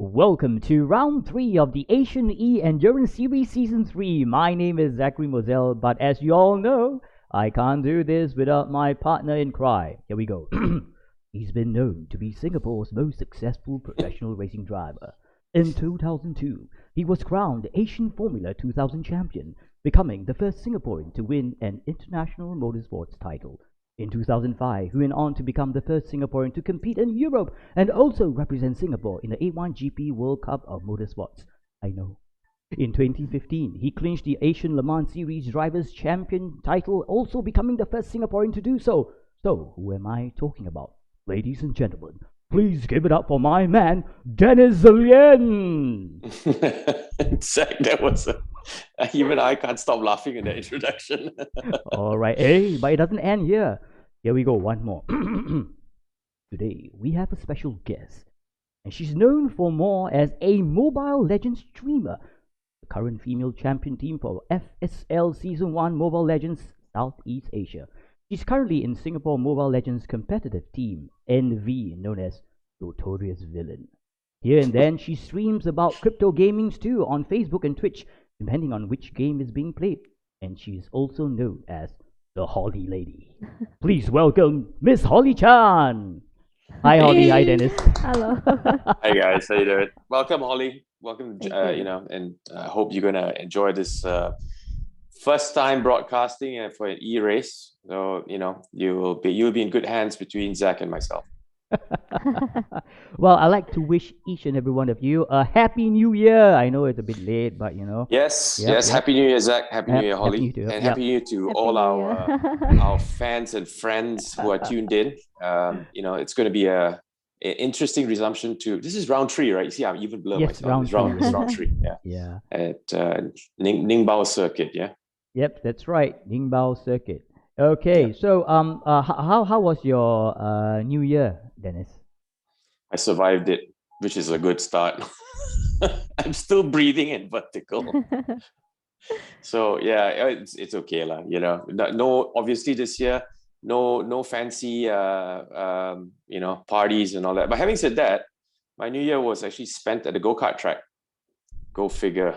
Welcome to round 3 of the Asian E Endurance Series Season 3. My name is Zachary Moselle, but as you all know, I can't do this without my partner in crime. Here we go. He's been known to be Singapore's most successful professional racing driver. In 2002, he was crowned Asian Formula 2000 champion, becoming the first Singaporean to win an international motorsports title. In 2005, he went on to become the first Singaporean to compete in Europe and also represent Singapore in the A1GP World Cup of Motorsports. I know. In 2015, he clinched the Asian Le Mans Series Drivers' Champion title, also becoming the first Singaporean to do so. So, who am I talking about? Ladies and gentlemen, please give it up for my man, Dennis Zillian! Zach, that was even I can't stop laughing in that introduction. Alright, hey, but it doesn't end here. Here we go, one more. Today, we have a special guest, and she's known for more as a Mobile Legends streamer, the current female champion team for FSL Season 1 Mobile Legends Southeast Asia. She's currently in Singapore Mobile Legends competitive team, NV, known as Notorious Villain. Here and then, she streams about crypto gamings too on Facebook and Twitch, depending on which game is being played. And she's also known as the Holly Lady. Please welcome Miss Holly Chan. Hi Holly, hi Dennis. Hello. Hi guys, how you doing? Welcome, Holly. Welcome. Thank you. And I hope you're gonna enjoy this first time broadcasting for an e-race. So you'll be in good hands between Zach and myself. Well, I'd like to wish each and every one of you a Happy New Year. I know it's a bit late, but Yes, Yep, yes. yep. Happy New Year, Zach. Happy New Year, Happy Holly, New Year, and yep. Happy New Year to Happy all New our fans and friends who are tuned in. It's going to be an interesting resumption to. This is round 3, right? You see, I'm even blur Yes, myself. round It's three. round 3. Yeah. Yeah. At Ningbo circuit. Yeah. Yep, that's right. Ningbo Circuit. Okay, Yep. so how was your New Year, Dennis? I survived it, which is a good start. I'm still breathing and vertical. So yeah, it's okay lah. No, obviously this year, no fancy parties and all that. But having said that, my New Year was actually spent at the go-kart track. Go figure.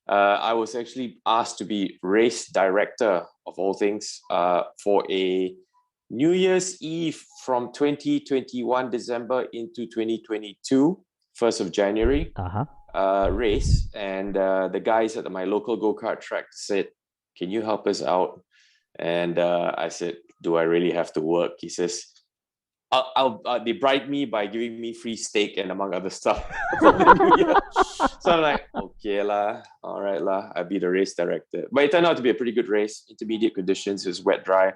I was actually asked to be race director of all things for a New Year's Eve from 2021 December into 2022, 1st of January. Race, and the guys at my local go-kart track said, "Can you help us out?" And I said, "Do I really have to work?" He says, they bribed me by giving me free steak and among other stuff for the New Year. So I'm like, okay lah, all right lah, I'll be the race director. But it turned out to be a pretty good race. Intermediate conditions, it was wet, dry,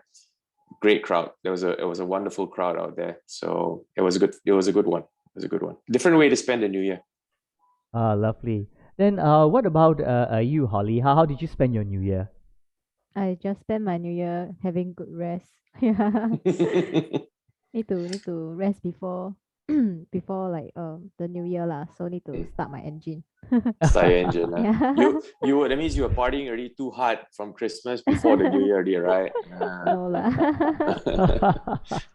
great crowd. It was a wonderful crowd out there. So it was a good one. It was a good one. Different way to spend the New Year. Lovely. Then what about you, Holly? How did you spend your New Year? I just spent my New Year having good rest. Yeah. Need to rest before before the New Year lah. So need to start my engine. Start your engine. Yeah. That means you were partying already too hard from Christmas before the New Year already, right? No lah.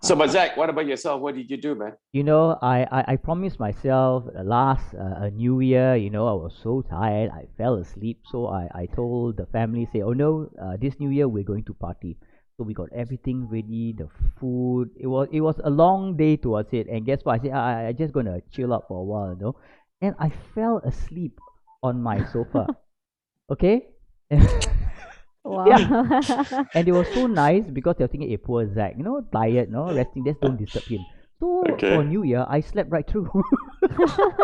So, but Zach, what about yourself? What did you do, man? I promised myself last New Year, I was so tired, I fell asleep. So I told the family, say, oh no, this New Year we're going to party. So we got everything ready, the food. It was a long day towards it. And guess what? I said, I just gonna chill out for a while, And I fell asleep on my sofa. Okay? Wow. Yeah. And it was so nice because they were thinking, hey, poor Zach, tired, resting, just don't disturb him. So for New Year, I slept right through.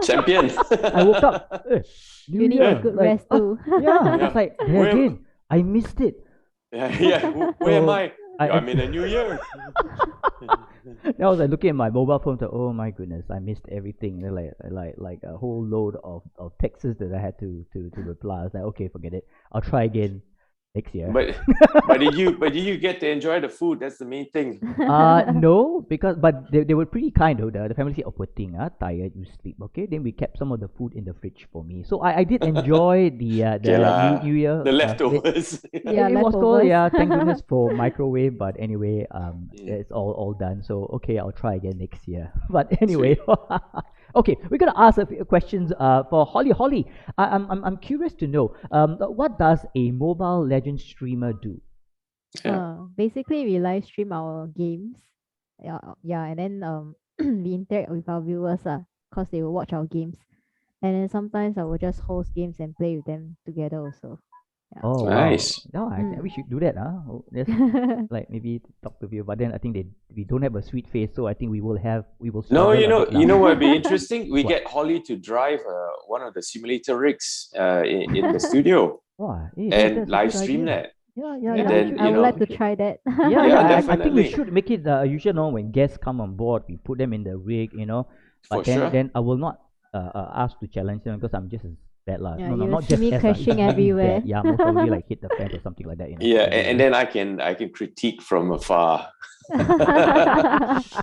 Champion. I woke up. New You need Year, a good rest too. Yeah, it's like, there again, I missed it. Yeah. Where am I? I'm in a New Year. I was like looking at my mobile phone, oh my goodness, I missed everything. Like a whole load of texts that I had to reply. I was like, okay, forget it. I'll try again next year. But did you get to enjoy the food? That's the main thing. No, but they were pretty kind though. The family said, oh, poor thing, tired, you sleep. Okay, then we kept some of the food in the fridge for me. So I did enjoy the New Year. The leftovers. Yeah, it was cold, leftovers. thank goodness for microwave. But anyway, it's all done. So okay, I'll try again next year. But anyway, Okay, we're gonna ask a few questions for Holly. Holly, I'm curious to know what does a Mobile Legends streamer do? Yeah. Basically, we live stream our games. Yeah, and then we interact with our viewers, cause they will watch our games. And then sometimes I will just host games and play with them together also. Yeah. Oh wow, Nice. no, we should do that. Oh, just like maybe talk to you, but then I think we don't have a sweet face, so I think we will No, struggle a bit you now. know what would be interesting? We What? get Holly to drive one of the simulator rigs in the studio Wow, hey, and that's a live good stream idea. that. Yeah, And Yeah, then, I you would like know, to try that. yeah, yeah, I think we definitely. should make it usual now when guests come on board, we put them in the rig, For but then sure. then I will not ask to challenge them because I'm just as bad lah. Yeah, No, you will not see just me as lah, it's crashing really everywhere. bad. Yeah, most probably like hit the fence or something like that. Yeah, It'll be and then I can critique from afar.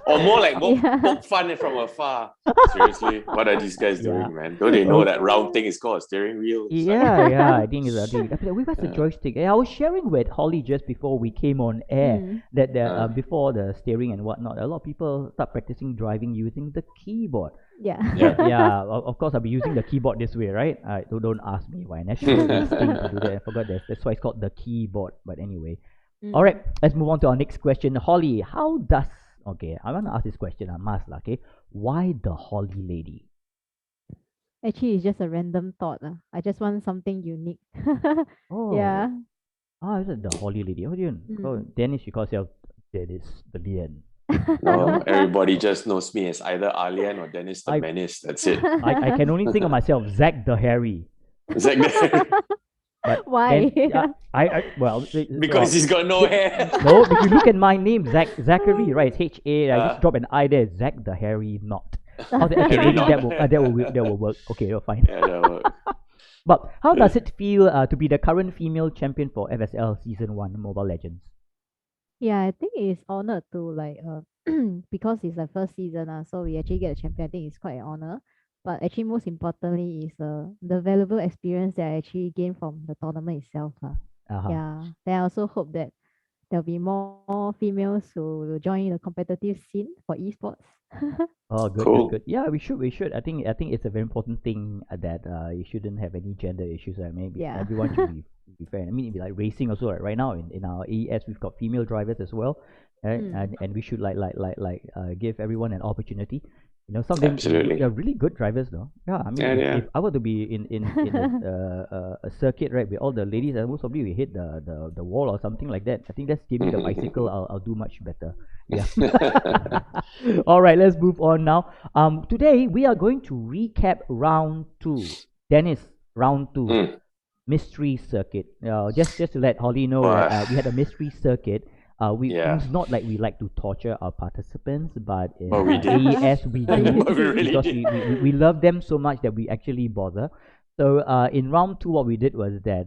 Or more like Yeah. poke fun from afar. Seriously, what are these guys Yeah. doing, man? Don't they know that round Oh. thing is called a steering wheel? It's like, Yeah, I think it's. I think where's the uh, joystick? I was sharing with Holly just before we came on air Mm. that uh, before the steering and whatnot, a lot of people start practicing driving using the keyboard. Yeah. Yeah. Yeah, of course I'll be using the keyboard this way, right? So don't ask me why. Natural instinct to do that. I forgot that's why it's called the keyboard. But anyway, all right, let's move on to our next question. Holly, how does? Okay, I want to ask this question. I must, lah, okay. Why the Holly lady? Actually, it's just a random thought. I just want something unique. Yeah. Oh, is it the Holly lady? Oh, you oh, Mm. Dennis, she calls herself Dennis the Lion. No, everybody just knows me as either Alien or Dennis the I- Menace. That's it. I can only think of myself, Zack the Harry. Zack the- But Why? then, well, because he's got no hair. no, if you look at my name, Zachary, right? It's H-A. I just Uh. drop an I there. Zack the Harry Not. Oh, okay, Harry maybe Knott. that will work. Okay, fine. Yeah, that works. But how does it feel to be the current female champion for FSL Season 1 Mobile Legends? Yeah, I think it's honored to like because it's the first season, so we actually get a champion. I think it's quite an honor. But actually, most importantly, is the valuable experience that I actually gained from the tournament itself. Uh-huh. Yeah. Then I also hope that there'll be more females who will join the competitive scene for esports. Oh, good, Cool. good. Yeah, we should. I think it's a very important thing that you shouldn't have any gender issues. Maybe Yeah. everyone should be fair. I mean, it'd be like racing also. Right now in our AES, we've got female drivers as well, right? Mm. And we should give everyone an opportunity. Some of them Absolutely. are really good drivers, though. Yeah, I mean, Yeah, if I were to be in a circuit, right, with all the ladies, most probably we hit the wall or something like that. I think that's giving the bicycle. I'll do much better. Yeah. All right, let's move on now. Today we are going to recap round 2. Dennis, round 2, Mm. mystery circuit. Just to let Holly know that we had a mystery circuit. Yeah. It's not like we like to torture our participants, but in But we did. AES we But do you But we did. really because did. we love them so much that we actually bother. So in round 2, what we did was that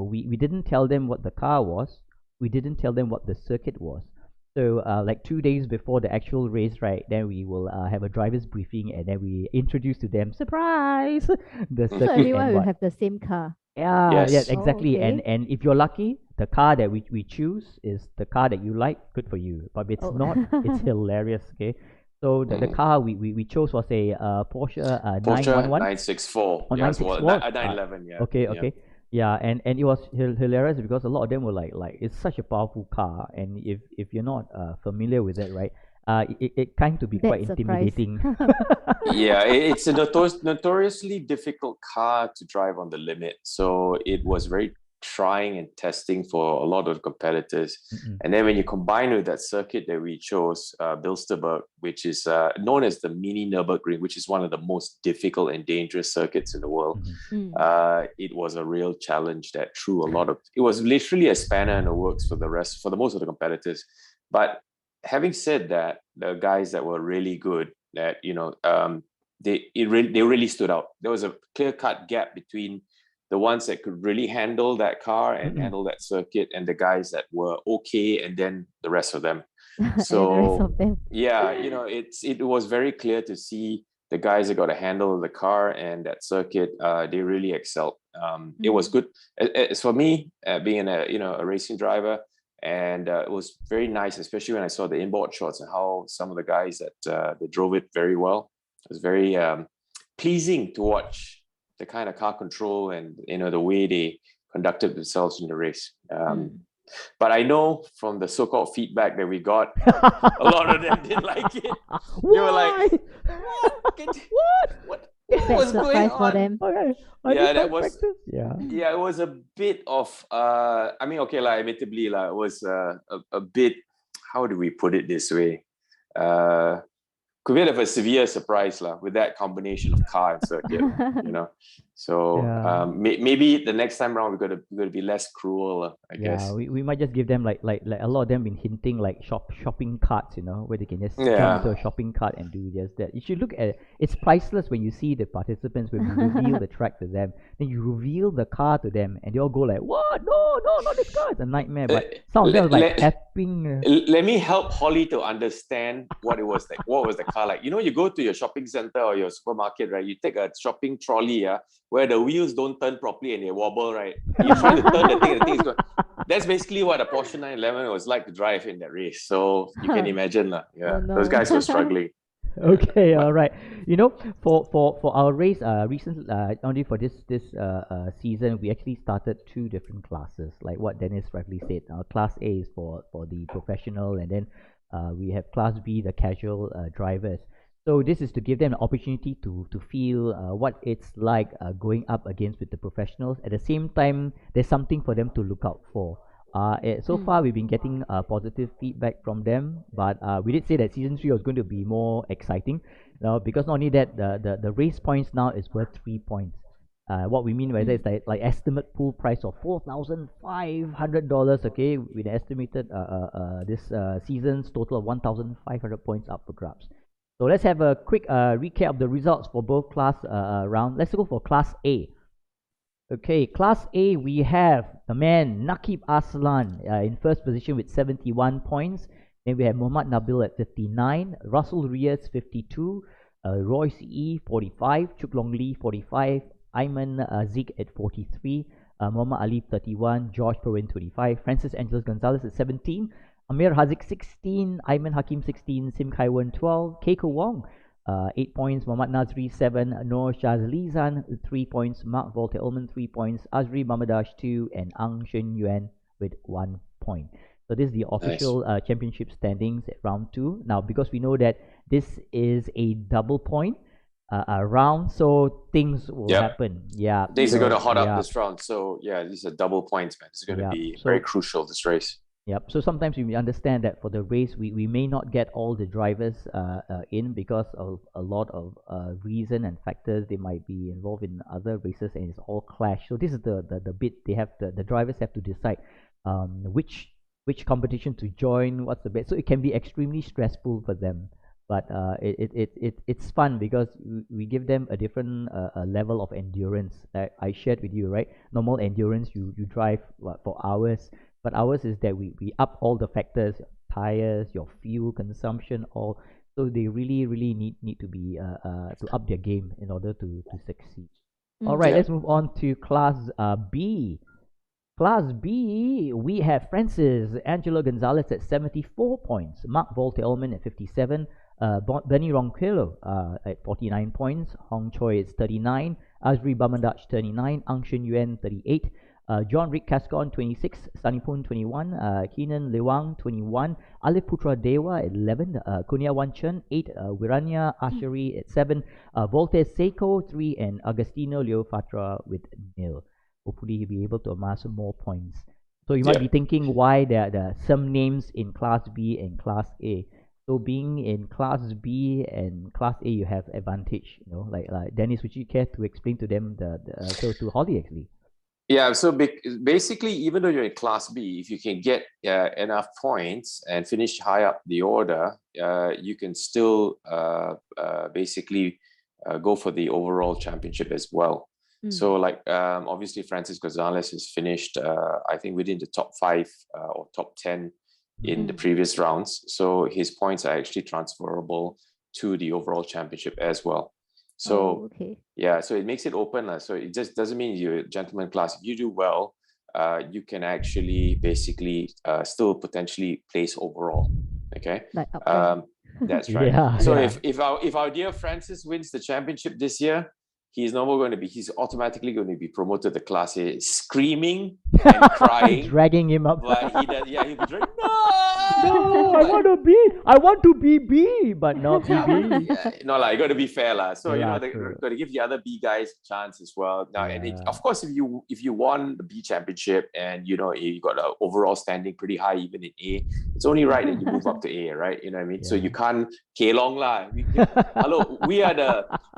we didn't tell them what the car was. We didn't tell them what the circuit was. So like 2 days before the actual race, right? Then we will have a driver's briefing, and then we introduce to them, surprise, the So circuit everyone and will what. have the same car. Yeah, Yes. yes, Oh, exactly. okay. And if you're lucky, the car that we choose is the car that you like. Good for you. But if it's Oh. not, it's hilarious. Okay. So the car we chose was a Porsche Porsche 911. 964. Oh, Yeah, it's 964. 911. Yeah. Okay, Yeah. okay. Yeah, and it was hilarious because a lot of them were like it's such a powerful car, and if you're not familiar with it, right, it kind to be Bad quite surprise. intimidating. Yeah, it's a notoriously difficult car to drive on the limit. So it was very trying and testing for a lot of competitors. Mm-mm. And then when you combine with that circuit that we chose, Bilsterberg, which is known as the mini Nürburgring, which is one of the most difficult and dangerous circuits in the world, Mhm. it was a real challenge that threw a lot of. It was literally a spanner in the works for the most of the competitors. But having said that, the guys that were really good, that they really stood out. There was a clear-cut gap between the ones that could really handle that car and Mm-mm. handle that circuit, and the guys that were okay, and then the rest of them. And the rest So of them. yeah, it was very clear to see the guys that got to handle the car and that circuit. They really excelled. It was good. As for me, being a racing driver, and it was very nice, especially when I saw the inboard shots and how some of the guys that they drove it very well. was very pleasing to watch the kind of car control and the way they conducted themselves in the race. But I know from the so-called feedback that we got, a lot of them didn't like it. They were like, "What was going on?" For them. Okay. That was practice? Yeah. it was a bit of I mean, okay, admittedly, it was a bit, how do we put it this way? Could be a bit of a severe surprise with that combination of car and circuit, So maybe the next time around we're gonna be less cruel, I guess. We might just give them like a lot of them been hinting like shopping carts, where they can just jump into a shopping cart and do just that. You should look at it. It's priceless when you see the participants, when you reveal the track to them, then you reveal the car to them, and they all go like, "What? No, not this car! It's a nightmare." But some of them was like tapping. Let me help Holly to understand what it was like. What was the car like? You go to your shopping center or your supermarket, right? You take a shopping trolley, where the wheels don't turn properly and they wobble, right? You try to turn the thing and the thing is going. That's basically what a Porsche 911 was like to drive in that race. So you can imagine, those guys were struggling. Okay, all right. For our race, only for this season, we actually started 2 different classes, like what Dennis rightly said. Class A is for the professional, and then we have Class B, the casual drivers. So this is to give them an opportunity to feel what it's like going up against with the professionals. At the same time, there's something for them to look out for. So far, we've been getting positive feedback from them, but we did say that season 3 was going to be more exciting, because not only that, the race points now is worth 3 points. What we mean by that is like estimate pool price of $4,500. Okay, with an estimated this season's total of 1,500 points up for grabs. So let's have a quick recap of the results for both class round. Let's go for Class A. Okay, Class A, we have the man Nakib Aslan in first position with 71 points. Then we have Muhammad Nabil at 59, Russell Reyes 52, Royce E 45, Chuk Long Lee 45, Ayman Zik at 43, Muhammad Ali 31, George Perwin 25, Francis Angeles Gonzalez at 17, Amir Hazik 16, Ayman Hakim 16, Sim Kaiwan 12, Keiko Wong 8 points, Muhammad Nazri 7, Noor Shazlizan 3 points, Mark Volte-Ullman 3 points, Azri Mamadash 2, and Ang Shen Yuan with 1 point. So this is the official championship standings at round 2. Now, because we know that this is a double point round, so things will happen. Yeah, things are going to hot up this round. So these are double points, man. This is going to be very crucial, this race. Yep. So sometimes we understand that for the race, we may not get all the drivers in because of a lot of reason and factors. They might be involved in other races and it's all clash. So this is the bit they have the drivers have to decide which competition to join, what's the best. So it can be extremely stressful for them. But it's fun because we give them a different level of endurance. I shared with you, right? Normal endurance, you drive for hours. But ours is that we up all the factors, tires, your fuel consumption, all. So they really need to be to up their game in order to succeed. All right, let's move on to Class B. Class B, we have Francis Angelo Gonzalez at 74 points, Mark Volte-Ullman at 57, Benny Ronquillo at 49 points, Hong Choi is 39, Azri Bamandach 39, Ang Shen Yuan 38, John Rick Cascon 26, Sanipun 21, Keenan Lewang 21, Alif Putra Dewa at 11, Kunia Wanchen 8, Wiranya Ashari at 7, Volte Seiko 3, and Agostino Leo Fatra with 0. Hopefully he'll be able to amass more points. So you might be thinking why there are some names in Class B and Class A. So being in Class B and Class A, you have advantage. Like Dennis, would you care to explain to them so to Holly actually? Yeah, so basically, even though you're in Class B, if you can get enough points and finish high up the order, you can still basically go for the overall championship as well. So obviously Francis Gonzalez has finished, I think, within the top 5 or top 10 in the previous rounds. So his points are actually transferable to the overall championship as well. So so it makes it open. So it just doesn't mean you're a gentleman class. If you do well, you can actually basically still potentially place overall. Okay. That's right. Yeah, So yeah. if our dear Francis wins the championship this year, he's automatically going to be promoted to Class A, screaming and crying. Dragging him up. But he'll be dragging, No, I want to be B, but not BB. no, like, got to be fair, lah. So Yeah, they true. got to give the other B guys a chance as well. Now, and Yeah. of course, if you won the B championship and you got an overall standing pretty high even in A, it's only right that you move up to A, right? You know what I mean? So Yeah. you can't kelong lah. Hello,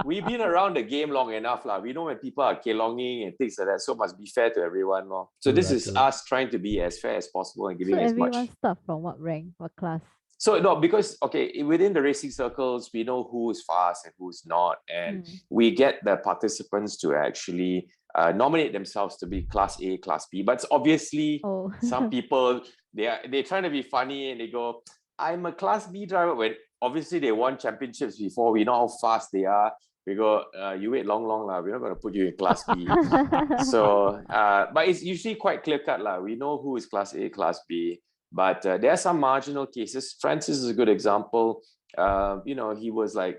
we've been around the game long enough lah. We know when people are kelonging and things like that. So must be fair to everyone, lor. So this is us trying to be as fair as possible and giving So as much. everyone start from what rank, what class? So no, because within the racing circles, we know who is fast and who's not, and we get the participants to actually nominate themselves to be Class A, Class B. But obviously, some people they're trying to be funny and they go, "I'm a Class B driver." When obviously they won championships before, we know how fast they are. We go, "You wait long lah. We're not going to put you in Class B." So, but it's usually quite clear cut lah. We know who is Class A, Class B. But there are some marginal cases. Francis is a good example. He was like,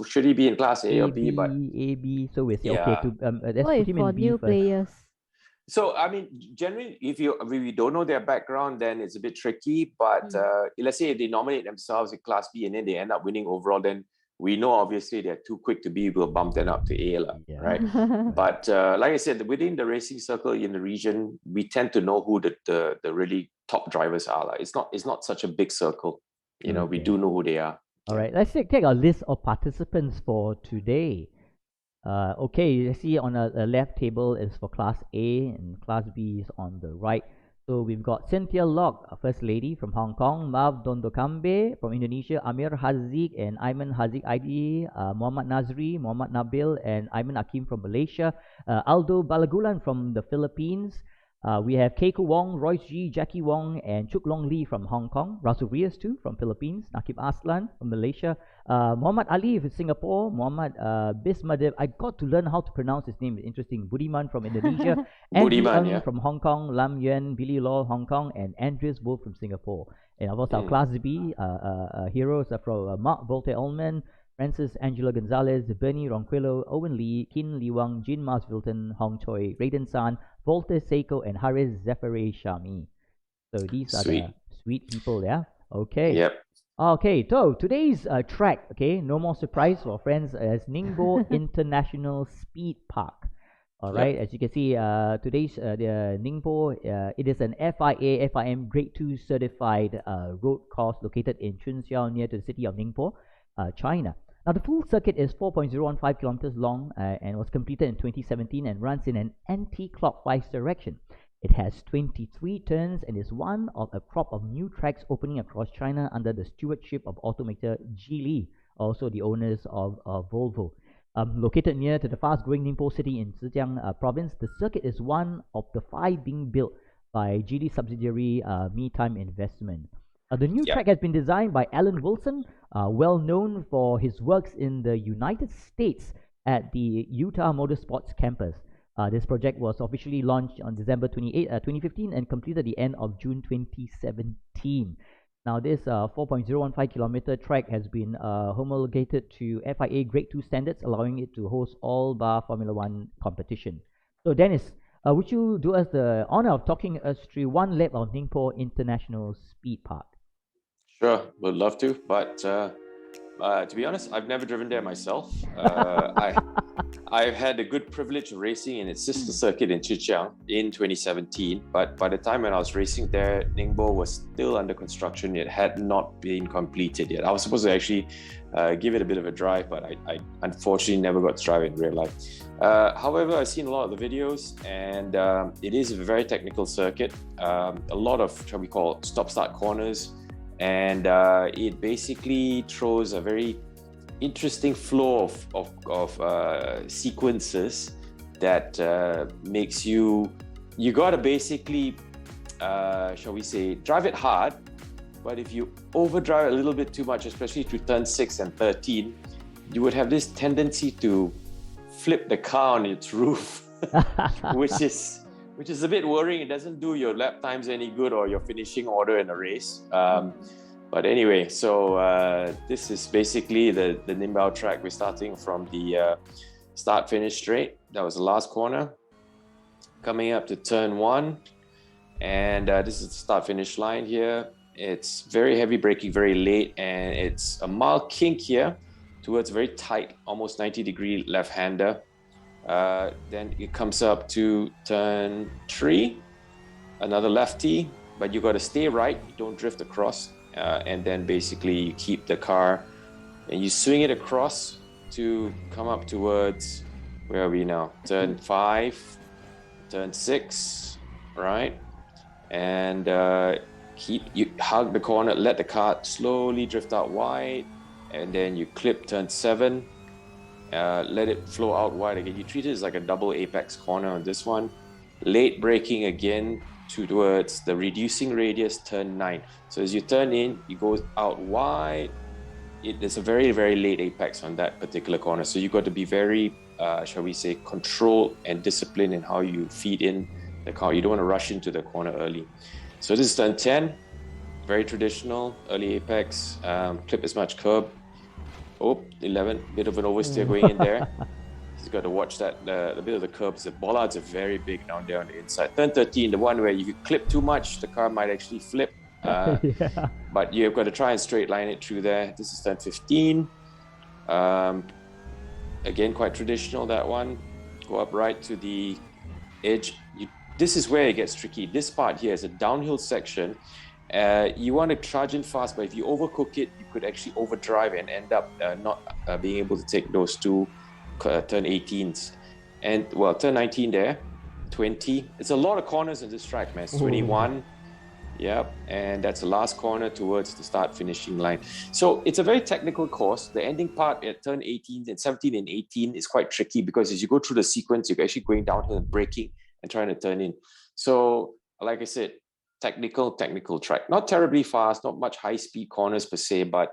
should he be in Class A or B? But A, B. So we say, Yeah. okay, let's What put if him for in B new first. players? so, I mean, generally, if we don't know their background, then it's a bit tricky. But let's say if they nominate themselves in Class B and then they end up winning overall, then we know obviously they're too quick to B. We'll bump them up to A, Yeah. right? But like I said, within the racing circle in the region, we tend to know who the really top drivers are. It's not such a big circle. We Okay. do know who they are. All right, let's take a list of participants for today. Okay, you see on the left table is for Class A and Class B is on the right. So we've got Cynthia Locke, First Lady from Hong Kong, Mav Dondokambe from Indonesia, Amir Haziq and Aiman Haziq ID, Muhammad Nazri, Muhammad Nabil and Aiman Akim from Malaysia, Aldo Balagulan from the Philippines. We have Keiko Wong, Royce G, Jackie Wong, and Chuk Long Lee from Hong Kong. Rasul Rias too from Philippines. Nakib Aslan from Malaysia. Muhammad Ali from Singapore. Muhammad Bismadev. I got to learn how to pronounce his name. It's interesting. Budiman from Indonesia. Andrew Budiman, Ng yeah. from Hong Kong. Lam Yuan, Billy Law, Hong Kong, and Andreas Wolfe from Singapore. And of course, our Class B heroes are from Mark Volte-Ullman, Francis Angela Gonzalez, Bernie Ronquillo, Owen Lee, Kin Liwang, Jin Mars Wilton, Hong Choi, Raiden San, Volte Seiko, and Haris Zefare Shami. So these are the sweet people, yeah? Okay. Yep. Okay, so today's track, okay, no more surprise for friends, is Ningbo International Speedpark. All right, as you can see, today's the Ningbo, it is an FIA, FIM Grade 2 certified road course located in Chunxiao near to the city of Ningbo, China. Now, the full circuit is 4.015 kilometers long and was completed in 2017 and runs in an anti-clockwise direction. It has 23 turns and is one of a crop of new tracks opening across China under the stewardship of automaker Geely, also the owners of Volvo. Located near to the fast-growing Ningbo city in Zhejiang province, the circuit is one of the 5 being built by Geely subsidiary MeTime Investment. The new track has been designed by Alan Wilson, well known for his works in the United States at the Utah Motorsports campus. This project was officially launched on December 28, 2015 and completed the end of June 2017. Now, this 4.015 kilometer track has been homologated to FIA Grade 2 standards, allowing it to host all bar Formula One competition. So, Dennis, would you do us the honor of talking us through one lap of Ningbo International Speedpark? Sure, would love to, but to be honest, I've never driven there myself. I've had the good privilege of racing in its sister circuit in Zhejiang in 2017, but by the time when I was racing there, Ningbo was still under construction. It had not been completed yet. I was supposed to actually give it a bit of a drive, but I unfortunately never got to drive it in real life. However, I've seen a lot of the videos, and it is a very technical circuit. A lot of what we call stop-start corners, and it basically throws a very interesting flow of sequences that makes you gotta basically shall we say drive it hard, but if you overdrive a little bit too much, especially through turn 6 and 13, you would have this tendency to flip the car on its roof, which is a bit worrying. It doesn't do your lap times any good or your finishing order in a race. But anyway, so this is basically the Ningbo track. We're starting from the start-finish straight. That was the last corner. Coming up to turn 1. And this is the start-finish line here. It's very heavy braking, very late. And it's a mild kink here towards very tight, almost 90-degree left-hander. Then it comes up to turn 3. Another lefty, but you got to stay right. You don't drift across. And then basically you keep the car and you swing it across to come up towards, where are we now? Turn 5, turn 6, right? And you hug the corner, let the car slowly drift out wide, and then you clip turn 7, let it flow out wide again. You treat it as like a double apex corner on this one. Late braking again towards the reducing radius, turn 9. So as you turn in, you go out wide. There's a very, very late apex on that particular corner. So you got to be very, shall we say, controlled and disciplined in how you feed in the car. You don't want to rush into the corner early. So this is turn 10, very traditional, early apex, clip as much curb. 11, bit of an oversteer going in there. You've got to watch that, the bit of the curbs. The bollards are very big down there on the inside. Turn 13, the one where if you clip too much, the car might actually flip. But you've got to try and straight line it through there. This is turn 15. Again, quite traditional, that one. Go up right to the edge. This is where it gets tricky. This part here is a downhill section. You want to charge in fast, but if you overcook it, you could actually overdrive and end up not being able to take those two turn 18s. And well, turn 19 there, 20. It's a lot of corners in this track, man. It's 21. Yep, and that's the last corner towards the start finishing line. So it's a very technical course. The ending part at turn 18 and 17 and 18 is quite tricky because as you go through the sequence, you're actually going downhill and braking and trying to turn in. So like I said, technical track. Not terribly fast, not much high speed corners per se, but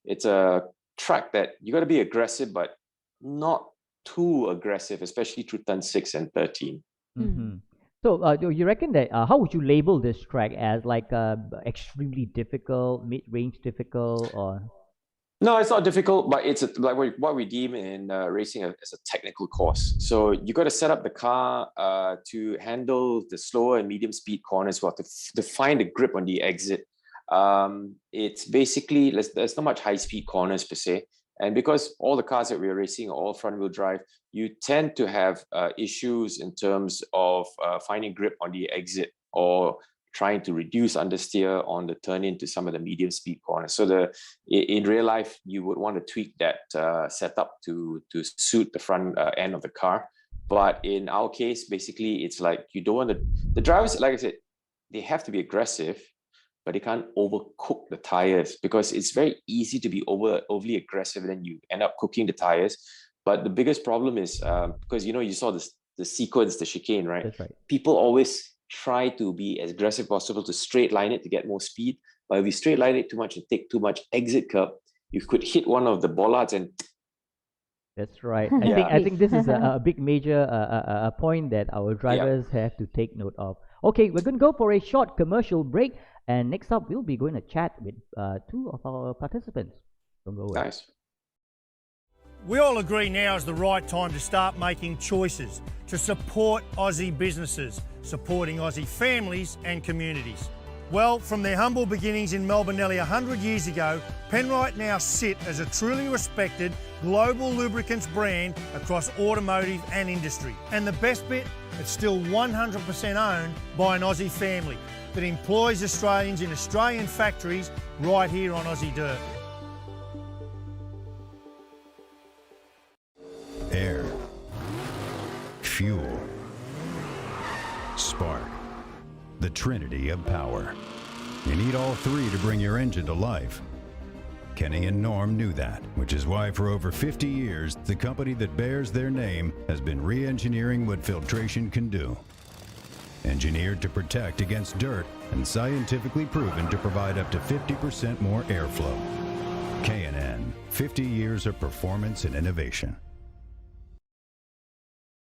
it's a track that you got to be aggressive, but not too aggressive, especially through turn 6 and 13. Mm-hmm. So you reckon that, how would you label this track, as like extremely difficult, mid-range difficult, or? No, it's not difficult, but it's like what we deem in racing as a technical course. So you got to set up the car to handle the slower and medium speed corners, well, to find the grip on the exit. It's basically, there's not much high speed corners per se. And because all the cars that we're racing are all front wheel drive, you tend to have issues in terms of finding grip on the exit or trying to reduce understeer on the turn into some of the medium speed corners. So in real life, you would want to tweak that setup to suit the front end of the car. But in our case, basically, it's like you don't want to, the drivers, like I said, they have to be aggressive, but they can't overcook the tires because it's very easy to be overly aggressive and then you end up cooking the tires. But the biggest problem is because, you saw the sequence, the chicane, right? That's right. People always try to be as aggressive as possible to straight line it to get more speed. But if you straight line it too much and take too much exit curb, you could hit one of the bollards and... That's right. I think this is a big major point that our drivers have to take note of. Okay, we're going to go for a short commercial break. And next up, we'll be going to chat with two of our participants. Don't go away. Nice. We all agree now is the right time to start making choices to support Aussie businesses, supporting Aussie families and communities. Well, from their humble beginnings in Melbourne nearly 100 years ago, Penrite now sit as a truly respected global lubricants brand across automotive and industry. And the best bit, it's still 100% owned by an Aussie family that employs Australians in Australian factories right here on Aussie dirt. Air, fuel, spark, the trinity of power. You need all three to bring your engine to life. Kenny and Norm knew that, which is why for over 50 years, the company that bears their name has been re-engineering what filtration can do. Engineered to protect against dirt and scientifically proven to provide up to 50% more airflow. K&N, 50 years of performance and innovation.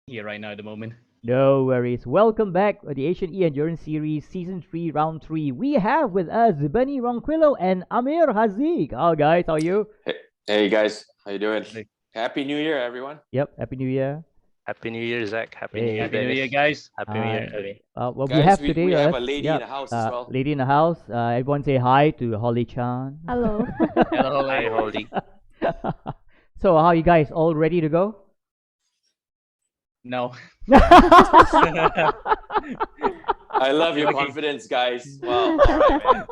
Here right now at the moment. No worries. Welcome back to the Asian E Endurance Series Season 3, Round 3. We have with us Benny Ronquillo and Amir Haziq. How guys, how are you? Hey guys, how you doing? Hey. Happy New Year, everyone. Yep, Happy New Year. Happy New Year, Zach. Happy Hey. New Year, Happy New Dennis. Year, guys. Happy New Year, Uh, Abby. Well, we Guys, have we today have us, a lady in the house as well. Lady in the house. Everyone say hi to Holly Chan. Hello. Hello, Hi, Holly. Holly. So, how you guys all ready to go? No. I love your confidence, guys. Wow, all right, man.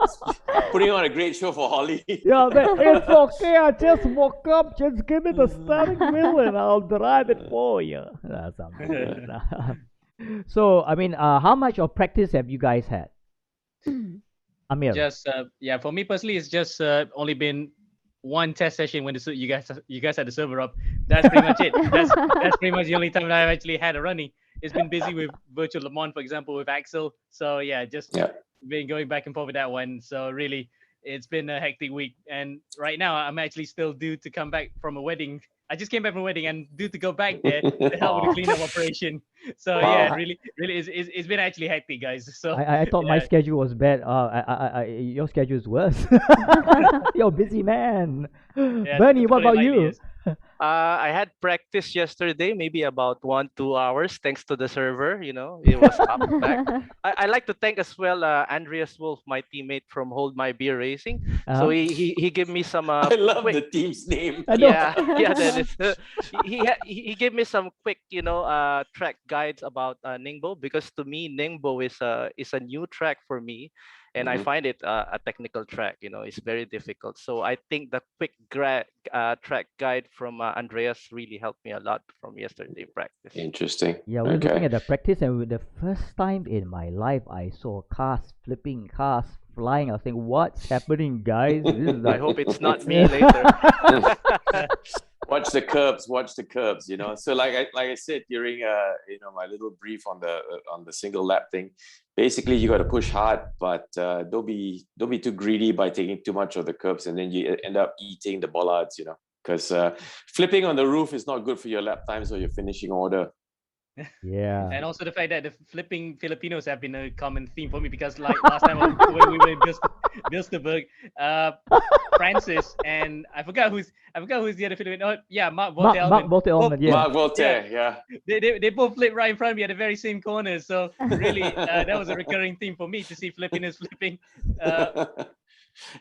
Putting on a great show for Holly. Yeah, but it's okay. I just woke up. Just give me the steering wheel and I'll drive it for you. Something like that. So, I mean, how much of practice have you guys had? Amir. Just for me personally, it's just only been one test session when you guys had the server up. That's pretty much it. That's pretty much the only time that I've actually had a running. It's been busy with Virtual Le Mans, for example, with Axel. So yeah, just been going back and forth with that one. So really, it's been a hectic week. And right now, I'm actually still due to come back from a wedding. I just came back from a wedding and due to go back there to help with the cleanup operation. So yeah, really, it's been actually hectic, guys. So I thought my schedule was bad. Your schedule is worse. You're a busy man. Yeah, Bernie, to what put it about you? lightly, yes. I had practice yesterday, maybe about 1-2 hours, thanks to the server. You know, it was up and back. I like to thank as well Andreas Wolfe, my teammate from Hold My Beer Racing. So he gave me some. I love quick, the team's name. I know. yeah, that is. He gave me some quick, track guides about Ningbo, because to me Ningbo is a new track for me, and I find it a technical track. You know, it's very difficult. So I think the quick track guide from Andreas really helped me a lot from yesterday practice. Interesting. Yeah, we're looking at the practice, and the first time in my life I saw cars flipping, cars flying. I was thinking, what's happening, guys? This is I hope it's not me later. Watch the curbs. You know. So like I said during my little brief on the single lap thing, basically you got to push hard, but don't be too greedy by taking too much of the curbs, and then you end up eating the bollards. You know, because flipping on the roof is not good for your lap times or your finishing order. Yeah. And also the fact that the flipping Filipinos have been a common theme for me, because like last time when we were in Bilsterberg, Francis and I forgot who's the other Filipino. Oh, yeah, Mark Voltaire. Mark Voltaire, yeah. Mark Voltaire, yeah. They both flipped right in front of me at the very same corner. So really, that was a recurring theme for me to see Filipinos flipping.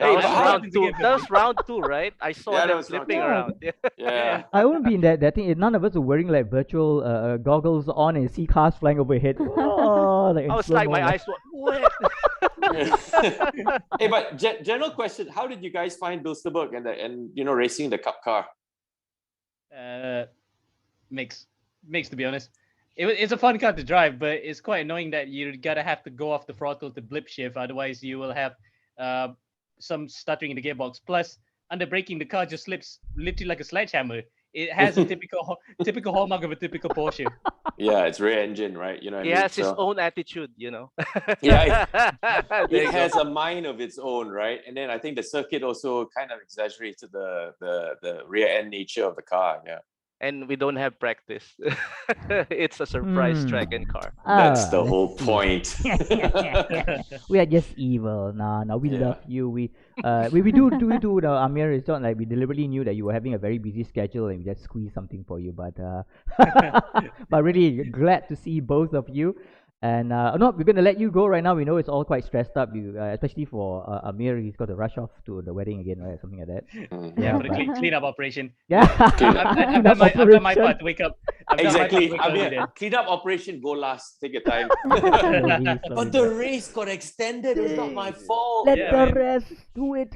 Hey, but that was round two, right? I saw Yeah, that them was round flipping two. around. Yeah. I wouldn't be in that thing. None of us are wearing like virtual goggles on and see cars flying overhead. Oh, like in I was slow like, my mo. eyes were wet. Hey, but general question: how did you guys find Bilsterberg and racing the cup car? Mix to be honest. It's a fun car to drive, but it's quite annoying that you gotta have to go off the throttle to blip shift. Otherwise, you will have some stuttering in the gearbox. Plus, under braking, the car just slips literally like a sledgehammer. It has a typical hallmark of a typical Porsche. Yeah, it's rear engine, right? You know. He has his own attitude, Yeah, There it you has go. a mind of its own, right? And then I think the circuit also kind of exaggerated the rear end nature of the car. Yeah, And we don't have practice. It's a surprise track and car. that's the let's whole see. point. We are just evil. No, we Yeah. love you. We do Amir. It's not like we deliberately knew that you were having a very busy schedule and we just squeezed something for you. But but really glad to see both of you. And no, we're gonna let you go right now. We know it's all quite stressed up. You especially for Amir, he's got to rush off to the wedding again, right? Something like that. Yeah, for the but- cleanup operation. Yeah. I've done my part to wake up. Exactly. I mean, Cleanup operation, go last. Take your time. Slowly. But the race got extended. It's not my fault. Let Yeah, the man. rest do it.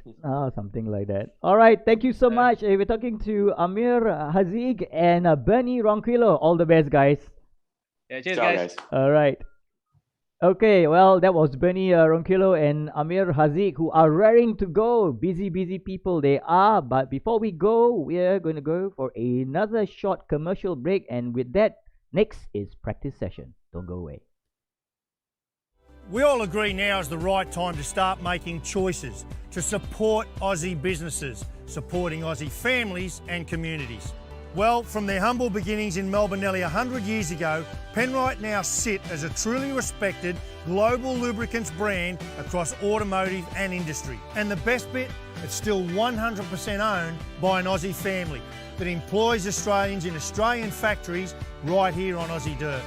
Something like that. All right. Thank you so much. We're talking to Amir Haziq and Bernie Ronquillo. All the best, guys. Yeah, cheers, Ciao, guys. All right. Okay, well, that was Bernie Ronquillo and Amir Haziq, who are raring to go. Busy people they are. But before we go, we're going to go for another short commercial break. And with that, next is practice session. Don't go away. We all agree now is the right time to start making choices to support Aussie businesses, supporting Aussie families and communities. Well, from their humble beginnings in Melbourne nearly 100 years ago, Penrite now sit as a truly respected global lubricants brand across automotive and industry. And the best bit, it's still 100% owned by an Aussie family that employs Australians in Australian factories right here on Aussie dirt.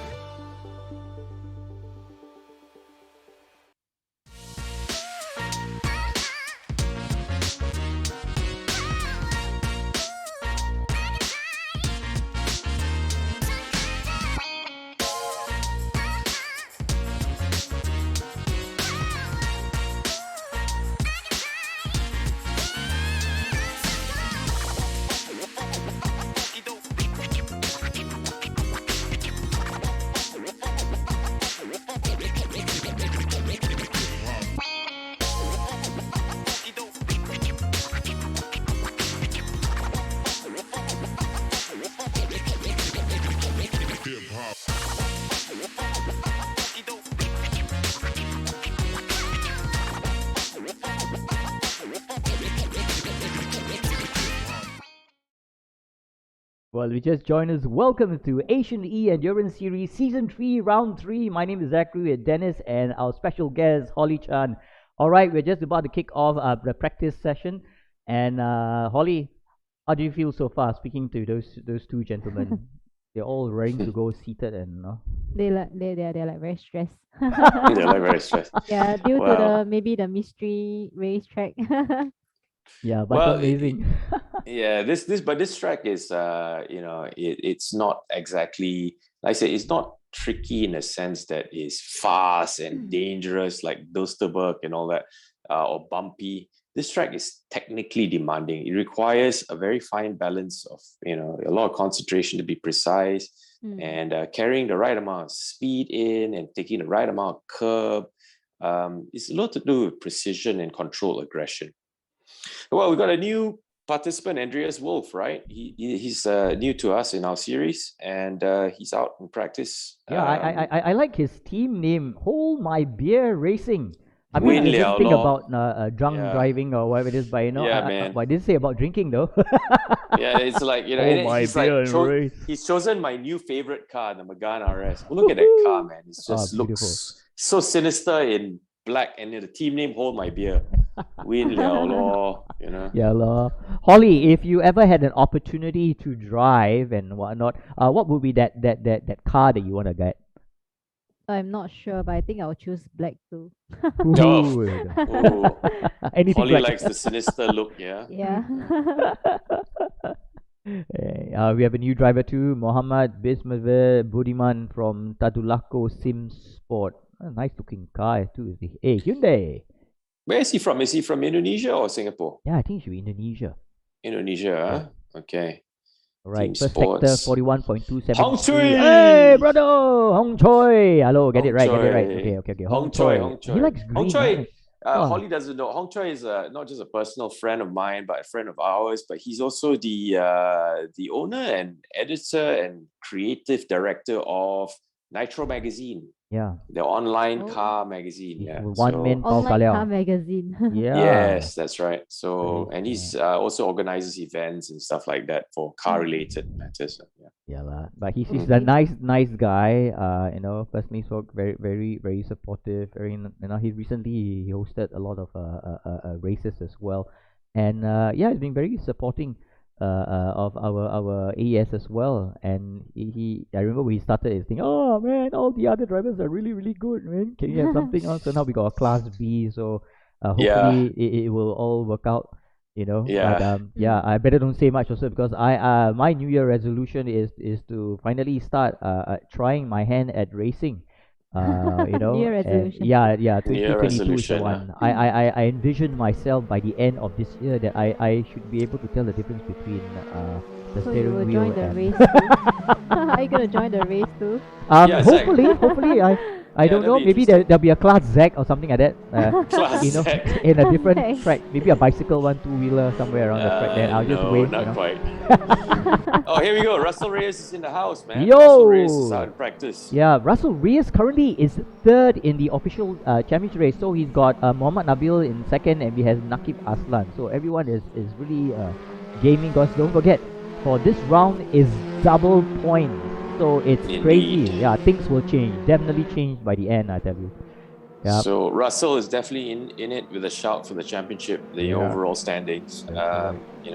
Well, we just joined us. Welcome to Asian E Endurance Series Season 3, Round 3. My name is Zachary with Dennis and our special guest, Holly Chan. All right, we're just about to kick off the practice session. And Holly, how do you feel so far speaking to those two gentlemen? They're all ready to go seated and They're like very stressed. They're like very stressed. Yeah, due to Well, maybe the mystery racetrack. yeah, but well, amazing. yeah, this track is it's not exactly, like I say, it's not tricky in a sense that is fast and dangerous like Bilsterberg and all that, or bumpy. This track is technically demanding. It requires a very fine balance of a lot of concentration to be precise, and carrying the right amount of speed in and taking the right amount of curb. It's a lot to do with precision and controlled aggression. Well, we got a new participant, Andreas Wolfe, right? He's new to us in our series, and he's out in practice. Yeah, I like his team name, Hold My Beer Racing. I mean, Win I didn't liao think lor. about drunk Yeah. driving or whatever it is, but Yeah, man. but I didn't say about drinking though. Yeah, it's like Oh, and my he's beer like and race. he's chosen my new favorite car, the Megane RS. Oh, look at that car, man! It just beautiful. looks so sinister in black, and the team name Hold My Beer. Win liao lor, Yeah, lor. Holly, if you ever had an opportunity to drive and whatnot, what would be that car that you want to get? I'm not sure, but I think I'll choose black too. Oh. Ooh. Oh, Anything Holly black. likes the sinister look, yeah. Yeah. We have a new driver too, Mohammad Bismavir Budiman from Tadulako Sim Sport. A nice looking car too. Hey, Hyundai. Where is he from? Is he from Indonesia or Singapore? Yeah, I think it should be Indonesia. Indonesia, huh? Okay. All right, Team first Sports. sector 41.27. Hong Choi! Hey, brother! Hong Choi! Hello, get it right, get it right. Choi. Okay. Hong Choi, Hong He Choi. likes green. Hong Choi, Nice. Wow. Holly doesn't know. Hong Choi is not just a personal friend of mine, but a friend of ours. But he's also the owner and editor and creative director of Nitro Magazine, Yeah. the online Oh. car magazine. He's Yeah. one man Paul Online Kaliao. car magazine. Yeah. Yes, that's right. So, Right, and he's also organizes events and stuff like that for car-related matters. Yeah. Yeah, lah. But he's Mm. a nice guy. Personally, so very supportive. He recently he hosted a lot of races as well, and he's been very supporting of our AES as well. And I remember when he started his thing. Oh man, all the other drivers are really good, man. Can you have something else? So now we got a Class B. So hopefully it will all work out. Yeah. But I better don't say much also, because my New Year resolution is to finally start trying my hand at racing. New Year and resolution. yeah, New Year 2022 is the resolution, one. I envision myself by the end of this year that I should be able to tell the difference between the So you steering will wheel join the and race too? Are you gonna join the race too? Yeah, Zach. hopefully I Yeah, don't that'd know, be maybe interesting. there'll be a Class Z or something like that. Class Z. In a different Thanks. track, maybe a bicycle one, two-wheeler somewhere around the track. Then I'll just no, wait. not quite. Oh, here we go. Russell Reyes is in the house, man. Yo! Russell Reyes is out in practice. Yeah, Russell Reyes currently is third in the official championship race. So he's got Muhammad Nabil in second, and we have Nakib Aslan. So everyone is really gaming. Guys, don't forget, for this round is double points. So it's crazy. Indeed. Yeah, things will change. Definitely change by the end, I tell you. Yep. So Russell is definitely in it with a shout for the championship, the overall standings.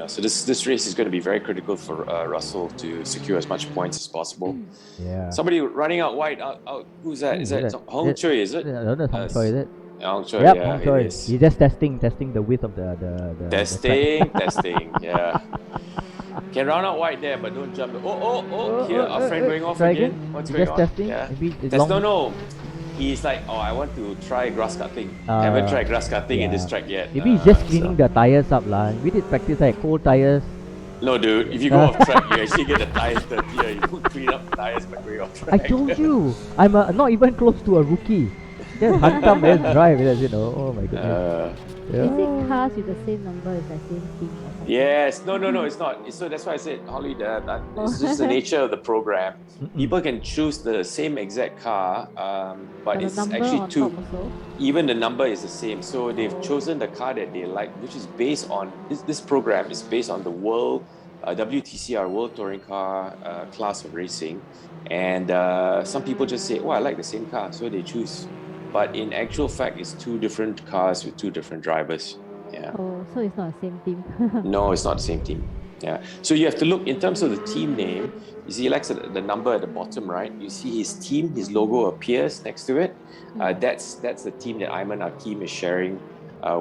So this race is going to be very critical for Russell to secure as much points as possible. Yeah. Somebody running out wide. Who's that? Is that Hong Chui? Is it? No, that's Hong Choi, is it? Hong Chui. Yep, Yeah, Hong Choi. it is. He's just testing the width of the Testing. Yeah. Can run out wide there, but don't jump. Here, our friend going off again. What's going on? Testing? Yeah. Maybe No. He's like, I want to try grass cutting. Haven't tried grass cutting in this track yet. Maybe he's just cleaning the tires up lah. We did practice like cold tires. No, dude. If you go off track, you actually get the tires dirtier. You don't clean up the tires by going off track. I told you, I'm not even close to a rookie. Just hantam and drive. Oh my goodness. Is it cars with the same number as the same team? Or something? Yes. No, it's not. So that's why I said, Holly, it's just the nature of the program. People can choose the same exact car, but it's actually two. Even the number is the same. So they've chosen the car that they like, which is based on, this program is based on the world, WTCR, World Touring Car class of racing. And some people just say, I like the same car, so they choose. But in actual fact, it's two different cars with two different drivers. Yeah. Oh, so it's not the same team. No, it's not the same team. Yeah. So you have to look in terms of the team name. You see, Alex, the number at the bottom right. You see his team, his logo appears next to it. That's the team that Ayman Hakim is sharing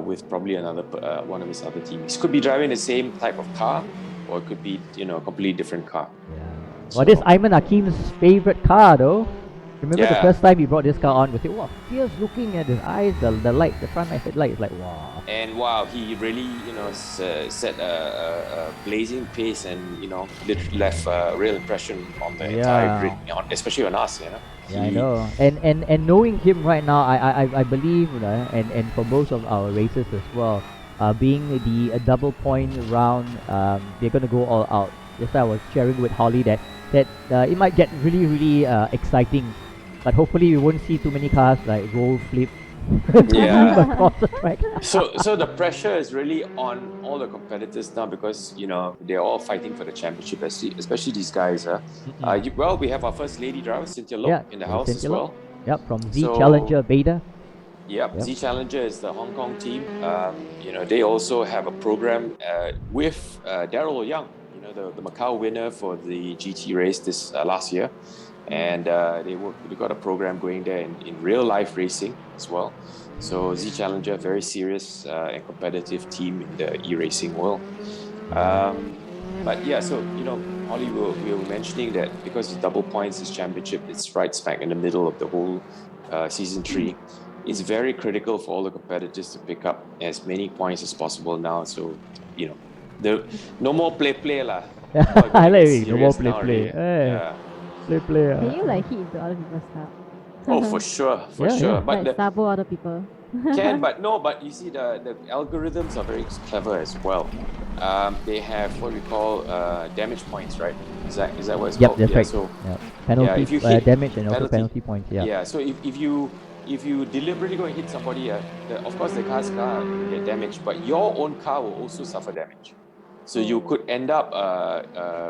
with probably another one of his other teams. Could be driving the same type of car, or it could be a completely different car. Yeah. Well, this Ayman Hakim's favorite car though. Remember the first time he brought this car on, we said, wow, fierce looking at his eyes, the light, the front headlight is like, wow. And wow, he really, set a blazing pace and, literally left a real impression on the entire grid, especially on us, Yeah, I know. And knowing him right now, I believe, and for most of our races as well, being the double point round, they're going to go all out. Just I was sharing with Holly that it might get really, really exciting. But hopefully we won't see too many cars like roll, flip, across the track. So the pressure is really on all the competitors now because they're all fighting for the championship, especially these guys. We have our first lady driver, Cynthia Loke, in the house as well. Yep, from Z Challenger Beta. Yep, Z Challenger is the Hong Kong team. They also have a program with Daryl Young, the Macau winner for the GT race this last year. And they got a program going there in real life racing as well. So Z Challenger, very serious and competitive team in the e-racing world. But yeah, so Holly, we were mentioning that because it's double points, this championship, it's right smack in the middle of the whole season 3. It's very critical for all the competitors to pick up as many points as possible now. So no more play lah. I like no more play. Yeah. Play. Can you hit into other people's car? Oh, for sure. But like sabo other people. But you see the algorithms are very clever as well. They have what we call damage points, right? Is that what it's called? That's right. So penalty, if you hit damage and also penalty points. Yeah. So if you deliberately go and hit somebody, of course the car's car will get damaged, but your own car will also suffer damage. So you could end up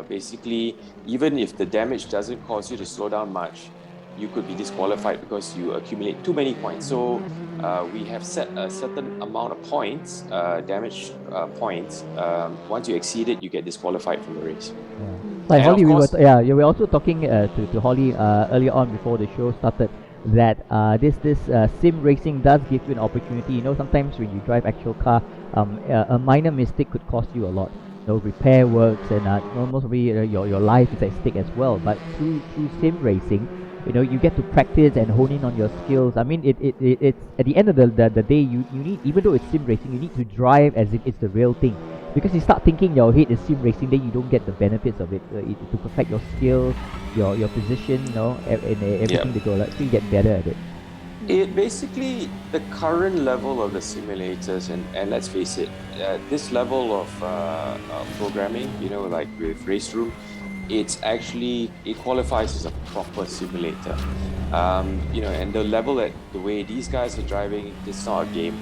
basically, even if the damage doesn't cause you to slow down much, you could be disqualified because you accumulate too many points. So we have set a certain amount of points, damage points. Once you exceed it, you get disqualified from the race. Like Holly, we were also talking to Holly earlier on before the show started that this sim racing does give you an opportunity. Sometimes when you drive actual car, a minor mistake could cost you a lot. Repair works and almost your life is at stake as well. But through sim racing, you get to practice and hone in on your skills. I mean, it's at the end of the day, you need, even though it's sim racing, you need to drive as if it's the real thing. Because you start thinking your head is sim racing, then you don't get the benefits of it. To perfect your skills, your position, and everything to go. So you get better at it. It basically, the current level of the simulators, and let's face it, this level of programming, like with Race Room, it qualifies as a proper simulator. And the level the way these guys are driving, it's not a game.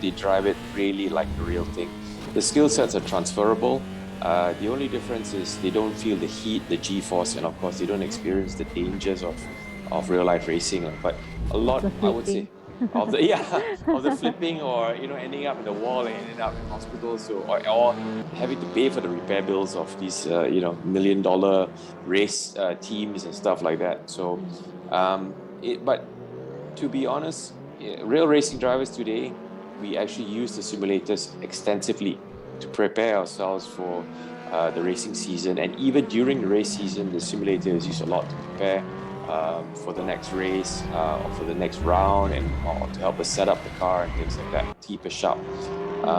They drive it really like the real thing. The skill sets are transferable. The only difference is they don't feel the heat, the G-force, and of course they don't experience the dangers of real life racing. But a lot, I would say, of the of the flipping, or ending up in the wall and ending up in hospitals, or having to pay for the repair bills of these $1 million race teams and stuff like that. So, but to be honest, real racing drivers today, we actually use the simulators extensively to prepare ourselves for the racing season, and even during the race season, the simulator is used a lot to prepare for the next race or for the next round, and or to help us set up the car and things like that, keep us sharp.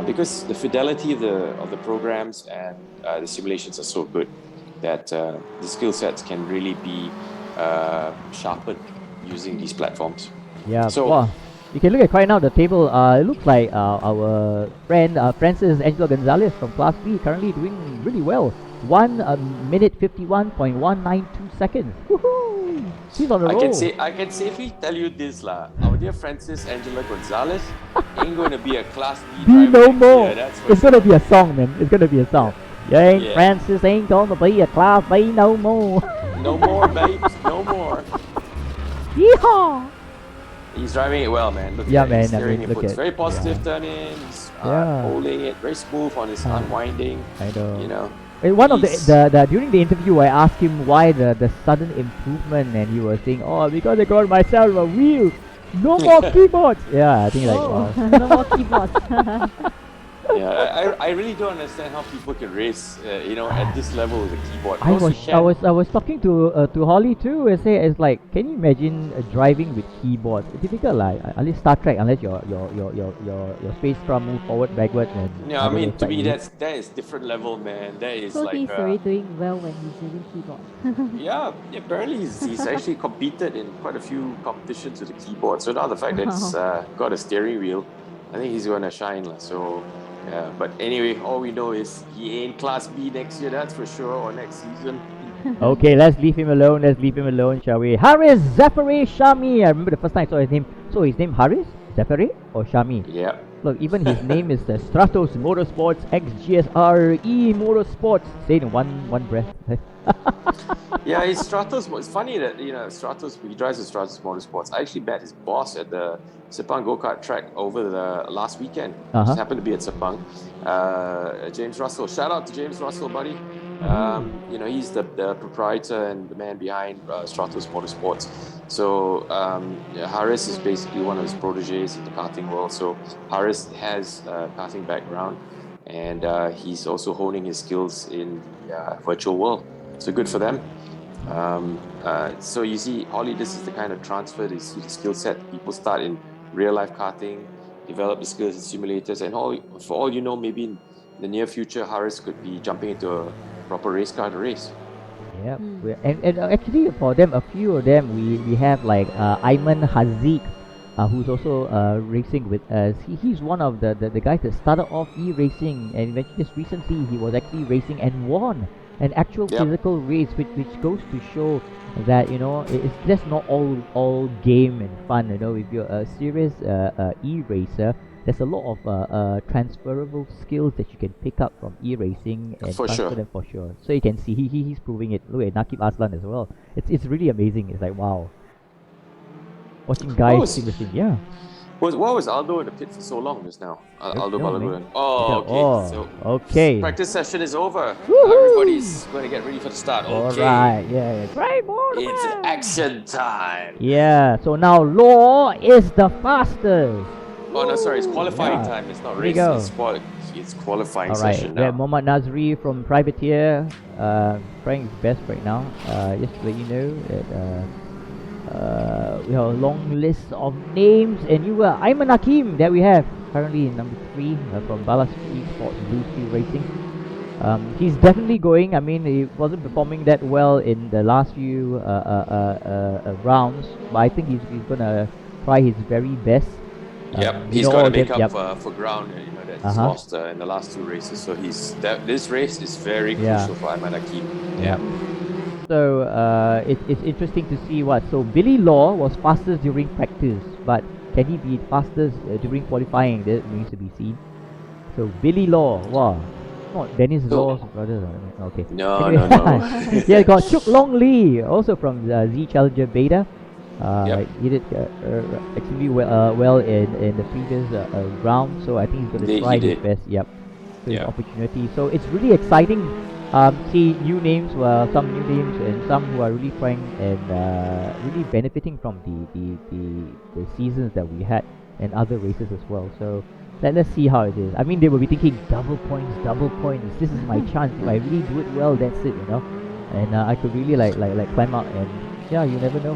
Because the fidelity of the programs and the simulations are so good that the skill sets can really be sharpened using these platforms. Yeah. So wow. You can look at right now the table. It looks like our friend Francis Angelo Gonzalez from Class B currently doing really well. 1 minute 51.192 seconds. Woohoo! He's on the roll. I can safely tell you this lah. Our dear Francis Angelo Gonzalez ain't going to be a Class B driver no next more. year, that's for It's sure. gonna be a song, man. It's gonna be a song. Yeah. Francis ain't gonna be a Class B no more. No more, babes. No more. Yeehaw! He's driving it well, man. Look Yeah, at man, He's I steering mean, it. look It's at- very positive yeah. turn-in. He's Yeah. holding it very smooth on his unwinding. I know. One of He's- the during the interview, I asked him why the sudden improvement, and he was saying, "Oh, because I got myself a wheel, no more keyboards." Yeah, I think like, Oh, wow. no more keyboards. Yeah, I really don't understand how people can race, at this level with a keyboard. Those who I was talking to Holly too. I say it's like, can you imagine driving with keyboards? It's difficult, like at least Star Trek, unless your spacecraft move forward, backward, and Yeah, I don't mean, know, to me, slightly. that is different level, man. That is So like, he's already doing well when he's using keyboard. yeah, apparently he's actually competed in quite a few competitions with the keyboard. So now the fact that it's got a steering wheel, I think he's going to shine. So, yeah. But anyway, all we know is he ain't Class B next year, that's for sure, or next season. Okay, let's leave him alone. Let's leave him alone, shall we? Haris Zafari Shami. I remember the first time I saw his name. So his name Haris Zafari or Shami? Yeah. Look, even his name is the Stratos Motorsports XGSR E Motorsports. Say it in one breath. Yeah, he's Stratos. It's funny that Stratos. He drives the Stratos Motorsports. I actually met his boss at the Sepang go-kart track over the last weekend. Just happened to be at Sepang. James Russell. Shout out to James Russell, buddy. He's the proprietor and the man behind Stratos Motorsports. So Haris is basically one of his proteges in the karting world. So Haris has a karting background, and he's also honing his skills in the virtual world. So good for them. So you see, Holly, this is the kind of transfer, the skill set. People start in real life karting, develop the skills in simulators, and for all you know, maybe in the near future, Haris could be jumping into a proper race car to race. Yeah, and actually for them, a few of them, we have like Ayman Haziq, who's also racing with us. He's one of the guys that started off e-racing, and eventually just recently he was actually racing and won an actual physical race, which goes to show that it's just not all game and fun. If you're a serious e-racer, there's a lot of transferable skills that you can pick up from e-racing and For transfer sure. them for sure. So you can see he's proving it. Look at Nakib Aslan as well. It's really amazing. It's like, wow, watching guys seamlessly. Yeah. What was Aldo in the pit for so long just now? Aldo no, Balaguer. man. Oh, okay. Oh, So okay. practice session is over. Woohoo! Everybody's going to get ready for the start. Okay. Alright, yeah. Great motorman! It's action time. Yeah, so now Law is the fastest. Oh no, sorry, it's qualifying Yeah. time. It's not Here we race. go. It's qualifying Alright, session we have now. Mohammad Nazri from Privateer, trying his best right now. Just to let you know that we have a long list of names, and you were Ayman Hakim that we have currently in number 3 from Balas Sports Blue Steel Racing. He's definitely going. I mean, he wasn't performing that well in the last few rounds, but I think he's gonna try his very best. Yep, he's got to make up for ground that he's lost in the last 2 races. So this race is very crucial for Ayman Hakim. Yeah. So it's interesting to see what. So Billy Law was fastest during practice, but can he be fastest during qualifying? That remains to be seen. So Billy Law, wow. Not Dennis So- Law's brother. Okay. No, Anyway, no. yeah, got Chuk Long Lee, also from the Z Challenger Beta. Yep. He did extremely well in the previous round, so I think he's going to try He his did. best. Yep. So his Yeah. opportunity. So it's really exciting. See new names, some new names, and some who are really trying and really benefiting from the seasons that we had and other races as well. So let's see how it is. I mean, they will be thinking double points, double points. This is my chance. If I really do it well, that's it, you know. And I could really like climb out, and yeah, you never know.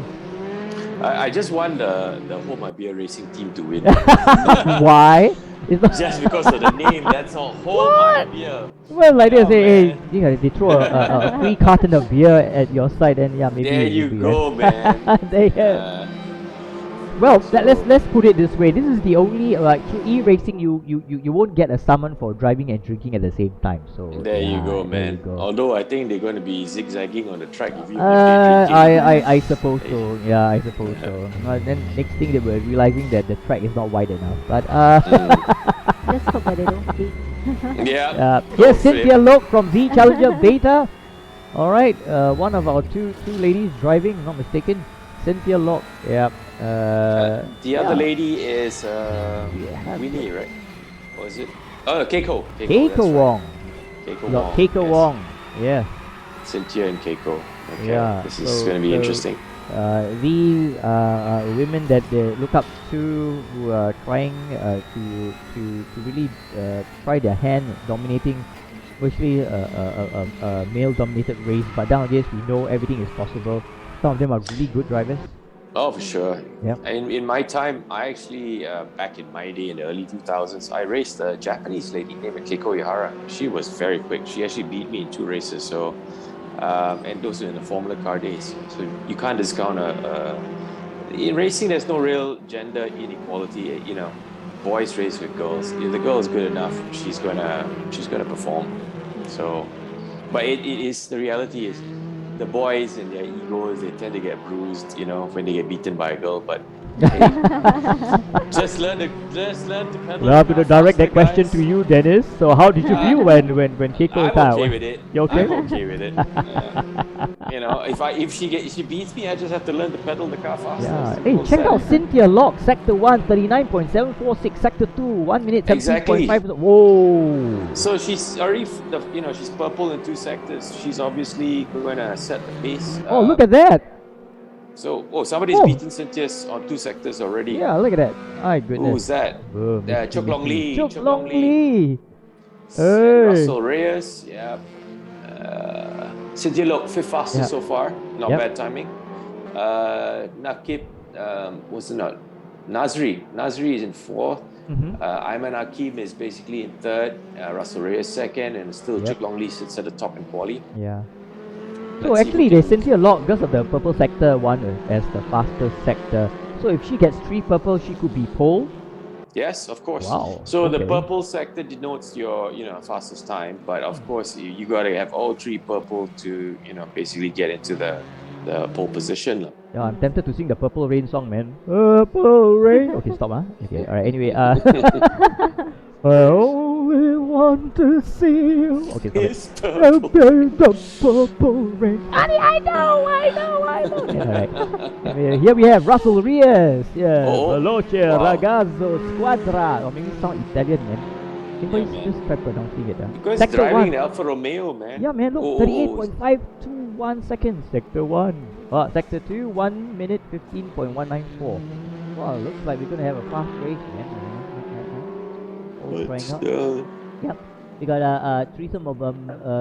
I just want the Home Beer Racing team to win. Why? It's not Just because of the name, that's all. Home Beer. well, like they Oh, say, hey, man. you know, they throw a free carton of beer at your side, and yeah, maybe There you maybe, go, man. There you go. Well, let's put it this way. This is the only through e-racing you won't get a summon for driving and drinking at the same time. So There you yeah, go, there you man. go. Although I think they're going to be zigzagging on the track if you if they're drinking. I suppose so. Yeah, I suppose so. Then next thing they were realizing that the track is not wide enough. But Just hope that they don't speak. Yeah. here's Cynthia Lok from Z Challenger Beta. All right, one of our two ladies driving, not mistaken. Cynthia Lok. Yeah. The other lady is Yeah. Winnie, right? Or is it? Oh, Keiko. Keiko that's right. Wong. Keiko Look, Wong. Keiko yes. Wong. Yeah. Cynthia and Keiko. Okay. Yeah, This is so- going to be so- interesting. These women that they look up to, who are trying to really try their hand dominating mostly a male-dominated race, but nowadays we know everything is possible. Some of them are really good drivers. Oh, for sure. Yep. In my time, I actually, back in my day in the early 2000s, I raced a Japanese lady named Keiko Ihara. She was very quick. She actually beat me in 2 races. So, and those were in the Formula Car days. So you can't discount in racing, there's no real gender inequality. You know, boys race with girls. If the girl is good enough, she's gonna perform. So, but it is, the reality is, the boys and their egos, they tend to get bruised, you know, when they get beaten by a girl. But hey, just learn to pedal. Well, I'm going to direct that question guys. to you, Dennis. So, how did you feel when Keiko I'm retired? okay with it. You okay? I'm okay with it. You know, if she beats me, I just have to learn to pedal the car faster. Yeah. Simple Hey, as check that. out Cynthia Lok, Sector 1, 39.746, Sector 2, 1 minute, 17.5. Exactly. Whoa. So she's already, she's purple in 2 sectors. She's obviously going to set the pace. Oh, look at that. So, somebody's Oh. beaten Cynthia on 2 sectors already. Yeah, look at that. My goodness. Who's that? Boom, Mr. Chuk Long Lee. Chuk Chuk Long Long Lee. And Hey. Russell Reyes, yeah. Cynthia Lok, 5th fastest Yeah. so far. Not Yep. bad timing. Nakib, what's the not? Nazri. Nazri is in 4th. Mhm. Ayman Hakim is basically in 3rd. Russell Reyes 2nd, and still Yep. Chuk Long Lee sits at the top in quali. Yeah. Let's So see actually, who there's can- Cynthia Lok because of the purple sector one as the fastest sector. So if she gets 3 purple, she could be pole. Yes, of course. Wow, So the okay. purple sector denotes your, fastest time, but of course you got to have all 3 purple to, basically get into the pole position. lah. Yeah, I'm tempted to sing the Purple Rain song, man. Purple Rain. Okay, stop, huh? Okay, alright. Anyway, I only want to see you. Okay, stop it. It's purple. The purple rain. Honey, I know. Yeah, alright. Anyway, here we have Russell Reyes. Yeah, Oh, Veloce wow. Ragazzo Squadra. Or maybe sound Italian, man. Can Yeah, you man. just try pronouncing it? Because Sector driving 1. the Alfa Romeo, man. Yeah, man, look, Oh, 38.521 seconds. Sector 1. Sector 2, 1 minute 15.194. Wow, looks like we're gonna have a fast race, man. All trying up. Yep. We got a threesome of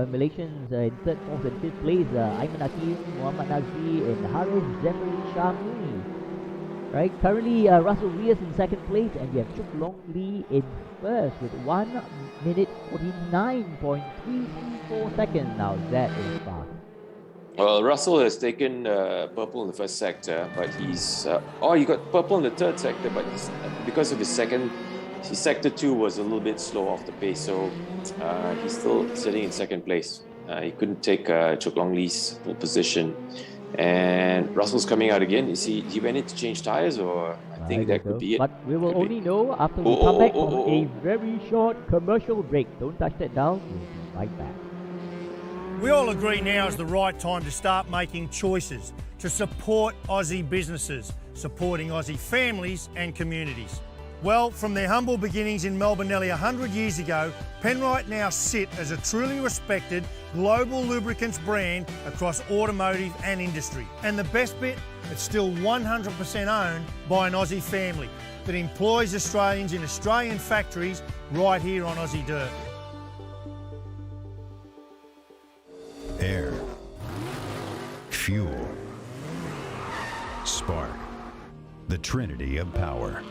Malaysians in 3rd, 4th, and 5th place. Ayman Hakim, Muhammad Nazri, and Haris Zemri Shami. Right, currently Russell Reyes in 2nd place, and we have Chuk Long Lee in 1st with 1 minute 49.334 seconds. Now that is fast. Well, Russell has taken purple in the 1st sector, but he's you got purple in the 3rd sector, but he's, because of his sector 2 was a little bit slow off the pace, so he's still sitting in 2nd place. He couldn't take Chuk Long Lee's pole position, and Russell's coming out again. Is he went in to change tires, or I think that could be it. But we will Could be. only know after we Oh, come oh, back oh, from oh, a oh. very short commercial break. Don't touch that down. We'll be right back. We all agree now is the right time to start making choices to support Aussie businesses, supporting Aussie families and communities. Well, from their humble beginnings in Melbourne nearly 100 years ago, Penrite now sit as a truly respected global lubricants brand across automotive and industry. And the best bit, it's still 100% owned by an Aussie family that employs Australians in Australian factories right here on Aussie dirt. Air, fuel, spark, the trinity of power.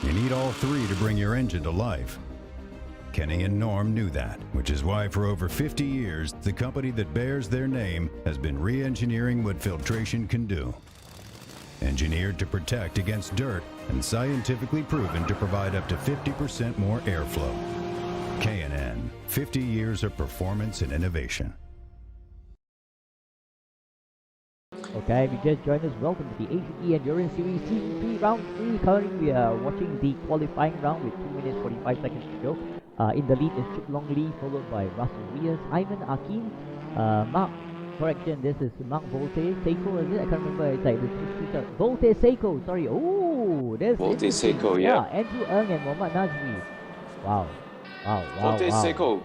You need all three to bring your engine to life. Kenny and Norm knew that, which is why for over 50 years, the company that bears their name has been re-engineering what filtration can do. Engineered to protect against dirt and scientifically proven to provide up to 50% more airflow. K&N, 50 years of performance and innovation. Okay, if you just joined us, welcome to the ACE Endurance Series Season 3, Round 3. Currently, we are watching the qualifying round with 2 minutes 45 seconds to go. In the lead is Chip Longley, followed by Russell Rias, Ivan Akin, Mark, correction, this is Mark Volte, Seiko, is it? I can't remember, it's like the two Volte Seiko, sorry. Oh, there's Volte Seiko, yeah. Andrew Ng and Mohammad Nazri. Wow. Volte Seiko,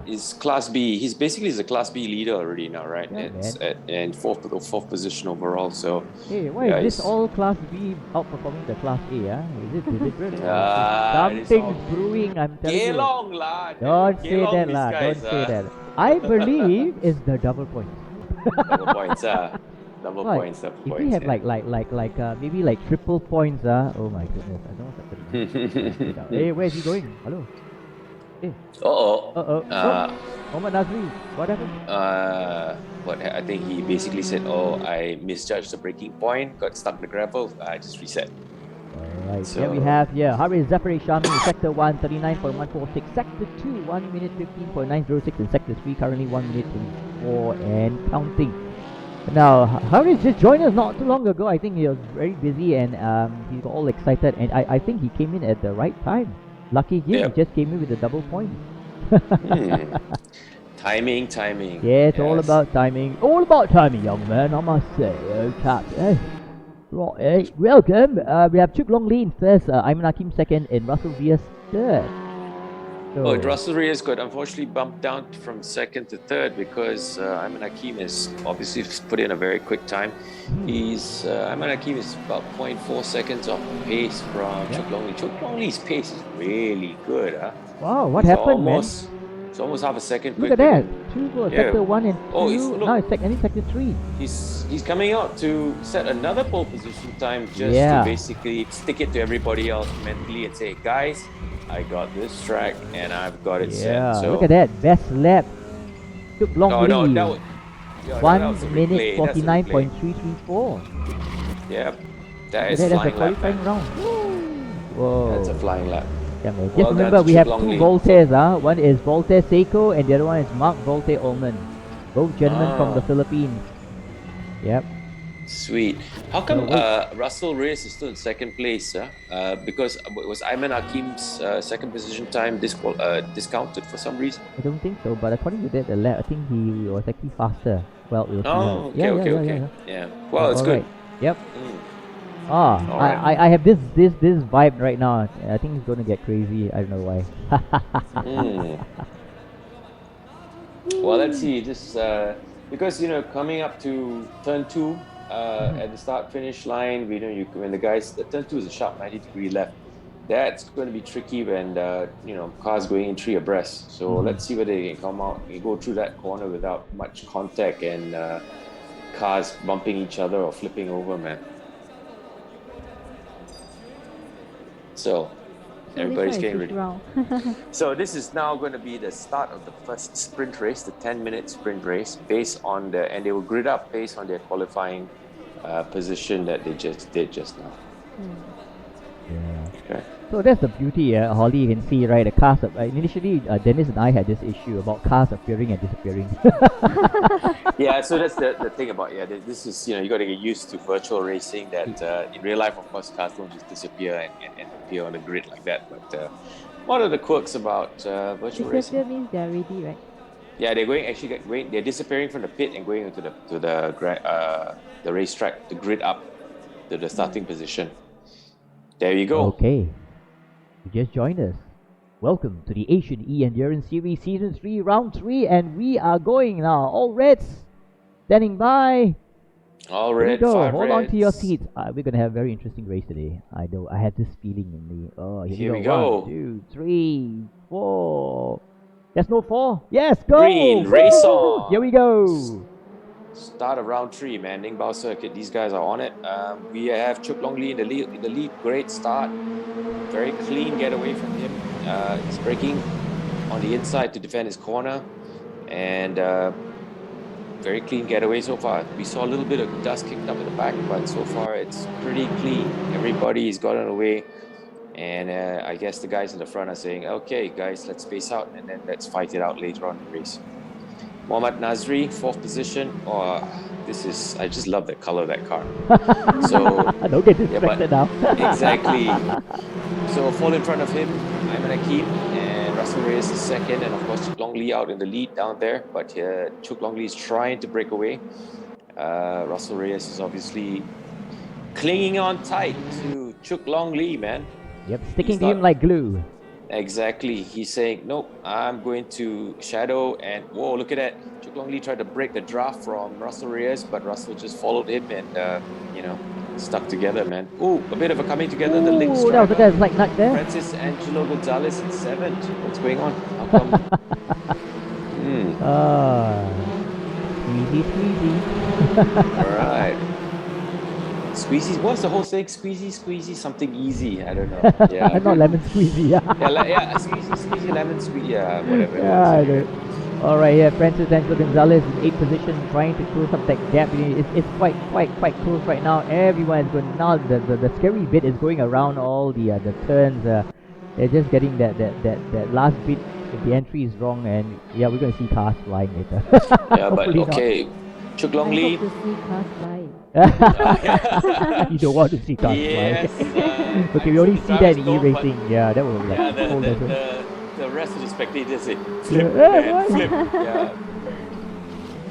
is Class B. He's basically a Class B leader already now, right? Yeah, it's and fourth position overall. So hey, why is this all Class B outperforming the Class A? Is it deliberate? Something's brewing, I'm telling you. Long, lad. Don't say that, lad. Don't say that. I believe it's the double points. Double points, double points. If we have maybe like triple points, oh my goodness, I don't know what's happening. Hey, where is he going? Hello. Hey. Mohammad Nazri, what happened? I think he basically said, I misjudged the braking point, got stuck in the gravel, I just reset. Alright, so here we have Harry Zafari Shami, Sector 1, 39.146, Sector 2, 1 minute 15.906, and Sector 3, currently 1 minute 24 and counting. Now, Harry just joined us not too long ago. I think he was very busy and he got all excited, and I think he came in at the right time. Lucky him, he just came in with a double point. Timing. Yeah, it's all about timing. All about timing, young man, I must say. Chap. Right, welcome. We have Chip Longley in first, Ayman Hakim second, and Russell Rias third. So, Russell Rias got unfortunately bumped down from second to third because Ayman Hakim has obviously put in a very quick time. Ayman Hakim is about 0.4 seconds off pace from Chip Longley. Chip Longley's pace is really good. Wow, what happened, man? It's almost half a second quicker. Look at that. Two goals, Sector 1 and 2. Now it's Sector 3. He's coming out to set another pole position time just to basically stick it to everybody else mentally and say, guys, I got this track and I've got it set. So look at that. Best lap. Took long lead. That was 1 minute 49.334. Yep. That's a qualifying round. Whoa. That's a flying lap. Yeah, man. Just remember, we have two Voltes. One is Volte Seiko and the other one is Mark Volte Ullman. Both gentlemen from the Philippines. Yep. Sweet. How come Russell Rias is still in second place? Because was Ayman Hakim's second position time discounted for some reason? I don't think so, but according to that lap, I think he was actually faster. Well, we'll see. Okay. Yeah. Well, it's good. Right. Yep. I have this vibe right now. I think it's gonna get crazy. I don't know why. Well, let's see. Just because coming up to turn 2 at the start finish line, when the guys, the turn 2 is a sharp 90-degree left. That's going to be tricky when cars going in 3 abreast. So let's see whether they can come out and go through that corner without much contact and cars bumping each other or flipping over, man. So everybody's getting ready. So this is now going to be the start of the first sprint race, the 10-minute sprint race, and they will grid up based on their qualifying position that they just did just now. Yeah. Okay. So that's the beauty, Holly. You can see, right? The cars. Initially, Dennis and I had this issue about cars appearing and disappearing. Yeah, so that's the thing about this is you got to get used to virtual racing. That in real life, of course, cars don't just disappear and appear on the grid like that. But what are the quirks about virtual racing? Disappear means they're ready, right? Yeah, they're they're disappearing from the pit and going into the racetrack, the grid up to the starting position. There you go. Okay. You just joined us. Welcome to the Asian E Endurance Series Season 3, Round 3, and we are going now. All Reds, standing by. All Here we red, go. 5 Hold on to your reds. seats. We're gonna have a very interesting race today. I know. I had this feeling in me. Oh, Here we we go. go. 1, 2, 3, 4. There's no 4. Yes, go. Green, race on. Here we go. Start of round 3, man. Ningbo circuit. These guys are on it. We have Chuk Long Lee in the lead. Great start. Very clean getaway from him. He's braking on the inside to defend his corner, and very clean getaway so far. We saw a little bit of dust kicked up in the back, but so far it's pretty clean. Everybody's gotten away, and I guess the guys in the front are saying, "Okay, guys, let's space out, and then let's fight it out later on in the race." Mohammad Nazri, 4th position. Oh, I just love the color of that car. So Don't get distracted now. exactly. So fall in front of him, Ayman Hakim, and Russell Reyes is 2nd, and of course Chuk Long Lee out in the lead down there. But Chuk Long Lee is trying to break away. Russell Reyes is obviously clinging on tight to Chuk Long Lee, man. Yep, sticking to him like glue. Exactly. He's saying, nope, I'm going to shadow, and whoa, look at that. Chuk Long Lee tried to break the draft from Russell Reyes, but Russell just folled him and, stuck together, man. Ooh, a bit of a coming together. The link Ooh, that was a like nut there. Francis Angelo Gonzalez in 7th. What's going on? How come? Squeezy. All right. Squeezy, what's the whole thing? Squeezy, something easy. I don't know. Yeah. Not lemon squeezy. Squeezy, lemon squeezy. Yeah, whatever. Yeah, I know. All right, yeah, Francis Angelo Gonzalez in 8th position, trying to close up that gap. It's quite close right now. Everyone is going now. The scary bit is going around all the turns. They're just getting that last bit. If the entry is wrong, and yeah, we're gonna see cars flying later. Yeah, but okay. Chuk Long Lee. I hope to see cars fly. You don't want to see cars Yes. fly. Okay, we only see that in e-racing. Yeah, that was like whole lesson. The rest of the spectators say, Yeah, flip, man, why? flip. Yeah.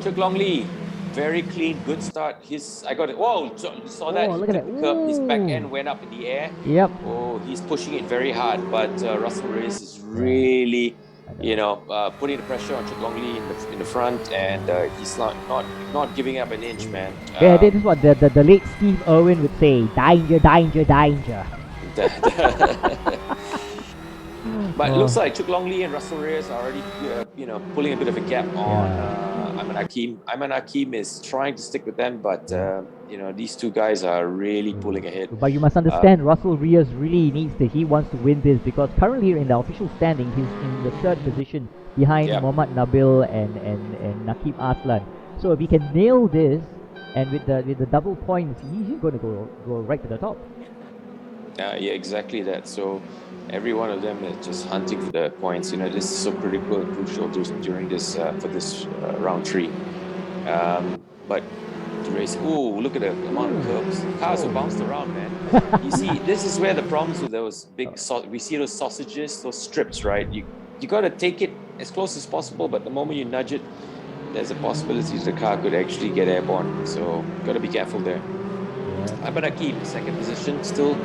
Chuk Long Lee, very clean, good start. I got it. Whoa, saw that. Oh, He look at took that. the curb. His back Ooh. end went up in the air. Yep. Oh, he's pushing it very hard, but Russell Reyes is really, putting the pressure on Chuk Long Lee in the front, and he's not giving up an inch, man. Yeah, this is what the late Steve Irwin would say: danger, danger, danger. But it looks like Chuk Long Lee and Russell Reyes are already, pulling a bit of a gap on Ayman Hakim. Ayman Hakim is trying to stick with them, but these two guys are really pulling ahead. But you must understand, Russell Reyes really he wants to win this, because currently in the official standing, he's in the 3rd position behind Mohammad Nabil and Nakim Aslan. So if he can nail this, and with the double points, he's going to go right to the top. Yeah, exactly that. So every one of them is just hunting for the points. This is so critical and crucial during this for this round 3. But the race, look at the amount of curves. Cars are bounced around, man. You see, this is where the problems with those big we see those sausages, those strips, right? You got to take it as close as possible, but the moment you nudge it, there's a possibility the car could actually get airborne. So got to be careful there. Ayman Hakim, 2nd position, still.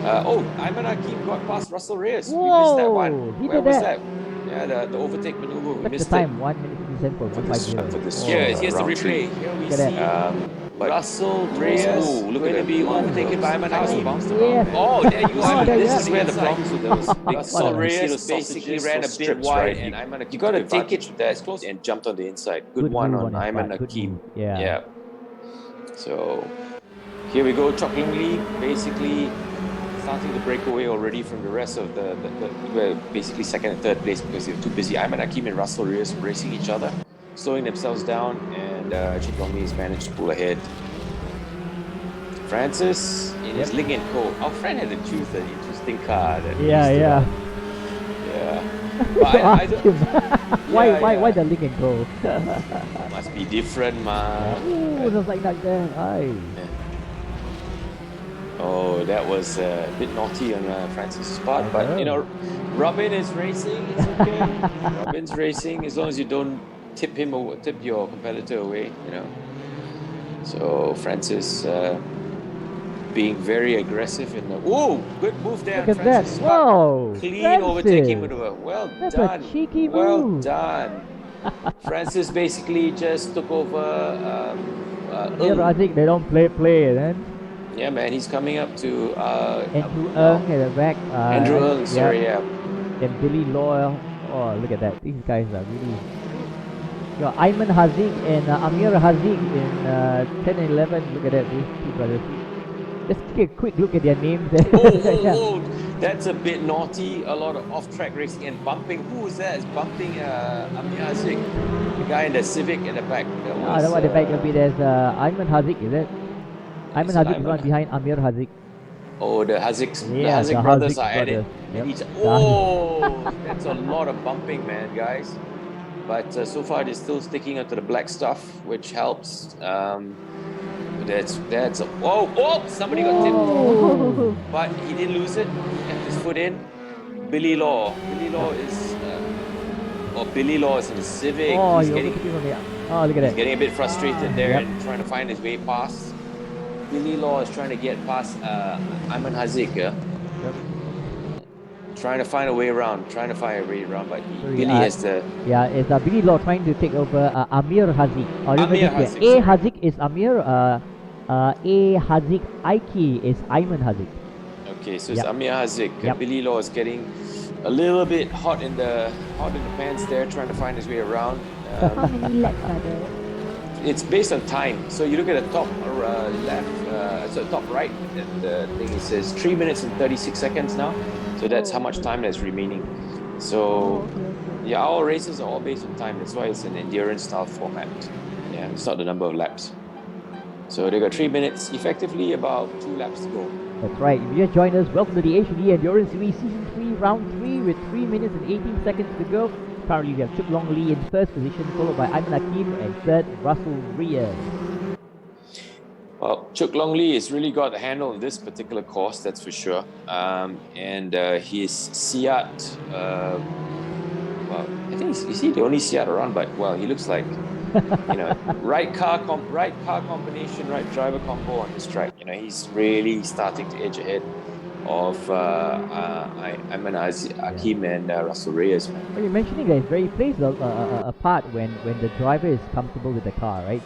Ayman Hakim got past Russell Reyes. We missed that one. Where was that? Yeah, the overtake maneuver. We missed the time, it. 1 minute 50 for 150. Here's the round replay. 3. Here we Look at see that. Russell Reyes look going to be overtaken by Ayman Hakim. Yeah. Oh, there you go. there you This is go. where the problems with those big Russell Reyes basically ran a bit wide, and Ayman Hakim, you got to take it as close and jumped on the inside. Good one move on his Ayman part. Good Hakim. move. Yeah. So here we go. Chuk Long Lee basically starting to break away already from the rest of the basically 2nd and 3rd place, because they're too busy. Ayman Hakim and Russell Reyes racing each other, slowing themselves down, and Chuk Long Lee has managed to pull ahead. Francis in his Ling & Co. Our friend had to choose an interesting car. Yeah. But I don't, Why the Ling & Co? must be different, man. Ooh, just like that there. Aye. Oh, that was a bit naughty on Francis's part, but you know, Robin is racing. It's okay. Robin's racing as long as you don't tip your competitor away. You know. So Francis being very aggressive in the. Whoa, good move there, Look at Francis. that! Whoa! Clean Francis! overtaking maneuver. Well That's done. a cheeky well move. done. Francis basically just took over. Yeah, I think they don't play, then. Yeah, man, he's coming up to Andrew now. Ng at the back. Andrew Ng, sorry, yeah. And Billy Law. Oh, look at that. These guys are really. You got Ayman Haziq and Amir Haziq in 10 and 11. Look at that, these two brothers. Just take a quick look at their names. Oh, that's a bit naughty. A lot of off-track racing and bumping. Who was that? It's bumping Amir Haziq, the guy in the Civic in the back. That one at the back will be there's Ayman Haziq, is it? Ayman Haziq is one behind Amir Haziq. Oh, the Haziq the brothers Haziq are at it. brothers. Yep. Oh, that's a lot of bumping, man, guys. But so far they're still sticking onto the black stuff, which helps. That's whoa! Somebody got tipped, but he didn't lose it. He kept his foot in. Billy Law is. Billy Law is in the Civic. Oh, he's look at that. He's getting a bit frustrated there and trying to find his way past. Billy Law is trying to get past Ayman Haziq. Yep. Trying to find a way around, but Billy has the. Yeah, it's Billy Law trying to take over Amir Haziq. Amir Haziq. A Haziq is Amir. A Haziq Aiki is Ayman Haziq. Okay, so it's Amir Haziq. Billy Law is getting a little bit hot in the pants there, trying to find his way around. How many laps are there? It's based on time. So you look at the top left, so top right, and the thing it says 3 minutes and 36 seconds now. So that's how much time that's remaining. So yeah, our races are all based on time. That's why it's an endurance style format. Yeah, it's not the number of laps. So they got 3 minutes, effectively about 2 laps to go. That's right. If you just joined us, welcome to the Asian Endurance Series Season 3, Round 3 with 3 minutes and 18 seconds to go. Currently we have Chuk Long Lee in first position, followed by Ayman Hakim, and third, Russell Reyes. Well, Chuk Long Lee has really got the handle on this particular course, that's for sure. And his Seat, well, I think is he the only Seat around? But well, he looks like, you know, right car combination, right driver combo on this track. You know, he's really starting to edge ahead of Ayman Hakim and Russell Reyes. Well, you're mentioning that it very plays a part when the driver is comfortable with the car, right?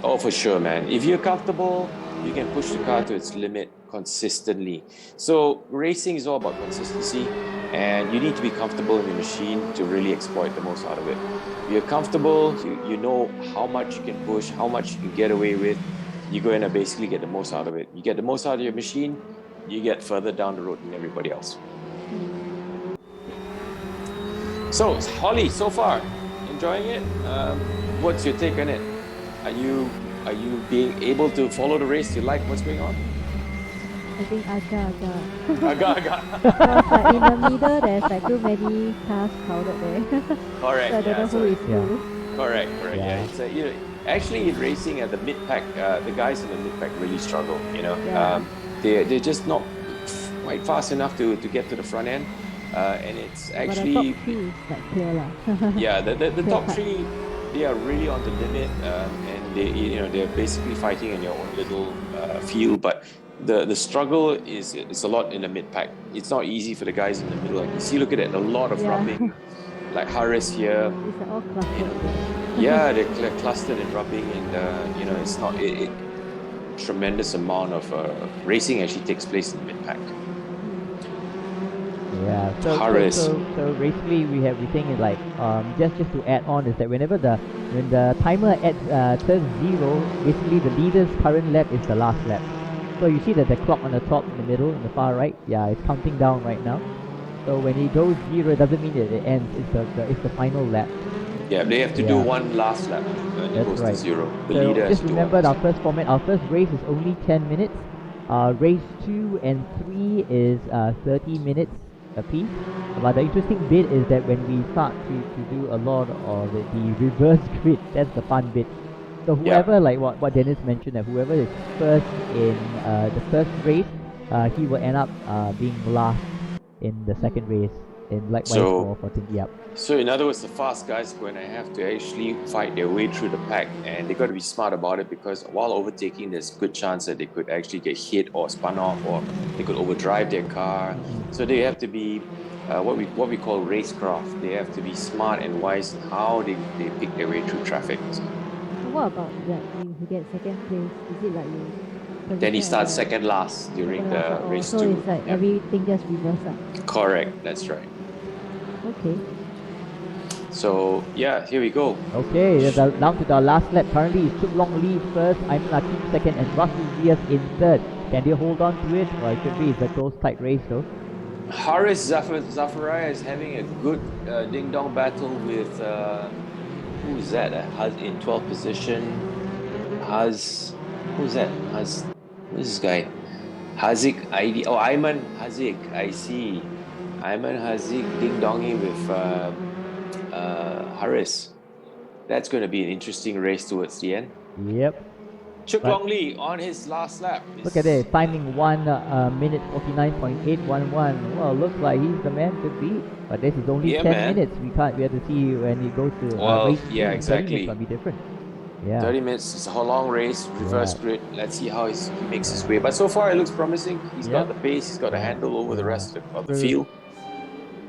Oh, for sure, man. If you're comfortable, you can push the car to its limit consistently. So racing is all about consistency, and you need to be comfortable in your machine to really exploit the most out of it. If you're comfortable, you know how much you can push, how much you can get away with, you're going to basically get the most out of it. You get the most out of your machine, you get further down the road than everybody else. So, Holly, so far, enjoying it? What's your take on it? Are you being able to follow the race? Do you like what's going on? I think aga. Aga. In the middle, there's like too many cars crowded there. Correct. So I don't know who is who. Correct. Yeah. It's you know, actually in racing at the mid pack, the guys in the mid pack really struggle. You know, they're just not quite fast enough to get to the front end, and it's actually. But the top three is like clear lah. Yeah, the top three, they are really on the limit, and they're basically fighting in your own little field. But the struggle is a lot in the mid pack. It's not easy for the guys in the middle. Like you see, look at it, a lot of rubbing. Like Harris here. It's all clustered. Yeah, they're clustered and rubbing, and it's not a tremendous amount of racing actually takes place in the mid pack. Yeah. So basically we think is like just to add on is that when the timer turns 0, basically the leader's current lap is the last lap. So you see that the clock on the top, in the middle, in the far right, it's counting down right now. So when it goes 0, it doesn't mean that it ends. It's the final lap. Yeah, they have to do one last lap when it goes to 0. The leader has just to remember our first format. Our first race is only 10 minutes. Race 2 and 3 is 30 minutes apiece. But the interesting bit is that when we start to do a lot of the reverse grid, that's the fun bit. So whoever, like what Dennis mentioned, that whoever is first in the first race he will end up being last in the second race. And likewise So- for Yep. So in other words, the fast guys are going to have to actually fight their way through the pack, and they got to be smart about it, because while overtaking, there's a good chance that they could actually get hit or spun off, or they could overdrive their car. So they have to be what we call racecraft. They have to be smart and wise in how they pick their way through traffic. So what about like if you get second place? Is it like you? Then he position starts at the second last during second the last, oh, race so 2. it's like Yeah. everything just reverse up. Correct, that's right. Okay. So yeah, here we go. Okay, down to the last lap. Currently, it's Chuk Long lead first, Ayman Akim second, and Russell Rias in third. Can they hold on to it? Well, it should be. It's a close, tight race, though. Haris Zafaria is having a good ding-dong battle with who's that? In 12th position. Who's that? Who's this guy? Hazik ID. Oh, Ayman Hazik. I see. Ayman Hazik ding-donging with Haris. That's going to be an interesting race towards the end. Yep. Chuk Right. Long Lee on his last lap. Look at it. Timing 1 minute 49.811. Well, looks like he's the man to beat. But this is only Yeah, 10 man. minutes. We have to see when he goes to Well, race yeah, 2. 30 exactly. minutes might be different. Yeah. 30 minutes, it's a long race, reverse Yeah. grid. Let's see how he makes his way. But so far, it looks promising. He's got Yep. the pace, he's got the handle over the Yeah. rest of the True. field.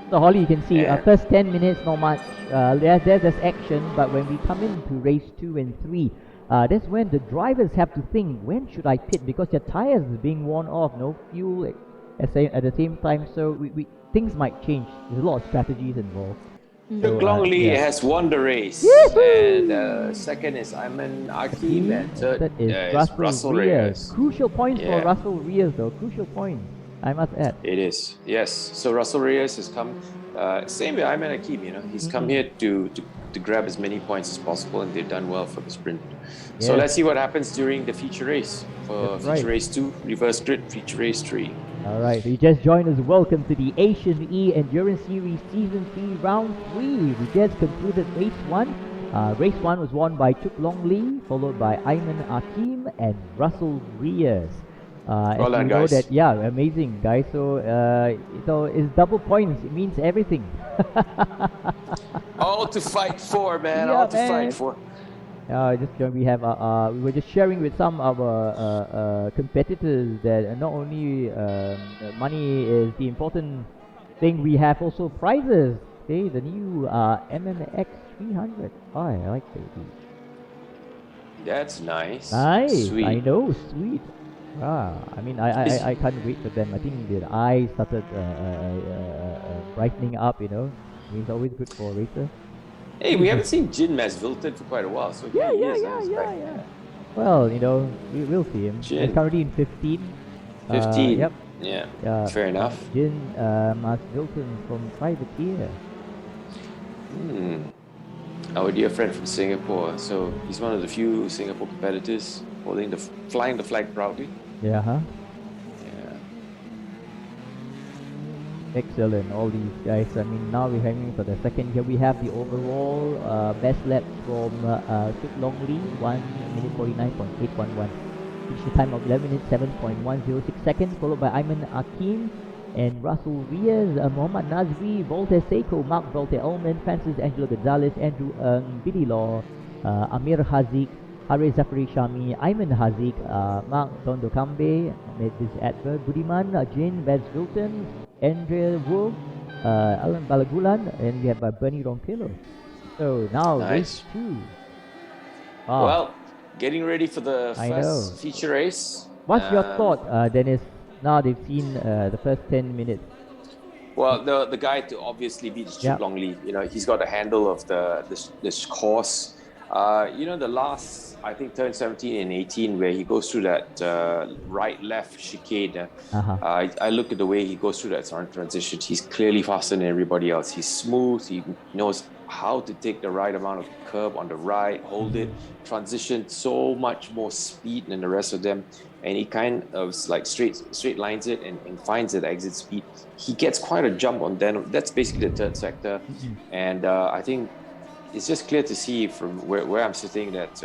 So Holly, you can see Yeah. first 10 minutes not much. There's action, but when we come into race 2 and 3, that's when the drivers have to think, when should I pit, because their tires is being worn off, no fuel at the same time. So we things might change. There's a lot of strategies involved. Chuk Long Lee yeah. has won the race. Yahoo! And second is Ayman Akim, and third That is is Russell Reyes. Crucial points for Yeah. Russell Reyes, though. Crucial points, I must add. It is, yes. So Russell Reyes has come, same with Ayman Akim, he's come here to grab as many points as possible, and they've done well for the sprint. So Yeah. let's see what happens during the feature race. For That's feature right. race 2, reverse grid, feature race 3. Alright, so you just joined us. Welcome to the Asian E Endurance Series Season 3 Round 3. We just concluded Race 1. Race 1 was won by Chuk Long Lee, followed by Ayman Akim and Russell Reyes. As Well done, you know guys. that, yeah, amazing, guys. So, it's double points. It means everything. All to fight for, man. Yeah, All to man. fight for. We were just sharing with some of our competitors that not only money is the important thing, we have also prizes. Okay, the new MMX 300. Oh, I like it. That's nice. Nice. Sweet. I know, sweet. I mean, I can't wait for them. I think the eyes started brightening up. It's always good for a racer. Hey, we haven't seen Jin Masvilton for quite a while, so here he is, he's back. Well, we'll see him. He's Jin. currently in 15. 15. Yep. Yeah, fair enough. Jin Masvilton from Privateer. Our dear friend from Singapore. So he's one of the few Singapore competitors flying the flag proudly. Yeah, huh? Yeah. Excellent, all these guys. I mean, now we're having for the second here. We have the overall best lap from Chuk Long Lee, 1 minute 49.811. Finish time of 11 minutes 7.106 seconds, followed by Ayman Akim and Russell Reyes, Mohammad Nazri, Voltaire Seiko, Mark Voltaire Ullman, Francis Angelo Gonzalez, Andrew Billy Law, Amir Hazik, Haris Zafari Shami, Ayman Hazik, Mark Dondokambe, Medis Adver, Budiman, Jane Vasvilton, Andreas Wolfe, Alan Balagulan, and we have Bernie Ronquillo. So now Nice. race 2. Wow. Well, getting ready for the I first know. feature race. What's your thought, Dennis? Now they've seen the first 10 minutes. Well, the guy to obviously beat is Chuk Long Lee. He's got a handle of this course. The last, I think, turn 17 and 18, where he goes through that right-left chicane. I look at the way he goes through that transition. He's clearly faster than everybody else. He's smooth. He knows how to take the right amount of curb on the right, hold it, transition so much more speed than the rest of them. And he kind of like straight lines it and finds that exit speed. He gets quite a jump on then. That's basically the third sector. And I think it's just clear to see from where I'm sitting that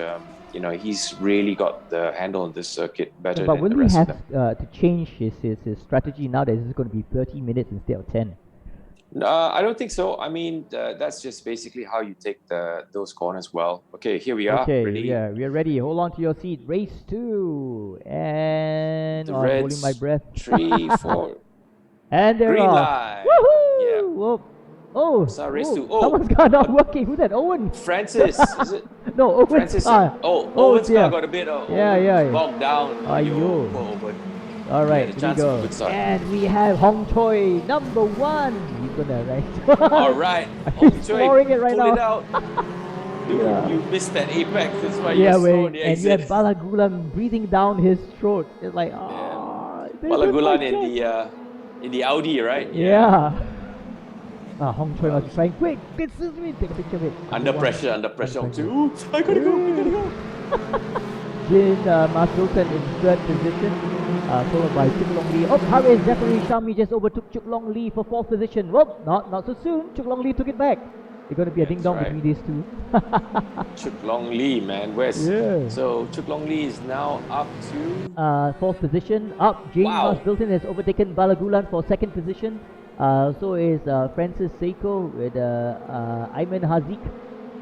he's really got the handle on this circuit better But than will the he rest of have them. to change his strategy now that it's going to be 30 minutes instead of 10? I don't think so. I mean, that's just basically how you take those corners well. Okay, here we are. Okay, Ready? yeah, we are ready. Hold on to your seat. Race 2. And The I'm holding my Reds, breath. 3, 4. And they're Green off. light. Woohoo! Yeah. Whoop. Oh, So race oh, 2. Oh, someone's car not working. Who's that? Owen? Francis, is it? No, Owen's Francis. car. Owen's dear. car got a bit of Yeah. bogged down. Aiyo. Poor Owen. All right, Yeah, the here we chance of a go. good start. And we have Hong Choi, number 1. He's gonna right. All right. He's Hong Choi, flooring it right pull now. it out. Yeah. You missed that apex. That's why Yeah, you're slow on the and you have exit. Balagulan breathing down his throat. It's like, Balagulan in the Audi, right? Yeah. Hong Choi must be trying. Quick, take a picture of it. Under pressure, Hong Choi. Ooh, I gotta go. Jin Masultan in 3rd position, followed by Chuk Long Lee. Oh, Harris Zachary Shami just overtook Chuk Long Lee for 4th position. Well, not so soon. Chuk Long Lee took it back. It's going to be a ding-dong right. between these two. Chuk Long Lee, man. So Chuk Long Lee is now up to 4th position. Up, James Masultan has overtaken Balagulan for 2nd position. So is Francis Seiko with Ayman Hazik.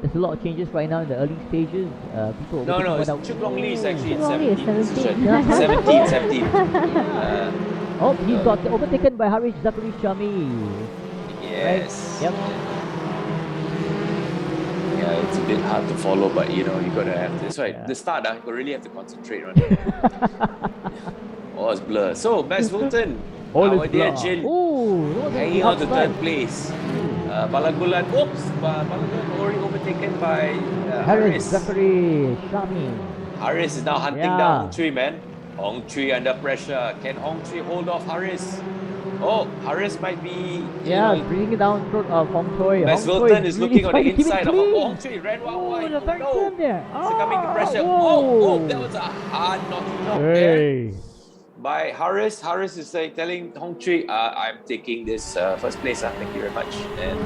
There's a lot of changes right now in the early stages. People No, Chuk Long Lee is actually in Chuk Long Lee is 17th position. 17th. 17th. Oh, he got overtaken by Harish Zachary Shami. Yes. Right? Yep. Yeah, it's a bit hard to follow, but you gotta have this. Right, the start, you really have to concentrate on it. Oh, it's blur. So, Max Wilton, our dear Jin, hanging on to 3rd place. Balagulan, Balagulan already overtaken by Harris. Zachary Shami. Harris is now hunting down Hong Chui, man. Hong Chui under pressure. Can Hong Chui hold off Harris? Oh, Harris might be. Bringing it down throat of Hong Choi. Max Wilton is looking on the inside of Hong Chui. Ran wide. The back turn there. Succumbing to pressure. Whoa. That was a hard knocking knock there by Harris. Harris is telling Hong Chui, I'm taking this 1st place. Thank you very much. And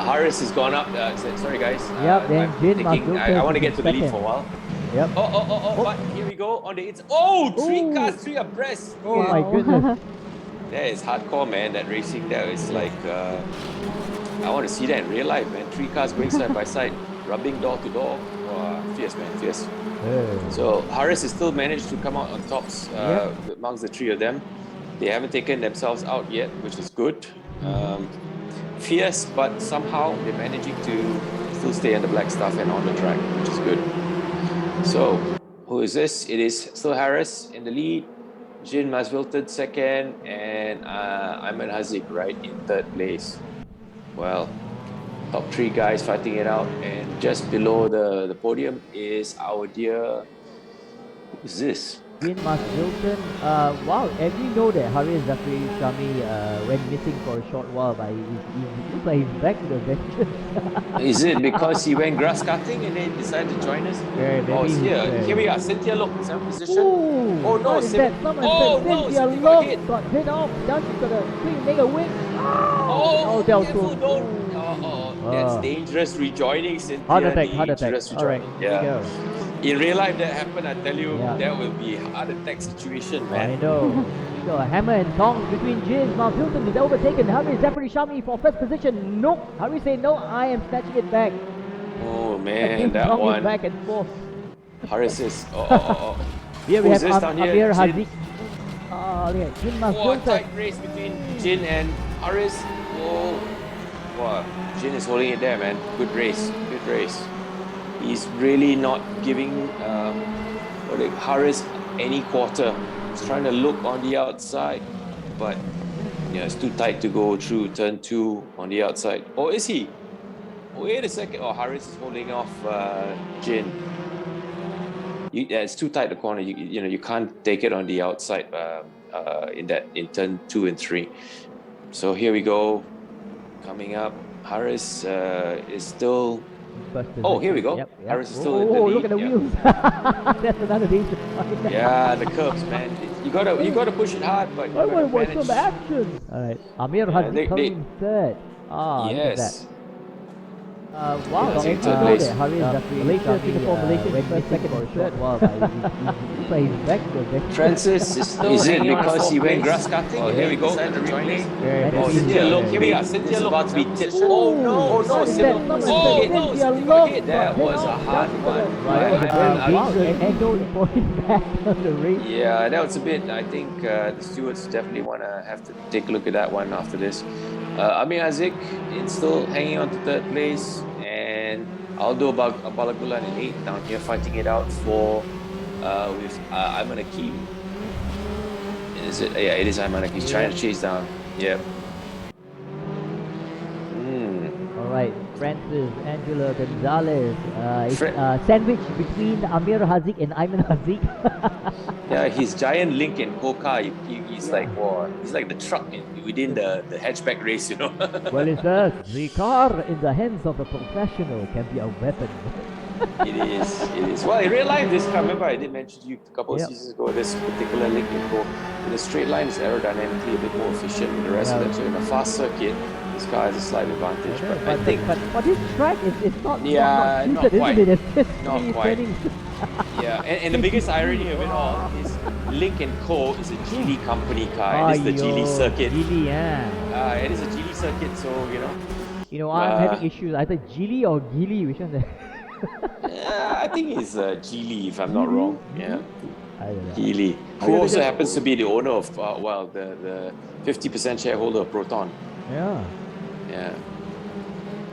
Harris has gone up. Said, sorry guys. I want to get to the lead for a while. Yep. But here we go on the inside. Oh, 3 cars, 3 abreast. Oh my goodness. That is hardcore, man. That racing there is like, I want to see that in real life, man. 3 cars going side by side, rubbing door to door. Wow, fierce, man, fierce. So Harris has still managed to come out on tops amongst the 3 of them. They haven't taken themselves out yet, which is good. Fierce, but somehow they're managing to still stay on the black stuff and on the track, which is good. So, who is this? It is still Harris in the lead. Jin Maswilton 2nd, and Ayman Hazik right in 3rd place. Well, top 3 guys fighting it out, and just below the podium is our dear. Who's this? Jin Maswilton. Wow, and we know that Harris Zachary Shami went missing for a short while, but he looks like he's back with a vengeance. Is it because he went grass cutting and then decided to join us? Maybe Here we are. Cynthia Look, 7th position. Oh no, Cynthia Look got hit off. Now she's gonna make a win. Oh, that was careful, cool. That's dangerous rejoining, Cynthia. Heart attack. All right, yeah. here we go. In real life, that happened. I tell you, that will be a heart attack situation, man. I know. So a hammer and tongs between James Hilton is overtaken. Harry Zachary Shami for 1st position. Nope. Harry said no. I am snatching it back. Oh man, that one. Back and forth. Harry says, Here we have Amir Hazik. Jin a tight race between Jin and Harris. Wow. Jin is holding it there, man. Good race. He's really not giving Harris any quarter. He's trying to look on the outside, but it's too tight to go through turn 2 on the outside. Oh, is he? Wait a second. Oh, Harris is holding off Jin. It's too tight the corner. You can't take it on the outside in turn 2 and 3. So here we go. Coming up, Harris is still. Oh, here we go. Yep. Harris is still in the lead. Oh, look at the wheels. That's another reason. Yeah, the curves, man. You gotta push it hard, but you gotta manage. Some action. All right, Amir Hazik coming 3rd. Yes. Wow, Yeah, I second, didn't third know place. that Harry Malaysia, Singapore, Malaysia went first, second, for a short while, but he's back. Francis is it hanging on because he fourth went place. grass cutting Oh, and here then we go. decided On to the join us? replay. Oh, Oh, Cynthia Cynthia Look, Look. here we are. Cynthia Look about to be tipped. Oh no, Cynthia no, Look, That was a hard one. Right, I- dangerous angle reporting back on the race. Yeah, that was a bit. I think the stewards definitely want to have to take a look at that one after this. Amir Azik is still hanging on to third place, and Aldo Balagulan in 8th down here fighting it out for with Ayman Hakim. Is it? Yeah, it is Ayman Hakim. He's trying to chase down. Yep. Alright, Francis, Angela Gonzalez, sandwiched between Amir Hazik and Ayman Hazik. Yeah, his giant Link and Coca, he's like, whoa, he's like the truck within the hatchback race, you know. Well, it says, the car in the hands of a professional can be a weapon. It is. Well, in real life, this car, remember I did mention to you a couple of seasons ago, this particular Link and Co, in a straight line is aerodynamically a bit more efficient than the rest of them. So in a fast circuit, this car has a slight advantage. But I think... But this track is not not suited, quite. isn't it? It's just Not three quite. turning. Yeah, and the biggest irony of it all is Link & Co is a Geely company car. It is the Geely circuit. Geely, yeah. It is a Geely circuit, so, you know. You know, I'm having issues. Either Geely or Geely, which one? I think it's Geely, if I'm not wrong. Yeah. I don't know. Geely, who also happens to be the owner of, the 50% shareholder of Proton. Yeah. Yeah.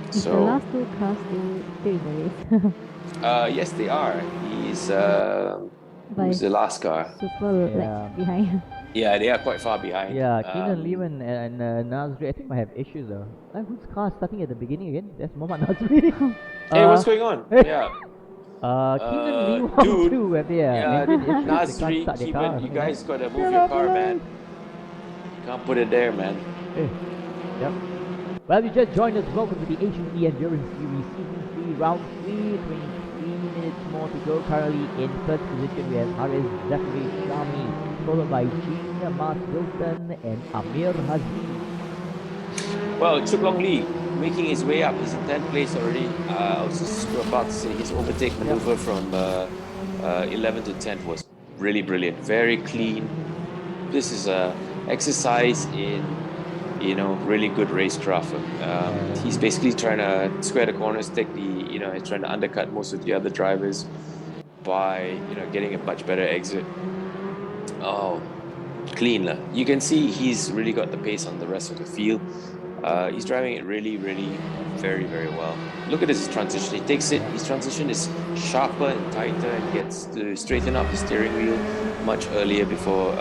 Is the last two cars still in the race? Yes, they are. He's who's the last car? Super like behind. Yeah, they are quite far behind. Yeah, Keenan Lehman and Nasri, I think might have issues though. Like, whose car starting at the beginning again? That's Mohammad Nasri. Hey, what's going on? Yeah. Keenan Lehman dude. too. Yeah, maybe issues, they Nasri, can't start their car or you something. guys gotta move your car, man. You can't put it there, man. Yep. Well, you just joined us. Welcome to the Asian E Endurance Series Season 3, Round 3. 23 minutes more to go. Currently in first position, we have Haris Zafri Shami, followed by Jean Mas Wilson and Amir Hazik. Well, Chuk Long Lee making his way up. He's in 10th place already. I was just about to say his overtake maneuver from 11th to 10th was really brilliant. Very clean. This is a exercise in, you know, really good racecraft. He's basically trying to square the corners, take the, you know, he's trying to undercut most of the other drivers by, you know, getting a much better exit. Oh, clean. You can see he's really got the pace on the rest of the field. He's driving it really, really very, very well. Look at his transition. He takes it, his transition is sharper and tighter and gets to straighten up the steering wheel much earlier before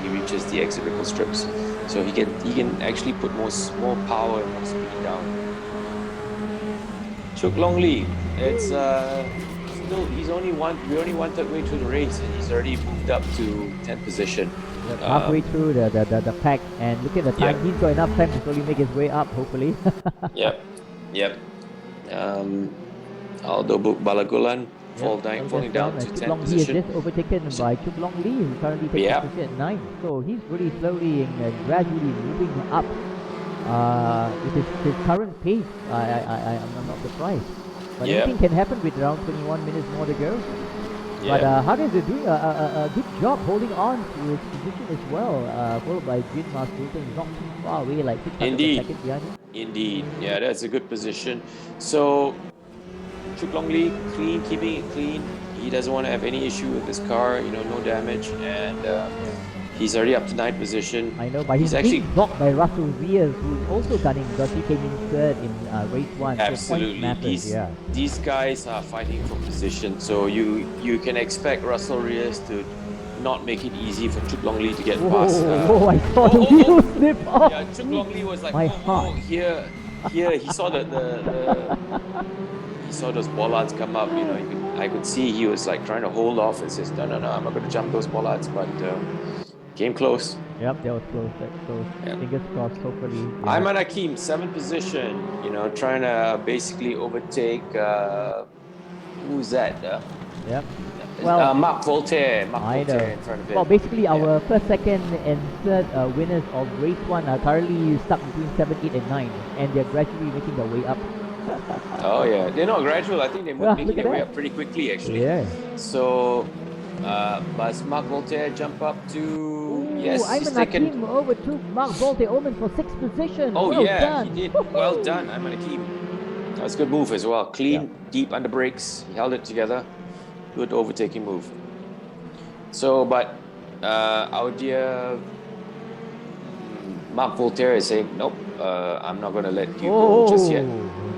he reaches the exit ripple strips. So he can actually put more power and more speed down. Chuk Long Lee, it's still we're only one third way through the race and he's already moved up to 10th position. Halfway through the pack, and look at the time. He's got enough time to slowly make his way up, hopefully. Yep. Aldo Balagulan falling down to 10th position. He is just overtaken by Chuk Long Lee, who currently takes position at 9th. So he's really slowly and gradually moving up with his current pace. I'm not surprised. But anything can happen with around 21 minutes more to go. But Haris is doing a good job holding on to his position as well, followed by Jin Mas Wilson. He's not too far away, like 600 seconds behind him. Indeed, yeah, that's a good position. So, Chuk Long Lee, keeping it clean. He doesn't want to have any issue with his car, you know, no damage, and he's already up to 9th position. I know, but he's actually blocked by Russell Viers, who's also gunning because he came in third in race 1. Absolutely, So these guys are fighting for position, so you can expect Russell Viers to not make it easy for Chuk Long Lee to get past. I saw the wheel slip off. Yeah, Chuk Long Lee was like, here. He saw he saw those bollards come up. You know, I could see he was like trying to hold off and says, no, I'm not going to jump those bollards, but came close. Yep, that was close. Fingers crossed, hopefully. Ayman Hakim, 7th position. You know, trying to basically overtake. Who's that? Yep. Well, Marc Voltaire. In front of him. Well, basically, our first, second, and third winners of race 1 are currently stuck between 7, 8, and 9, and they're gradually making their way up. Oh yeah, they're not gradual. I think they're Yeah, making look at their way that. up pretty quickly actually. Yeah. So, does Mark Voltaire jump up to? Ooh, Yes, he's Ayman taken. Hakim overtook Mark Volte Omen for 6th position. Oh well yeah, done. he did. Well done, Ayman Hakim. That was a good move as well. Clean, deep under brakes. He held it together. Good overtaking move. So, but our dear Mark Voltaire is saying, nope, I'm not going to let you go just yet.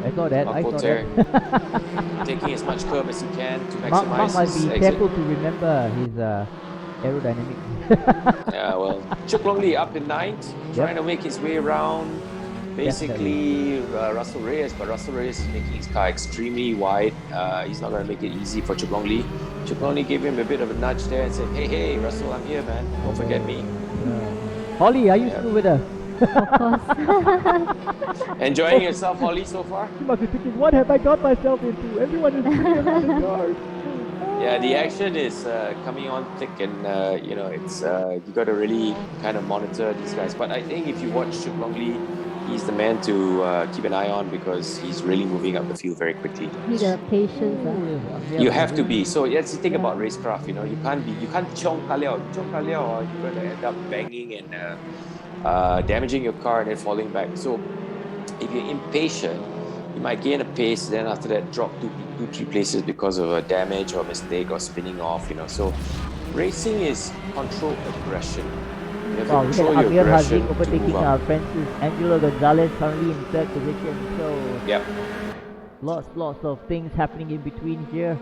I saw that. Mark I saw Voltaire that. taking as much curb as he can to Mark maximize must his be exit. careful to remember his aerodynamics. Yeah, well, Chuk Long Lee up in 9th, trying to make his way around basically Russell Reyes, but Russell Reyes is making his car extremely wide. He's not going to make it easy for Chuk Long Lee. Chuk Long Lee gave him a bit of a nudge there and said, hey, Russell, I'm here, man. Don't forget me. Holly, are you still with us? Of course. Enjoying yourself, Holly, so far? You must be thinking, what have I got myself into? Everyone is doing around the yard. Yeah, the action is coming on thick, and it's you got to really kind of monitor these guys. But I think if you watch Chuk Long Lee, he's the man to keep an eye on because he's really moving up the field very quickly. Need the patience. You have to be. So that's the thing about racecraft. You can't chong ka liao. Chong ka liao, or you're gonna end up banging and damaging your car and then falling back. So if you're impatient, you might gain a pace, then after that drop two, 3 places because of a damage or mistake or spinning off. So racing is controlled aggression. You have to Wow, we had control your Amir aggression Hazik to overtaking move up. Francis Angelo Gonzalez currently in 3rd position. So Yep. lots of things happening in between here.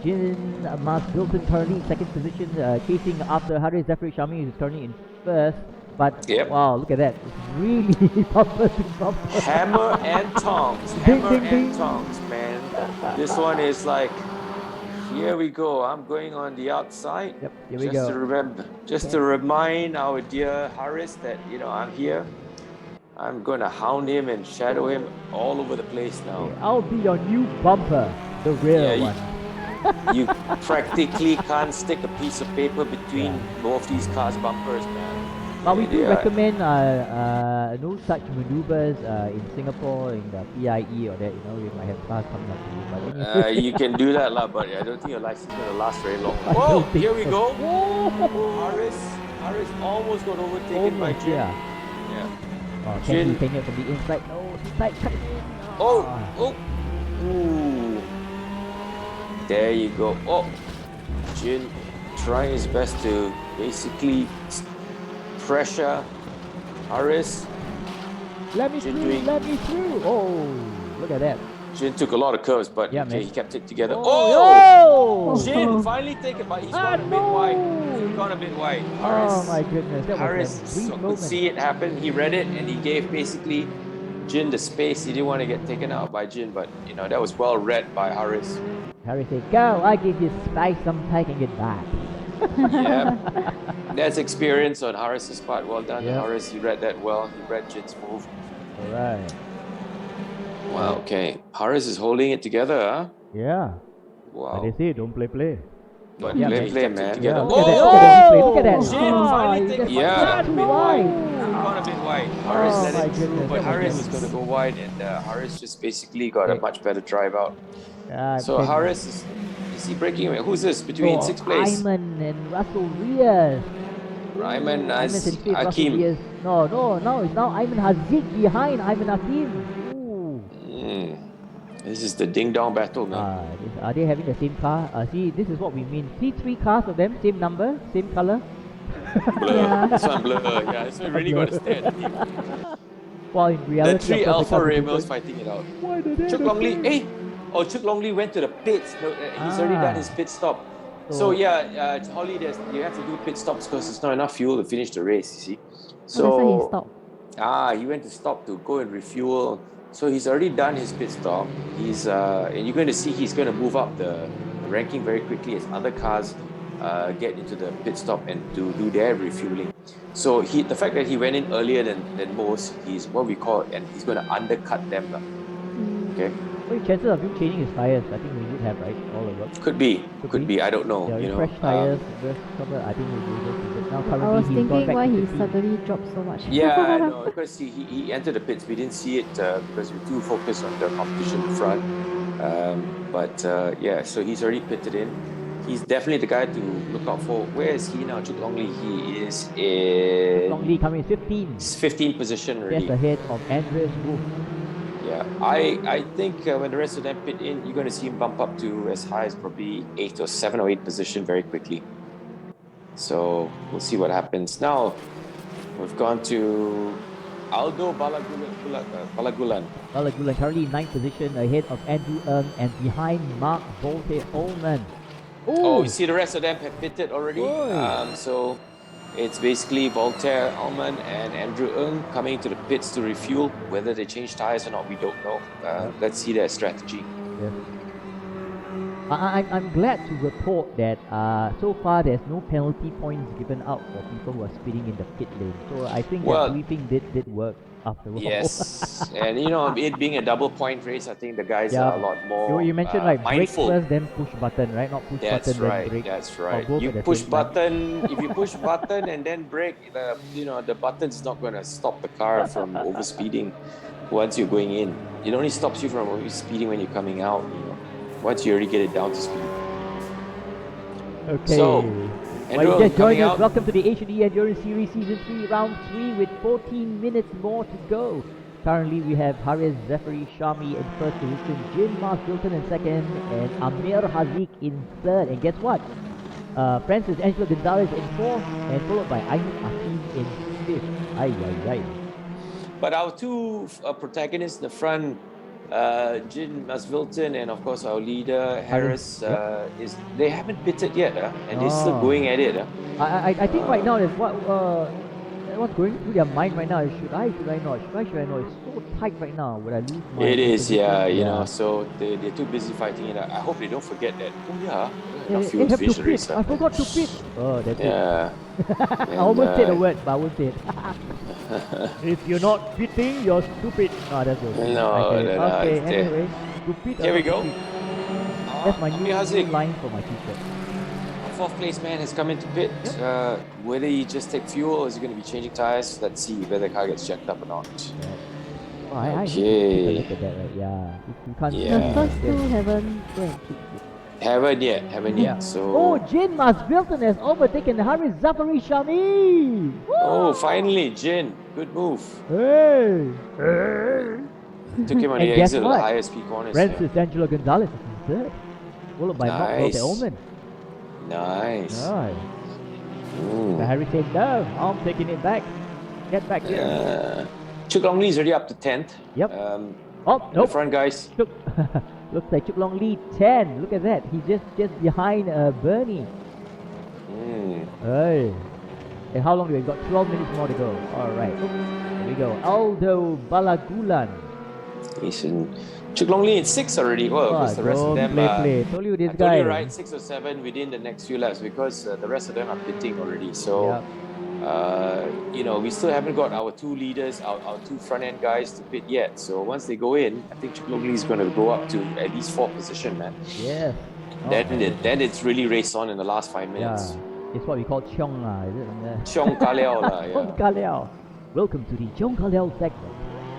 Jin Mas Bilton currently in 2nd position, chasing after Haris Zafri Shami, who's currently in 1st. But wow, look at that! It's really bumper to bumper. Hammer and tongs, hammer and tongs, man. This one is like, here we go. I'm going on the outside. Yep, here we go. Just to remind our dear Haris that I'm here. I'm gonna hound him and shadow him all over the place now. Okay, I'll be your new bumper, the real one. You practically can't stick a piece of paper between both these cars' bumpers, man. But we do recommend no such maneuvers in Singapore in the PIE or that, you might have cars coming up to you. But anyway. You can do that, but I don't think your license is gonna last very long. Whoa, here we go. Haris almost got overtaken by Jin. Yeah. Oh, can he take it from the inside? No, he's tight. Ooh. There you go. Oh, Jin trying his best to basically pressure Haris. Let me through. Oh, look at that. Jin took a lot of curves, but he kept it together. Jin finally taken, but he's gone a bit wide. He's gone a bit wide. Oh my goodness, that Haris could see it happen. He read it and he gave basically Jin the space. He didn't want to get taken out by Jin, but that was well read by Haris. Haris said, "Go! I give you space. I'm taking it back." Yeah, that's experience on Haris's part. Well done, Haris. You read that well. You read Jin's move. All right. Wow. Okay, Haris is holding it together, huh? Yeah. Wow. But they say don't play. But play, man. Yeah, look at that. Jin finally taken. Too wide. Gone a bit wide. Haris let it through, but Haris is going to go wide, and Haris just basically got a much better drive out. So Haris is he breaking away? Who's this between 6th place? Ayman and Russell Reyes. Ayman as Hakim. No, it's now Ayman Hazik behind Ayman Hakim. This is the ding-dong battle now. Are they having the same car? See, this is what we mean. See 3 cars of them, same number, same color. Blur. This one blur. Yeah, this one really got to stare at him. Well, in reality, the 3 Alpha Romeo fighting it out. Chuk Long Lee, Chuk Long Lee went to the pits. No, he's already done his pit stop. So Holly, you have to do pit stops because there's not enough fuel to finish the race. You see. So that's why he stopped. He went to stop to go and refuel. So he's already done his pit stop. He's and you're going to see he's going to move up the ranking very quickly as other cars get into the pit stop and to do their refueling. So the fact that he went in earlier than most, he's what we call, and he's going to undercut them. Okay. Well, chances of him changing his tires, I think we would have, right? All over. Could be. I don't know. Yeah, You know, fresh tires, fresh cover. I think we'll be able to get. Now I currently was he's gone thinking back why to he 15. suddenly dropped so much. Yeah, no, because he entered the pits. We didn't see it because we were too focused on the competition in front. Yeah, so he's already pitted in. He's definitely the guy to look out for. Where is he now? Chuk Long Lee. He is in Long Lee coming in 15. 15th position already. Just ahead of Andreas Wolfe. Yeah, I think when the rest of them pit in, you're going to see him bump up to as high as probably 8th or 7th or 8th position very quickly. So we'll see what happens. Now, we've gone to Aldo Balagulan. Balagulan currently in 9th position ahead of Andrew Ng and behind Mark Volte Ullman. Oh, you see the rest of them have pitted already. So it's basically Voltaire, Ullman, and Andrew Ng coming to the pits to refuel. Whether they change tires or not, we don't know. Let's see their strategy. Yeah. I'm glad to report that so far there's no penalty points given out for people who are speeding in the pit lane. So I think that briefing did work after all. Yes, and you know, it being a double point race, I think the guys are a lot more you mentioned like brake mindful. first, then push button, right? Not push button, then brake. That's right. Both You at the push same time. button. If you push button and then brake, the button's not going to stop the car from overspeeding once you're going in. It only stops you from overspeeding when you're coming out. You know, once you already get it down to speed. Okay. So, Well, you just joined us. Welcome to the H&E Endurance Series Season 3, Round 3 with 14 minutes more to go. Currently, we have Haris Zafari Shami in first position, Jim Mars Wilton in second, and Amir Hazik in third. And guess what? Francis Angelo Gonzalez in fourth, and followed by Ayn Akin in fifth. But our two protagonists in the front, Jin Masvilton and of course our leader Harris, they haven't pitted yet, and they're still going at it. I think right now is what's going through their mind right now is should I not? It's so tight right now. Would I lose my It is, position? you know, so they're too busy fighting it. I hope they don't forget that. They have to pit. I forgot to pit. Oh, that's it. I almost said a word, but I won't say it. If you're not pitting, you're stupid. No, that's okay. Okay, anyway, stupid. Here we go. That's my new line for my t-shirt. Fourth place man has come into pit. Whether he just take fuel or is he going to be changing tires? Let's see whether the car gets jacked up or not. Oh, I need to take a look at that, right? Yeah. You can't The first two haven't go and kick it. Haven't yet. So. Oh, Jin Masvilton has overtaken Haris Zafari Shami. Oh, finally, Jin. Good move. Hey. Took him on the exit of the higher speed corners. Francis Angelo Gonzalez is in third, followed by Mark Walter Ullman. Nice. Harry said, no, I'm taking it back. Get back here. Chuk Long Lee is already up to 10th. Yep. Nope. The front guys. Looks like Chuk Long Lee 10. Look at that. He's just behind Bernie. Hey. And how long do we got? 12 minutes more to go. Alright. Here we go. Aldo Balagulan. He's in Chuk Long Lee in 6 already. Well, because the rest of them Told you this I guy. told you right, 6 or 7 within the next few laps because the rest of them are pitting already. So we still haven't got our two leaders, our two front end guys to pit yet. So once they go in, I think Chuk Long Lee is going to go up to at least 4th position, man. Yeah. Then it's really race on in the last 5 minutes. Yeah. It's what we call Chiong lah, is it? Chiong Ka Liao lah, Chiong Ka Liao. Welcome to the Chiong Ka Liao segment.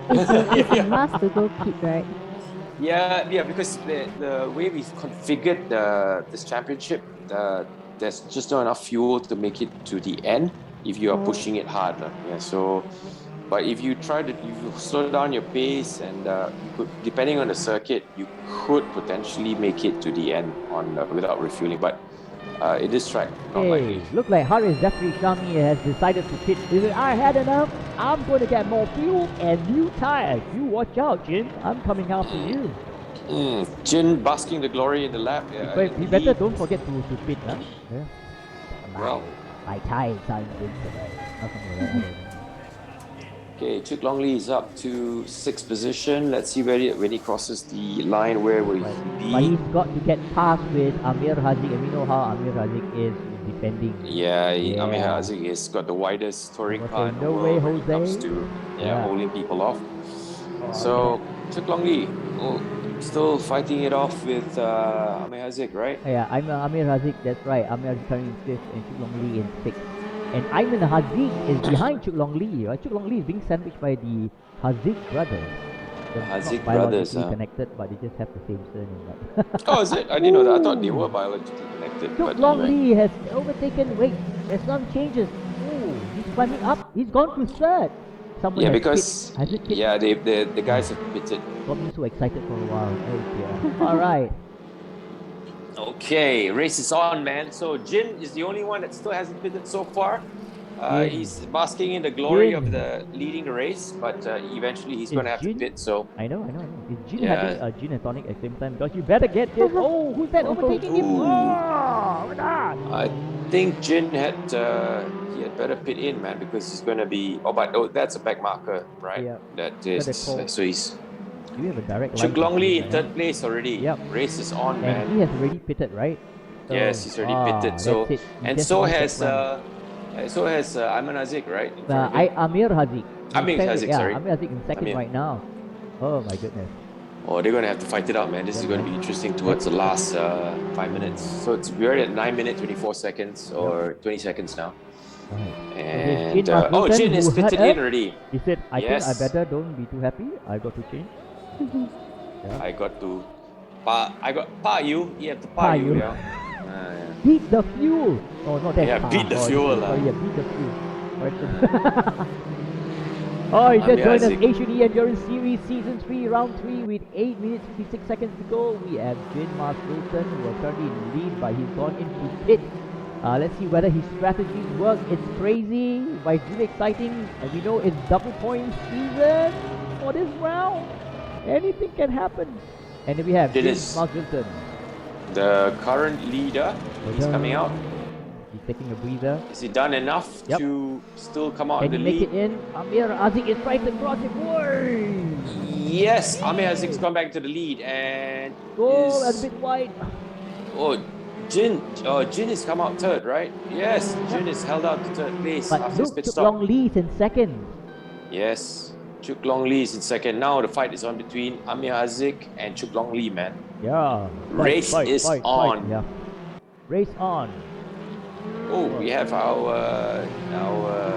It's a must to go pit, right? Yeah, because the way we've configured this championship, there's just not enough fuel to make it to the end if you are pushing it hard. But if you slow down your pace and you could, depending on the circuit, you could potentially make it to the end without refueling. But it is track, not likely. Look like Haris Zafari Shami has decided to pit. He said, I had enough. I'm going to get more fuel and new tires. You watch out, Jin. I'm coming after you. Jin basking the glory in the lap. You better don't forget to pit, huh? Yeah. Well, my tires are invincible. Okay, Chuk Long Lee is up to 6th position. Let's see when he crosses the line, where will he be? But he's got to get past with Amir Hazik, and we know how Amir Hazik is defending. Amir Hazik has got the widest touring car in the world when it comes to holding people off. So Chuk Long Lee, still fighting it off with Amir Hazik, right? Yeah, I'm Amir Hazik, that's right. Amir Hazik currently in 5th and Chuk Long Lee in 6th. And Ayman Hazik is behind Chuk Long Lee. Chuk Long Lee is being sandwiched by the Hazik brothers. They're Hazik not brothers, biologically connected, but they just have the same surname. But Oh, is it? I didn't know that. I thought they were biologically connected. Chuk But Long anyway. Lee has overtaken. Wait, there's some changes. Oh, he's climbing up. He's gone to 3rd. Someone Yeah, has because has it hit? yeah, the guys have pitted. Got me so excited for a while. Oh dear. All right. Okay, race is on, man. So Jin is the only one that still hasn't pitted so far. Jin. He's basking in the glory Jin. of the leading the race, but eventually he's Is going to have Jin- to pit. So I know. Is Jin Yeah. having a gin and tonic at the same time? Because you better get this. Oh, who's that overtaking him? Ooh. Oh, Renard. I think Jin had he had better pit in, man, because he's going to be. Oh, that's a back marker, right? Yeah. That Better is. call. So he's Do you have a direct line? Chuk to Long Lee Jin, in right? 3rd place already. Yep. Race is on, And man. he has already pitted, right? Yes, he's already pitted. So that's it. He and just so won that has run. Ayman Hazik, right? in front of him. Amir Hazik. Amir Hazik, yeah, sorry. Amir Hazik in 2nd Amir. right now. Oh my goodness. Oh, they're going to have to fight it out, man. This is going to be interesting towards the last 5 minutes. So we're at 9 minutes, 24 seconds, or 20 seconds now. Right. And Jin Mark Jin Wilson, is who pitted hurt in already. He said, I think I Yes. better don't be too happy. I got to change. I got to pa you. You have to Pa pa you. you. Yeah. Beat the fuel. Oh, not that. Yeah, beat the fuel, Sorry, lah. yeah, beat the fuel. Correction. Oh, he just Amir joined us. Hazik. Asian E Endurance Series Season 3, Round 3 with 8 minutes 56 seconds to go. We have Jin Mark Wilson, who are currently in the lead, but he's gone into pit. Let's see whether his strategies work. It's crazy, but it's really exciting. And we know it's double point season for this round. Anything can happen. And then we have It Jin is. Mark Wilson. The current leader is coming out. He's taking a breather. Is he done enough Yep. to still come out in Can the he make lead? it in? Amir Hazik is right across it. Whoa! Yes, Amir Hazik's gone back to the lead and Oh, is- that's a bit wide. Oh, Jin has come out 3rd, right? Yes, Jin is held out to 3rd place But after his look, pit Chuk stop. Long Lee is in 2nd. Yes, Chuk Long Lee is in 2nd. Now the fight is on between Amir Hazik and Chuk Long Lee, man. Yeah. Race is on. Yeah. Race on. Oh, we have our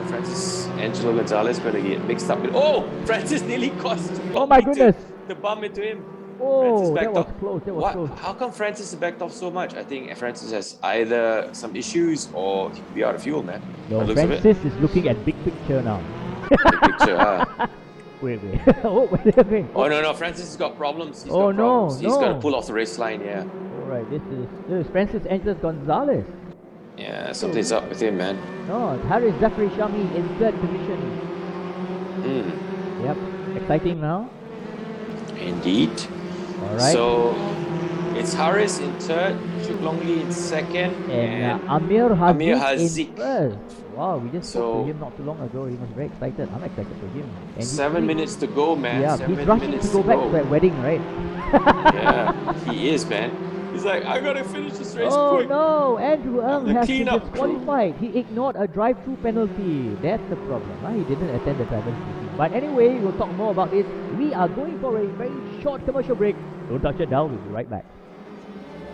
Francis Angelo Gonzalez going to get mixed up with. Oh, Francis nearly caused Chuk Oh Long my Lee goodness. to bump into him. Oh, Francis that backed was off. close. That was What? close. How come Francis has backed off so much? I think Francis has either some issues or he could be out of fuel, man. No, By the looks of it. Francis is looking at big picture now. Big picture, huh? Wait. Oh, wait. Oh no, Francis has got problems. He's Oh, got no, problems. He's got to no. pull off the race line, yeah. Alright, this is Francis Angeles Gonzalez. Yeah, something's up with him, man. No, Harris Zachary Shami in 3rd position. Mm, Yep. Exciting now. indeed. Alright. So it's Harris in 3rd, Chuk Long Lee in 2nd, and and Amir Hazik, Amir in Hazik. 1st. Wow, we just spoke So- to him not too long ago. He was very excited. I'm excited for him. And he's 7 really- minutes to go, man. Yeah, 7 he's rushing minutes to go back to that wedding, right? Yeah, he is, man. He's like, I gotta finish this race Oh quick. no, Andrew Ng The has been cleanup crew. disqualified. He ignored a drive-through penalty. That's the problem. He didn't attend the driver's meeting. But anyway, we'll talk more about this. We are going for a very short commercial break. Don't touch it down. We'll be right back.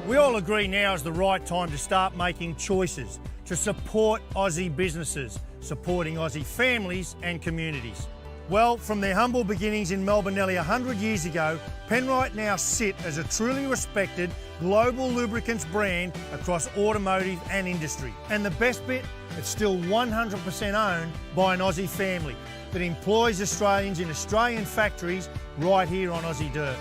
We all agree now is the right time to start making choices to support Aussie businesses, supporting Aussie families and communities. Well, from their humble beginnings in Melbourne nearly 100 years ago, Penrite now sit as a truly respected global lubricants brand across automotive and industry. And the best bit, it's still 100% owned by an Aussie family that employs Australians in Australian factories right here on Aussie dirt.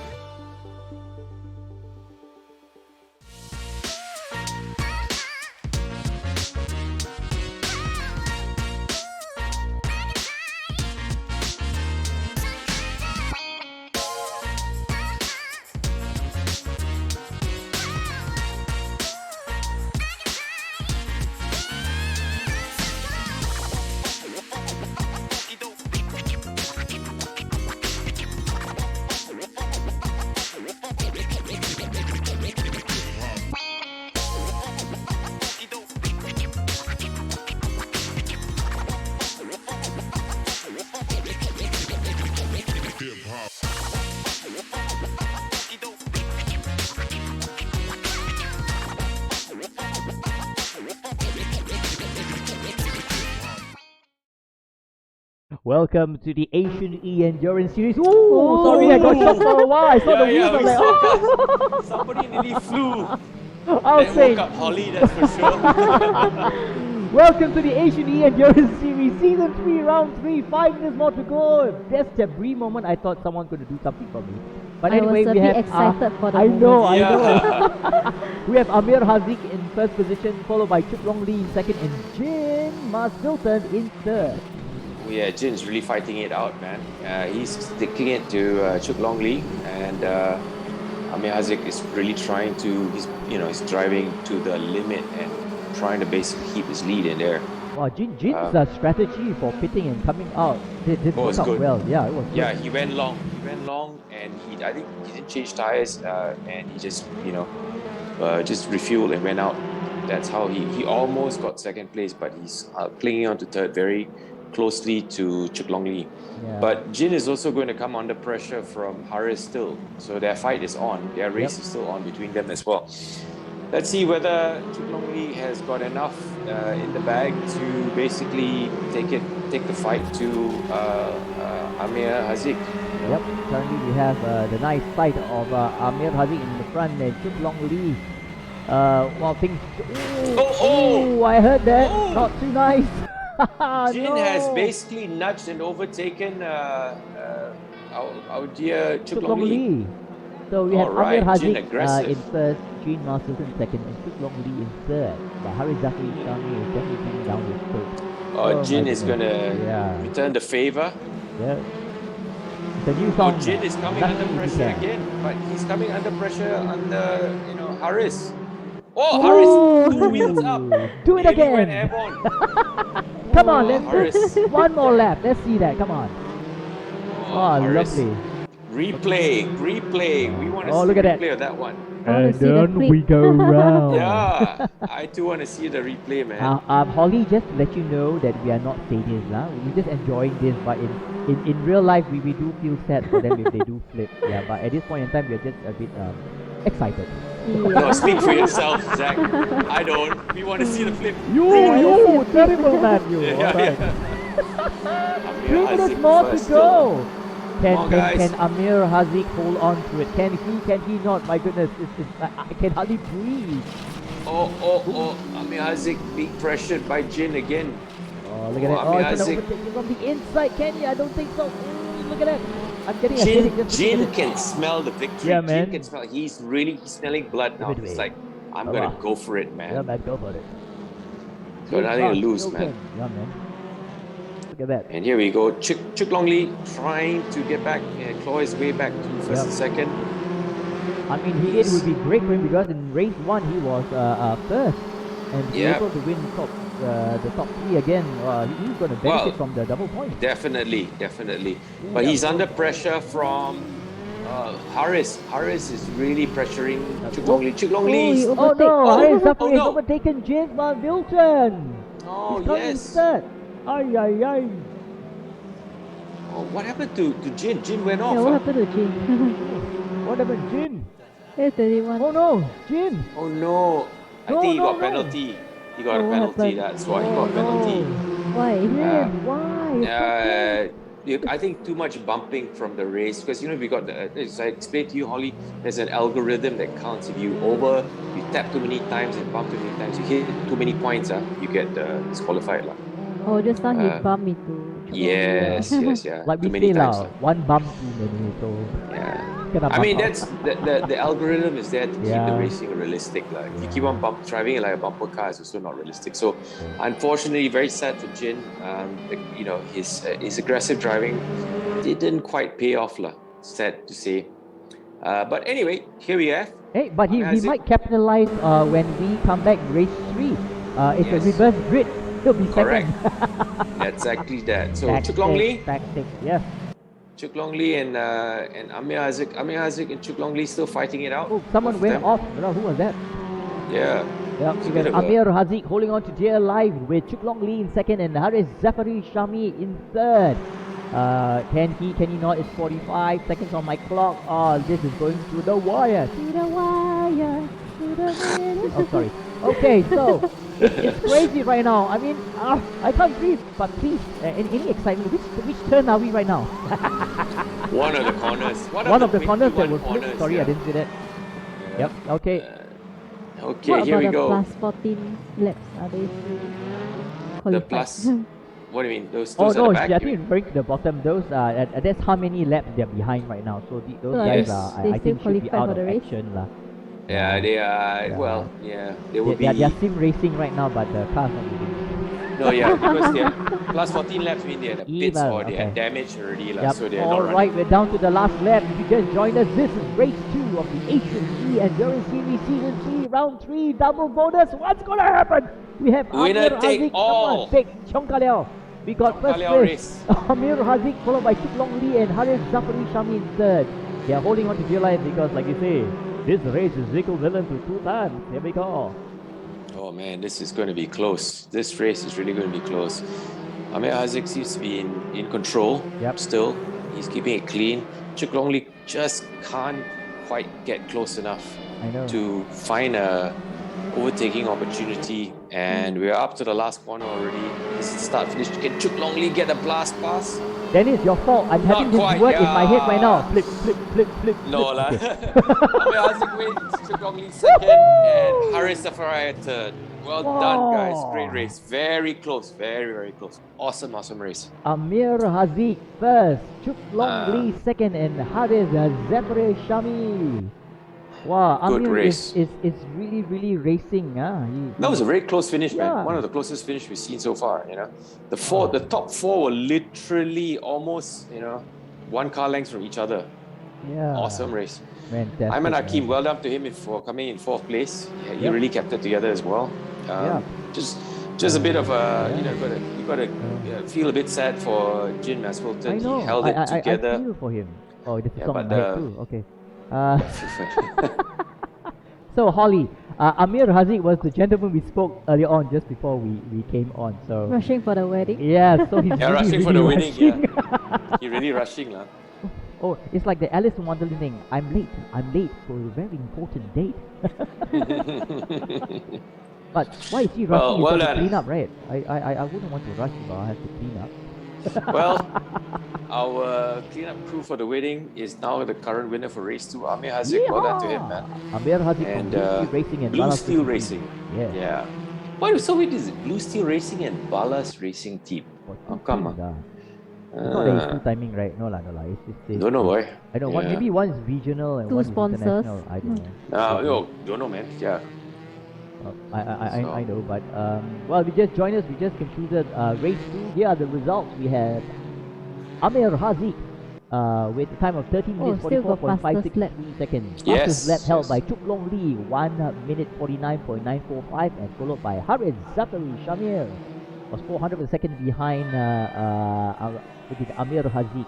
Welcome to the Asian E Endurance Series. Ooh, sorry, I got shot for a while. I saw the wheels. we I'm like, saw oh. that. Somebody nearly flew. I was That saying, woke up Holly, that's for sure. welcome to the Asian E Endurance Series, Season 3, Round 3, 5 minutes more to go. That's the brief moment I thought someone could do something for me. But I anyway, was a we bit have. excited for the I know, moment. I know. Yeah. We have Amir Haziq in first position, followed by Chuk Long Lee in second, and Jin Marstilton in third. Oh, yeah, Jin's really fighting it out, man. He's sticking it to Chuk Long Lee, and Amir Haziq is really trying to. He's driving to the limit and trying to basically keep his lead in there. Wow, Jin's strategy for pitting and coming out did work out good. well. Yeah, it was good. Yeah, he went long. And I think he didn't change tires, and he just just refueled and went out. That's how he almost got second place, but he's clinging on to third very closely to Chuk Long Lee. Yeah. But Jin is also going to come under pressure from Haris still, so their fight is on. Their race is still on between them as well. Let's see whether Chuk Long Lee has got enough in the bag to basically take the fight to Amir Haziq. Yep, currently we have the nice fight of Amir Haziq in the front and Chuk Long Lee. While things. Oh, I heard that. Oh. Not too nice. Jin has basically nudged and overtaken our dear Chuk Long Lee. So we have Alright, Amir Jin Haziq aggressive. in first, Jin Marstilton second, and Chuk Long Lee in third. But Haris Zafri Shami is definitely bringing down his third. Jin my is going goodness. to return the favor. Yeah. The new song. Jin is coming Nothing under is pressure there. again, but he's coming under pressure under Haris. Haris, 2 wheels up. Do it Nearly again. went airborne. Come on, Haris. one more lap. Let's see that. Come on. Oh, Haris. lovely. Replay. We want to see look the at that. replay of that one. I wanna And see the then clip. we go round. Yeah, I too want to see the replay, man. Holly, just to let you know that we are not sadists, we're just enjoying this, but in real life we do feel sad for them if they do flip. Yeah, but at this point in time we're just a bit excited. No, speak for yourself, Zach. I don't. We want to see the flip. You terrible man, you. Yeah, Alright. Amir 3 minutes Haziq more to first go. Come on, guys. Can Amir Haziq hold on to it? Can he not? My goodness, I can hardly breathe. Amir Haziq being pressured by Jin again. Oh, look at that. Amir It's an Haziq. overtaking from the inside. Can he? I don't think so. Ooh, look at that. I'm getting a headache just Jin looking at can it. smell the victory. Yeah, man. Jin can smell. He's smelling blood now. Give it He's away. like, I'm gonna go for it, man. Yeah, man, go for it. Got nothing to lose, man. Yeah, man. Look at that. And here we go. Chuk Long Lee trying to get back and claw his way back to first and second. I mean, it would be great for him because in race 1 he was first, and to be able to win the top 3 again. He's going to benefit from the double point. Definitely. But he's under pressure from Haris. Haris is really pressuring Chuk Long Lee. Chuk Long Lee. Oh no! Haris Zafri has no. overtaken James Van Wilton. Oh, He's coming yes. third. Ay. Oh, what happened to Jin? Jin went off. Yeah, what happened to Jin? What happened, Jin? Hey, 31. Oh no, Jin. Oh no! I think he got penalty. He got a what penalty. happened? That's why he got penalty. Why? Jin, why? I think too much bumping from the race because we got as I explained to you, Holly. There's an algorithm that counts if you tap too many times and bump too many times, you hit too many points. You get disqualified, lah. Oh, just now he bumped me to. Yes, yeah. Like too we many say times. lah, one bump too many, so Yeah. kena I mean, bump that's the algorithm is there to keep Yeah. the racing realistic. Like if you keep on driving it like a bumper car, is also not realistic. So, unfortunately, very sad for Jin. His aggressive driving didn't quite pay off, lah. Sad to say. But anyway, here we are. Hey, but he might capitalize when we come back in race 3. It's a Yes. reverse grid. He'll be Correct. second. Exactly that. So Chuk Long Lee, Tactics, yes. Chuk Long Lee and Amir Haziq. Amir Haziq and Chuk Long Lee still fighting it out. Oh, someone Both went them. off. Who was that? Yeah. Yeah, It's a we bit got of a- Amir Haziq holding on to dear life with Chuk Long Lee in second and Haris Zafari Shami in third. Can he not? It's 45 seconds on my clock. Oh, this is going to the wire. To the wire. To the wire. Oh, sorry. Okay, so It's crazy right now. I mean, I can't breathe. But please, any excitement? Which turn are we right now? One of the corners. One of the corners that was corners, flipped. Sorry, I didn't see that. Yep. Okay. Okay, What here about we the go. plus 14 laps? Are they The qualified? plus. What do you mean? Those Oh at no, the back? I you think mean? referring to the bottom. Those that's how many laps they're behind right now. So those So are guys they- are, they I still think, should be qualified out for of the race? action lah. Yeah, they are. Yeah. Well, yeah, they will They're be. sim racing right now, but the car's not moving. No, yeah, because they're plus 14 laps mean they're at the pits Even, or they're okay. damaged already, lah. Yep. So they're not All running. right, we're down to the last lap. If you just joined us, this is race 2 of the Asian E Endurance Series Season 3, Round 3, double bonus. What's gonna happen? We have Winner Amir take Haziq, all. Take Chong Kaliao. We got Chong first Kaliao place, Amir Haziq, followed by Chuk Long Lee and Harith Zafari Shami in third. They are holding on to dear life because, like you say, this race is equivalent to 2 times. Here we go. Oh man, this is going to be close. This race is really going to be close. Amir Haziq seems to be in control Yep. still. He's keeping it clean. Chuk Long Lee just can't quite get close enough I know. to find a overtaking opportunity, and we're up to the last corner already. This is the start finish. Can Chuk Long Lee get a blast pass? Dennis, your fault. I'm Not having this quite, word in my head right now. yeah. Flip, flip, flip, flip. No flip. lah. Okay. Amir Haziq wins, Chuk Long Lee second, and Haris Safari third. Well done, guys. Great race. Very close. Very, very close. Awesome, awesome race. Amir Haziq first, Chuk Long Lee second, and Harith Zafari Shami. Wow, Good Amir race. is really, really racing. That was a very close finish, Yeah. man. One of the closest finish we've seen so far. You know, the top four were literally almost, one car length from each other. Yeah. Awesome race. Fantastic. Ayman Hakim, man. well done to him for coming in 4th place. Yeah, he Yep. really kept it together as well. Yeah. Just a bit of you gotta feel a bit sad for Jin I Maswilton. know. He held it I together. feel for him. Oh, this is Yeah, song but in my head too. Okay. So Holly, Amir Haziq was the gentleman we spoke earlier on, just before we came on. So Rushing for the wedding. yeah, so he's Yeah, really, rushing for really the winning. rushing. Yeah, he really rushing, lah. Oh, it's like the Alice in Wonderland thing. I'm late for a very important date. But why is he rushing? Well He's got to done. clean up, right? I wouldn't want to rush, but I have to clean up. Well, our cleanup crew for the wedding is now the current winner for race 2. Amir Haziq, well done to him, man. Amir Haziq And from Blue Steel Racing and Blue Ballas Steel Racing. Racing. Yeah. Yeah. What so it is Blue Steel Racing and Ballas Racing Team? For How two come? teams, It's not that it's full timing, right? No lah. It's Don't know, boy. I know one. Yeah. Maybe one is regional and Two one is sponsors. international. I don't know. No, don't know, man. Yeah. I know, but well, we just joined us. We just concluded race 2. Here are the results. We have Amir Haziq with a time of 13 minutes still got 44.563 fastest seconds. Yes, Fastest lap held yes. by Chuk Long Lee, 1 minute 49.945, and followed by Harith Zafari Shamir, was 400 seconds behind with Amir Haziq.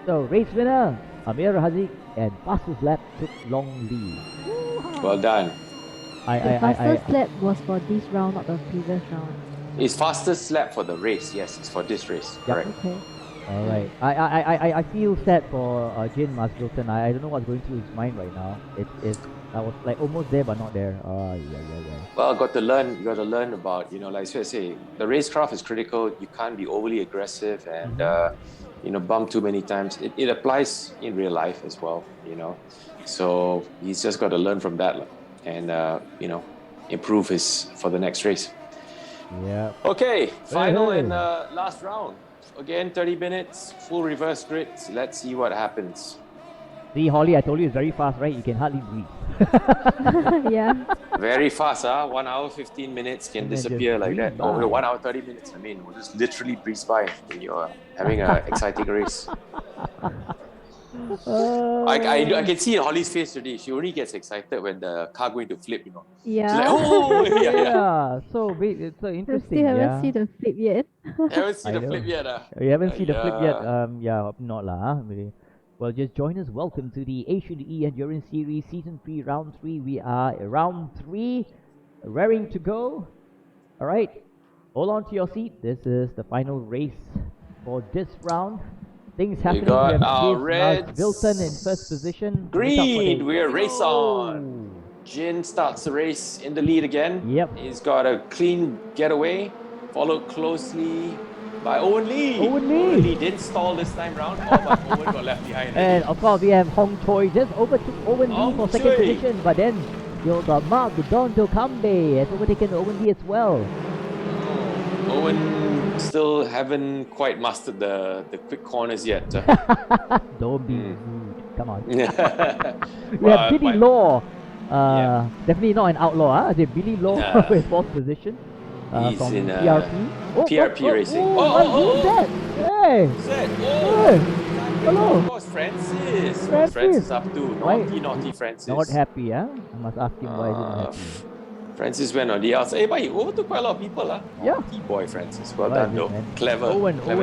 So race winner Amir Haziq, and fastest lap Chuk Long Lee. Well done. The fastest lap was for this round, not the previous round. It's fastest lap for the race. Yes, it's for this race. Yep. Correct. Okay. All right. I feel sad for Jane Masbilton. I don't know what's going through his mind right now. I was like almost there but not there. Oh yeah. Well, you got to learn about, like I say, the racecraft is critical. You can't be overly aggressive and, bump too many times. It applies in real life as well, So he's just got to learn from that and, improve for the next race. Yeah. Okay, final Hey. and last round. Again, 30 minutes, full reverse grid. Let's see what happens. See, Holly, I told you it's very fast, right? You can hardly breathe. Yeah. Very fast, 1 hour, 15 minutes can And then disappear just like that. breeze by. Or 1 hour, 30 minutes. I mean, we'll just literally breeze by when you're having an exciting race. I can see Holly's face today. She only gets excited when the car going to flip, She's like, Yeah. oh, yeah. Yeah. So it's so I interesting. still haven't Yeah. seen the flip yet. Haven't seen I the know. flip yet. You haven't seen the flip yet? Yeah. Not lah. Really. Well, just join us. Welcome to the Asian E Endurance Series Season 3, Round 3. We are at Round 3, raring to go. All right, hold on to your seat. This is the final race for this round. Things happening. got We have our James reds. Wilson in first position. Green, we're race on. Jin starts the race in the lead again. Yep. He's got a clean getaway, followed closely by Owen Lee. Owen Lee. Owen Lee didn't stall this time round. Oh, but Owen got left behind. And of course, we have Hong Choi just overtook Owen Lee Hong for second Choi. position, but then you got Mark Dondo Kambe has overtaken Owen Lee as well. Owen still haven't quite mastered the quick corners yet. Don't be rude. Come on. Yeah. We have Billy Law. Definitely not an outlaw, huh? Is it Billy Law Nah. with fourth position? He's From in PRP. PRP racing. Who's that? Hey! Hey! Hello! Of course, Francis. Francis. What's Francis up to? Why- Naughty Francis. Not happy, huh? I must ask him why he's not happy. Francis went on the outside. Hey, but he overtook quite a lot of people. Yeah. Naughty boy, Francis. Well Right, done, yes, though. man. Clever. Owen thing.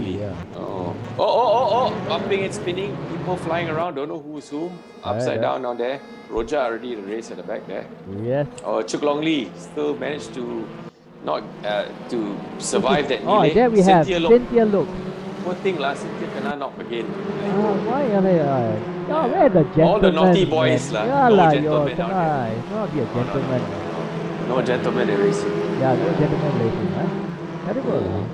Lee. Yeah. Oh. Bumping and spinning. People flying around. Don't know who's whom. Upside down there. Roja already in the race at the back there. Yes. Oh, Chuk Long Lee still managed to not to survive that Oh, melee. there we have Cynthia Look. Cynthia Look. Poor thing lah, Cynthia kena knock again. Why are they? Where the gentlemen? All the naughty boys man? lah. Yeah, No lah, gentlemen you're out there. It's not be a gentleman. No gentlemen in racing. Yeah, no gentleman racing, huh? Terrible, huh?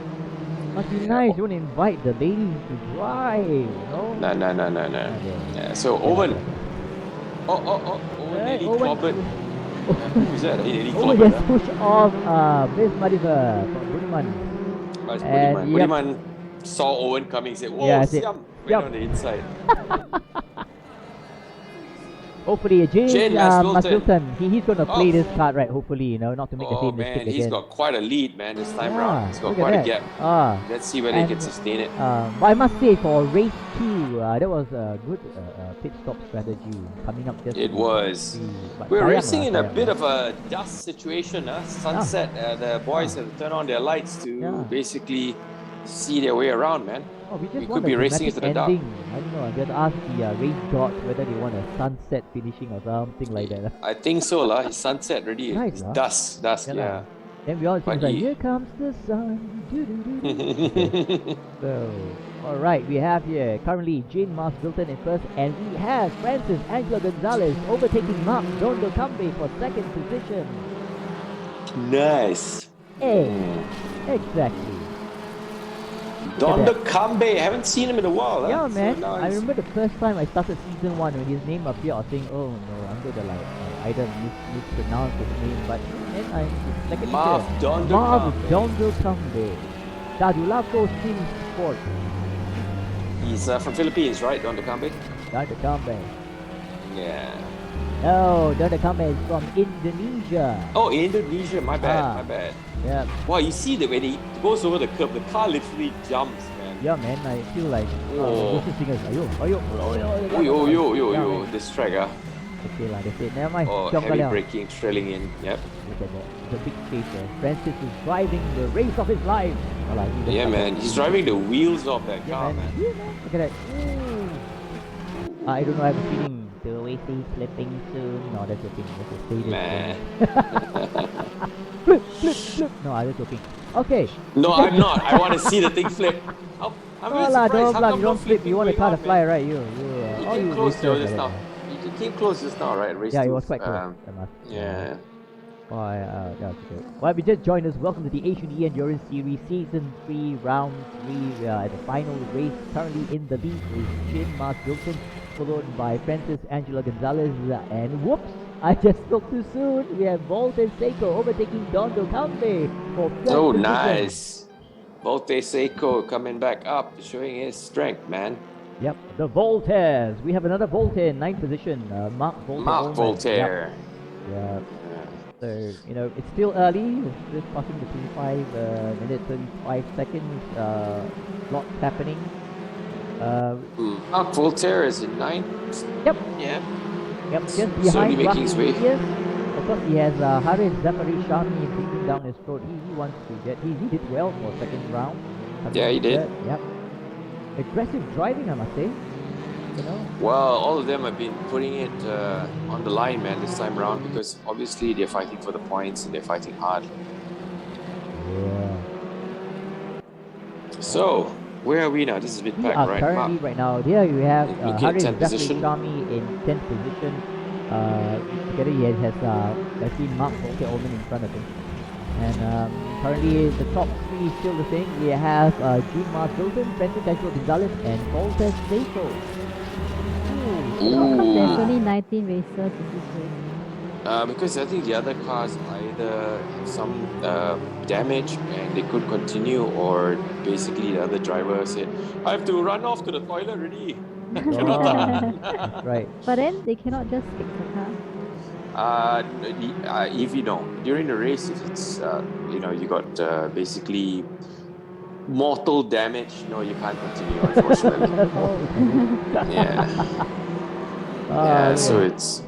Must be nice. You want to invite the ladies to drive, you know? No. Okay. Yeah, so Owen. Owen Hey, nearly Owen. clobbered. Who's that? He nearly Oh, clobbered. just push off Miss Madiva from Budiman. And, yep. Budiman saw Owen coming. Said, "Whoa, Yeah, I said, Siam!" Went yep. on the inside. Hopefully, James Jane Masvilton, he's going to play Oh. this card right, hopefully, you know, not to make the Oh same man, mistake he's again. got quite a lead, man, this time Yeah, round. He's got look at quite a that. gap. Ah. Let's see whether he can And, sustain it. But I must say, for race 2, that was a good pit stop strategy coming up just. It was. But We're sayang racing lah, in a sayang bit lah. of a dust situation. Sunset, the boys have to turn on their lights to Yeah. basically see their way around, man. Oh, we just we want could be a racing dramatic into the dark. ending. I don't know. I just ask the race gods whether they want a sunset finishing or something like that. I think so, lah. It's sunset already. Nice, It's lah. dust, Yeah, yeah. lah. Then we all sing But like, he- here comes the sun. Okay. So, alright, we have here currently Jane Mars Wilton in first, and we have Francis Angela Gonzalez overtaking Mark Dondo Kambe for second position. Nice. Hey, exactly. Dondo Kambe, haven't seen him in a while. Yeah, huh? man. So now I he's- remember the first time I started season 1 when his name appeared, I was saying, oh no, I'm gonna like either mispronounce his name, but then I like a Marv teacher. Dondo Marv Kambe. Dondo Kambe. Dadulako Sim Sport. He's from Philippines, right, Dondo Kambe? Dondo Kambe. Yeah. No, Dondo Kambe is from Indonesia. Oh, Indonesia, my bad, Ah. my bad. Yeah, Wow, you see that when he goes over the curb, the car literally jumps, man. yeah, man. I feel like Oh. Worcester singers. Ayo. Yo, this track, Okay lah, that's it. Never mind. Oh, Jump heavy kalian. braking, trailing in. Yep. Look at that. The big chase there. Francis is driving the race of his life. Oh, lah, he Yeah, just- man. He's driving the wheels off that Yeah, car, man. man. Yeah, man. Look at that. I don't know. I have a feeling the way he's slipping soon. No, that's joking. That's a stadium. Man. Flip, flip, flip. No, I'm just joking. Okay. No, I'm not. I want to see the thing flip. I'm No really lah, surprised. don't How blah. come You no don't flip. You want the flipping car to going fly, on, right? You. man? All He you came close, racers Joe, like just that, now. man. He came close just now, right? Race Yeah, it two. was quite close. I must. Yeah. Why, yeah, okay. Well, we just joined us. Welcome to the H&E Endurance Series Season 3, Round 3. We are at the final race. Currently in the lead is Jin Mars Wilson, followed by Francis Angela Gonzalez. And whoops, I just spoke too soon. We have Volte Seiko overtaking Dondo Kambe for third Oh, position. nice. Volte Seiko coming back up, showing his strength, man. Yep, the Voltaires. We have another Voltaire in ninth position. Mark Voltaire. Mark Voltaire. Yep. Yeah. So, you know, it's still early. It's just passing the 25 minute 35 seconds. Lots happening. Mark Voltaire is in ninth. Yep. Yeah. Yep. Just Slowly behind making his way. Yes. Of course, he has Haris Zafari Shami breathing down his throat. He wants to get. He did well for second round. Yeah, he did. Yep. Aggressive driving, I must say. You know. Well, all of them have been putting it on the line, man, this time around, because obviously they're fighting for the points and they're fighting hard. Yeah. So, Where are we now? This is We Speedpark, are right? currently Mark, right now. There you have looking at Haris 10th Zachary position. Shami in 10th position. Together he has actually Mark Volker Ullman in front of him. And currently the top three is still the same. We have Jean Mars Wilson, Francis Angelo Gonzalez, and Voltes Seiko. How come there's Ooh. only 19 racers in this race? Because I think the other cars either have some damage and they could continue, or basically the other driver said, I have to run off to the toilet already. Cannot tahan. That's right. But then they cannot just fix the car. If you know, during the race, if it's, you got basically mortal damage, no, you can't continue, unfortunately. Yeah. Yeah, so it's...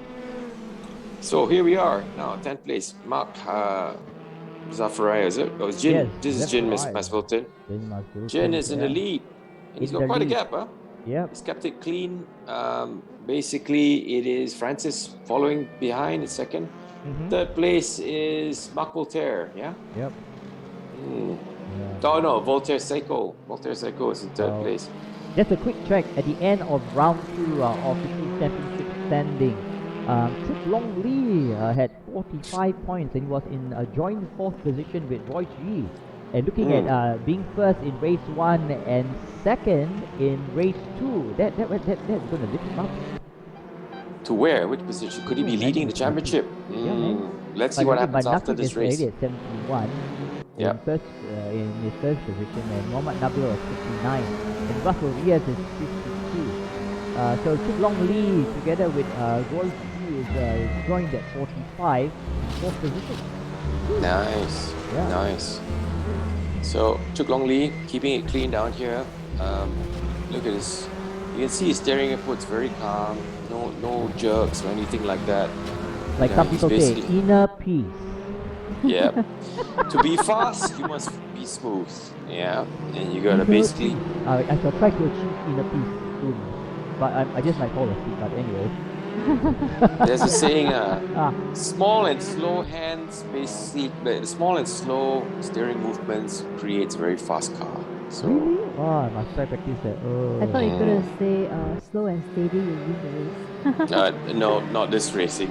So here we are now, 10th place. Mark Zafaria, is it? Oh, it's Jin. Yes, This is Jin Zachariah. Masvilton. Jin Mars Wilson, Jin is in the yeah. lead. And he's In got the quite a lead. gap, huh? Yep. He's kept it clean. Basically, it is Francis following behind in second. Third place is Mark Voltaire, yeah? Yep. Mm. Yeah. Oh no, Voltaire Seiko. Voltaire Seiko is in third place. Just a quick check at the end of round 2 of the championship standing. Chuk Long Lee had 45 points and he was in a joint 4th position with Roy G. And looking at being first in race 1 and second in race 2, that's going to lift him up. To where? Which position? Could he be leading the championship? Yeah, man. Let's see what happens after this race. At 71 in his first position, and Mohamed Nabil was 59, and Russell Riaz is 52. So Chuk Long Lee together with Roy G is joined at 45, 4th position. Nice, Yeah. nice. So Chuk Long Lee keeping it clean down here. Look at this. You can see his steering input's very calm. No jerks or anything like that. Like some people say, inner peace. Yeah. To be fast, you must be smooth. Yeah. And you gotta basically... I shall try to achieve inner peace soon. But I just might fall asleep, but anyway. There's a saying, small and slow hands, basically, small and slow steering movements creates a very fast car. So, really? Oh, I must try practice that. Oh. I thought you were going to say slow and steady, you win the race. no, not this racing.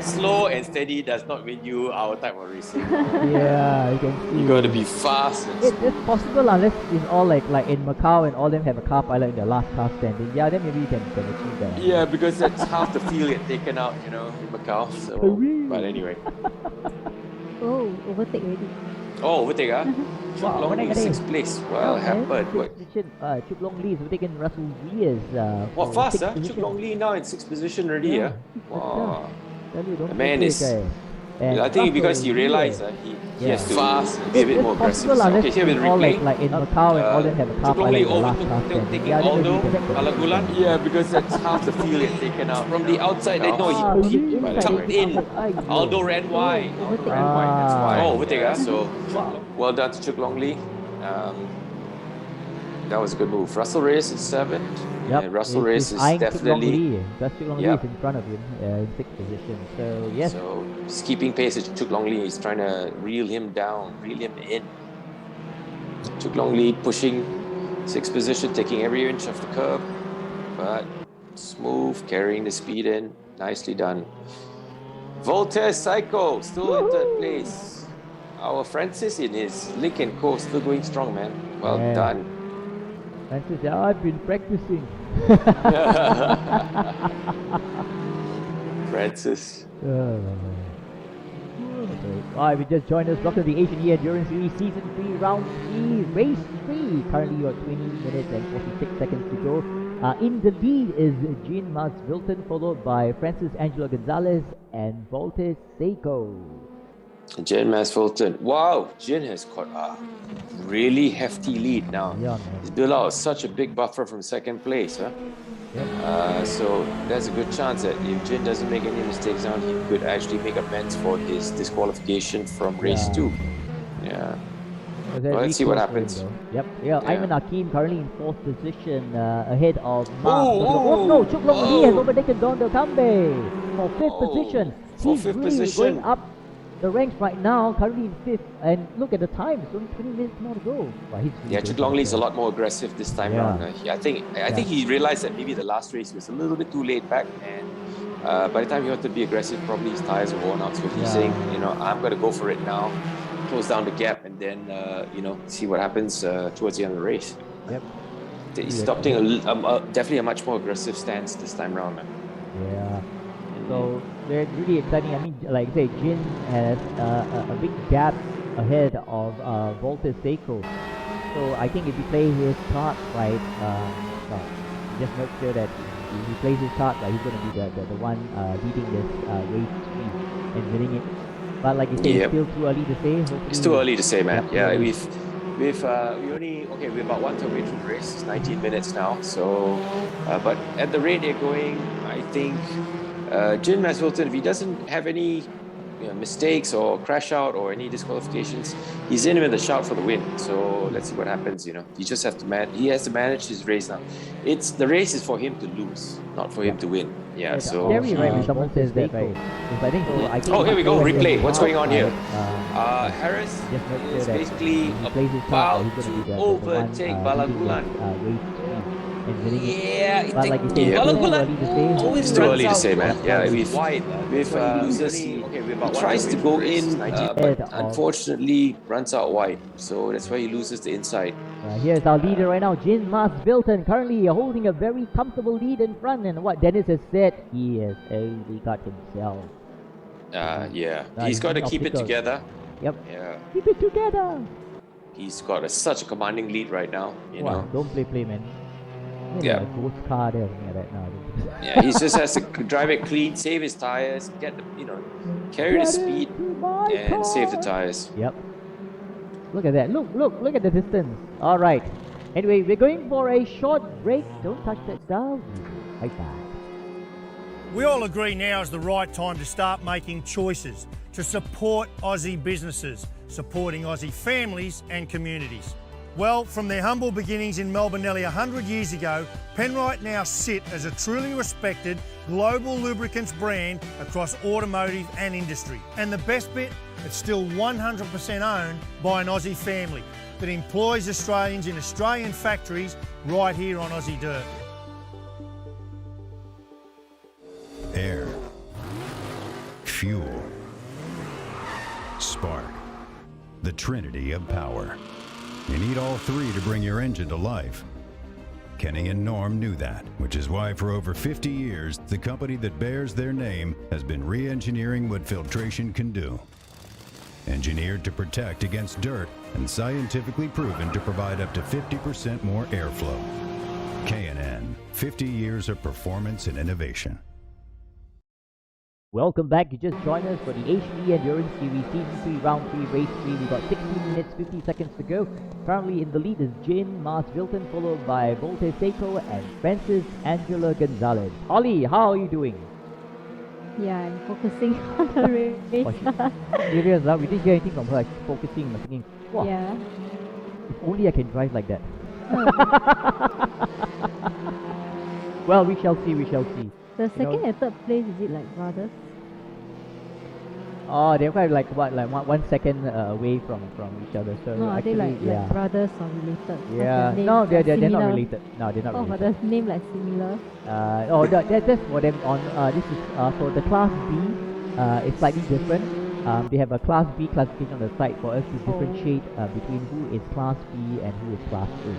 Slow and steady does not win you our type of racing. Yeah, you can see. You gotta be fast. And it's possible unless it's all like in Macau and all them have a car pilot in the last car standing. Yeah, then maybe you can achieve that. Yeah, because that's half the field get taken out, in Macau. So, but anyway. Oh, overtake already. Oh, overtake, huh? Wow, Long Lee, 6th place. Well, happened. Chuk Long Lee is overtaken Russell Riaz. What fast, huh? Chuk Long Lee now in 6th position already, yeah. Wow. The man is... I think because he realized he has to fast and be a bit more aggressive. So, okay, here with replay. Like in Macau and all them have a car pilot in the last car overtaking Aldo Alagulan. Yeah, because that's half the field get taken out. From the outside, they know he tucked in. Aldo ran wide. That's why. Oh, overtake, huh? So, well done to Chuk Long Lee. That was a good move. Russell Reyes is 7th. Yep. Russell Reyes is definitely... Chuk Long Lee is in front of him in 6th position. So, yes. So, he's keeping pace with Chuk Long Lee. He's trying to reel him down, reel him in. Chuk Long Lee pushing 6th position, taking every inch of the curb. But smooth, carrying the speed in. Nicely done. Voltaire Psycho, still in 3rd place. Our Francis in his Link & Co. still going strong, man. Well done. Francis, I've been practicing. Francis. Alright, we just joined us. Welcome to the Asian Endurance Series Season 3, Round 3, Race 3. Currently, you got 20 minutes and 46 seconds to go. In the lead is Jean Mars Wilton, followed by Francis Angelo Gonzalez and Voltes Seiko. Jen Masfilton. Wow, Jen has got a really hefty lead now. Yeah, man. He's built out such a big buffer from 2nd place, huh? Yep. So there's a good chance that if Jin doesn't make any mistakes now, he could actually make amends for his disqualification from race 2. Yeah. Well, let's see what happens. Yep. Yeah, Ayman Hakim currently in 4th position ahead of Mark. No, Chuk Long Lee has overtaken Don Del Cambe for 5th position. For He's 5th really position. going up the ranks right now, currently in 5th, and look at the time, it's only 20 minutes more to go. Well, he's really Yeah, going Chuk for Long the Lee is a kill. lot more aggressive this time Yeah. round. I think he realized that maybe the last race was a little bit too laid back, and by the time he wanted to be aggressive, probably his tires were worn out. So he's saying, I'm going to go for it now, close down the gap, and then see what happens towards the end of the race. Yep. He's adopting definitely a much more aggressive stance this time round. Yeah. So they're really exciting. I mean, like I say, Jin has a big gap ahead of Volta Seiko. So I think if he plays his cards right, just make sure that if he plays his cards right, he's going to be the one leading this race 3 and winning it. But like you say, it's still too early to say. Hopefully, it's too early to say, man. Yeah, we're about 1/3 way through the race. It's 19 minutes now. So, but at the rate they're going, I think Jin Masvilton, if he doesn't have any mistakes or crash out or any disqualifications, he's in with a shout for the win. So let's see what happens. He just have to he has to manage his race now. The race is for him to lose, not for him to win. Yeah. So Gary right, someone says that right. I think here we go. Replay. What's going on here? Harris Harris is basically about to overtake Balagulan. Yeah, but like you say, it's too early to say, man. Yeah, with loses, he tries to go in, but unfortunately runs out wide. So that's why he loses the inside. Here's our leader right now, Jin Masvilton, currently holding a very comfortable lead in front. And what Dennis has said, he has only got himself. He's got to keep it together. Yep. Yeah. Keep it together. He's got such a commanding lead right now. You know. Don't play, man. Yeah. Ghost car there right now. Yeah, he just has to drive it clean, save his tires, carry the speed, and save the tires. Yep. Look at that. Look at the distance. All right. Anyway, we're going for a short break. Don't touch that dial. Right back. We all agree now is the right time to start making choices to support Aussie businesses, supporting Aussie families and communities. Well, from their humble beginnings in Melbourne nearly 100 years ago, Penrite now sit as a truly respected global lubricants brand across automotive and industry. And the best bit, it's still 100% owned by an Aussie family that employs Australians in Australian factories right here on Aussie dirt. Air, fuel, spark, the trinity of power. You need all three to bring your engine to life. Kenny and Norm knew that, which is why for over 50 years, the company that bears their name has been re-engineering what filtration can do. Engineered to protect against dirt and scientifically proven to provide up to 50% more airflow. K&N, 50 years of performance and innovation. Welcome back. You just joined us for the Asian Endurance Series Season 3 Round 3 Race 3. We've got 16 minutes 50 seconds to go. Currently in the lead is Jin Masvilton, followed by Volte Seiko and Francis Angela Gonzalez. Holly, how are you doing? Yeah, I'm focusing on the race. Serious, we didn't hear anything from her. She's focusing, thinking, wow, Yeah. if only I can drive like that. Well, we shall see, The second and third place, is it like brothers? Oh, they're quite like 1 second away from each other. So No, are they actually, like brothers or related? Yeah, Their no, names they're like not similar? related. No, they're not Oh, but related. the name like similar. That's for them on. This is for the Class B. It's slightly different. They have a Class B classification on the site for us to differentiate between who is Class B and who is Class A.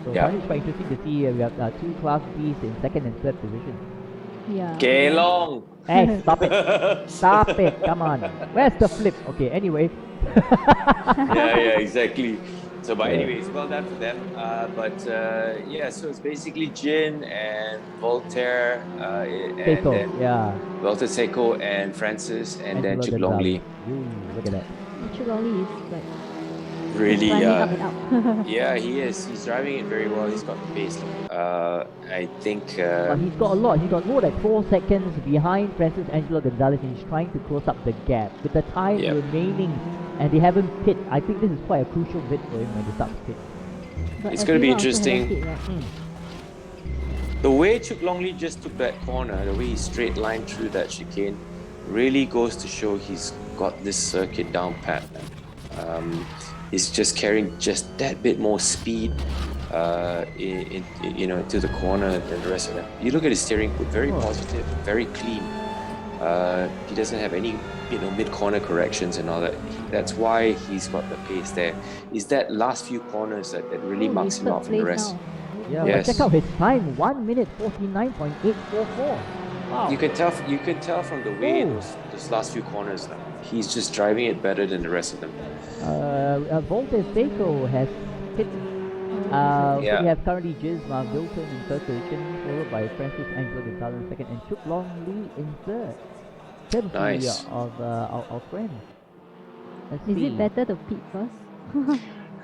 So Yeah. it's quite interesting to see we have 2 Class Bs in second and third position. Yeah. Kelong! Hey, stop it! Stop it! Come on. Where's the flip? Okay. Anyway. yeah, exactly. So, but anyways, well done for them. So it's basically Jin and Voltaire, Seiko, and then yeah. Voltaire Seiko and Francis, and then Angela Chuk Long Lee. Gonzalez. Look at that. Chuk Long Lee is like Really, running up and up. yeah, he is. He's driving it very well. He's got the pace. I think. But he's got a lot. He's got more than 4 seconds behind Francis Angela Gonzalez, and he's trying to close up the gap with the time remaining, and they haven't pit. I think this is quite a crucial bit for him when he starts pit. But It's gonna be everyone also has interesting. it, right? The way Chuk Long Lee just took that corner, the way he straight line through that chicane, really goes to show he's got this circuit down pat, man. He's just carrying just that bit more speed, into the corner than the rest of them. You look at his steering, very positive, very clean. He doesn't have any, mid-corner corrections and all that. That's why he's got the pace there. Is that last few corners that really marks him out from the rest. Yeah, Yes. but check out his time, 1 minute 49.844. Wow. You can tell from the way those last few corners, he's just driving it better than the rest of them. Voltes Seiko has hit. So we Yeah. have currently Jiz Wilton in third position, followed by Francis Angelo Gonzalez in second, and Chuk Long Lee in third. Nice. Of our friends. Let's Is see. it better to pit first?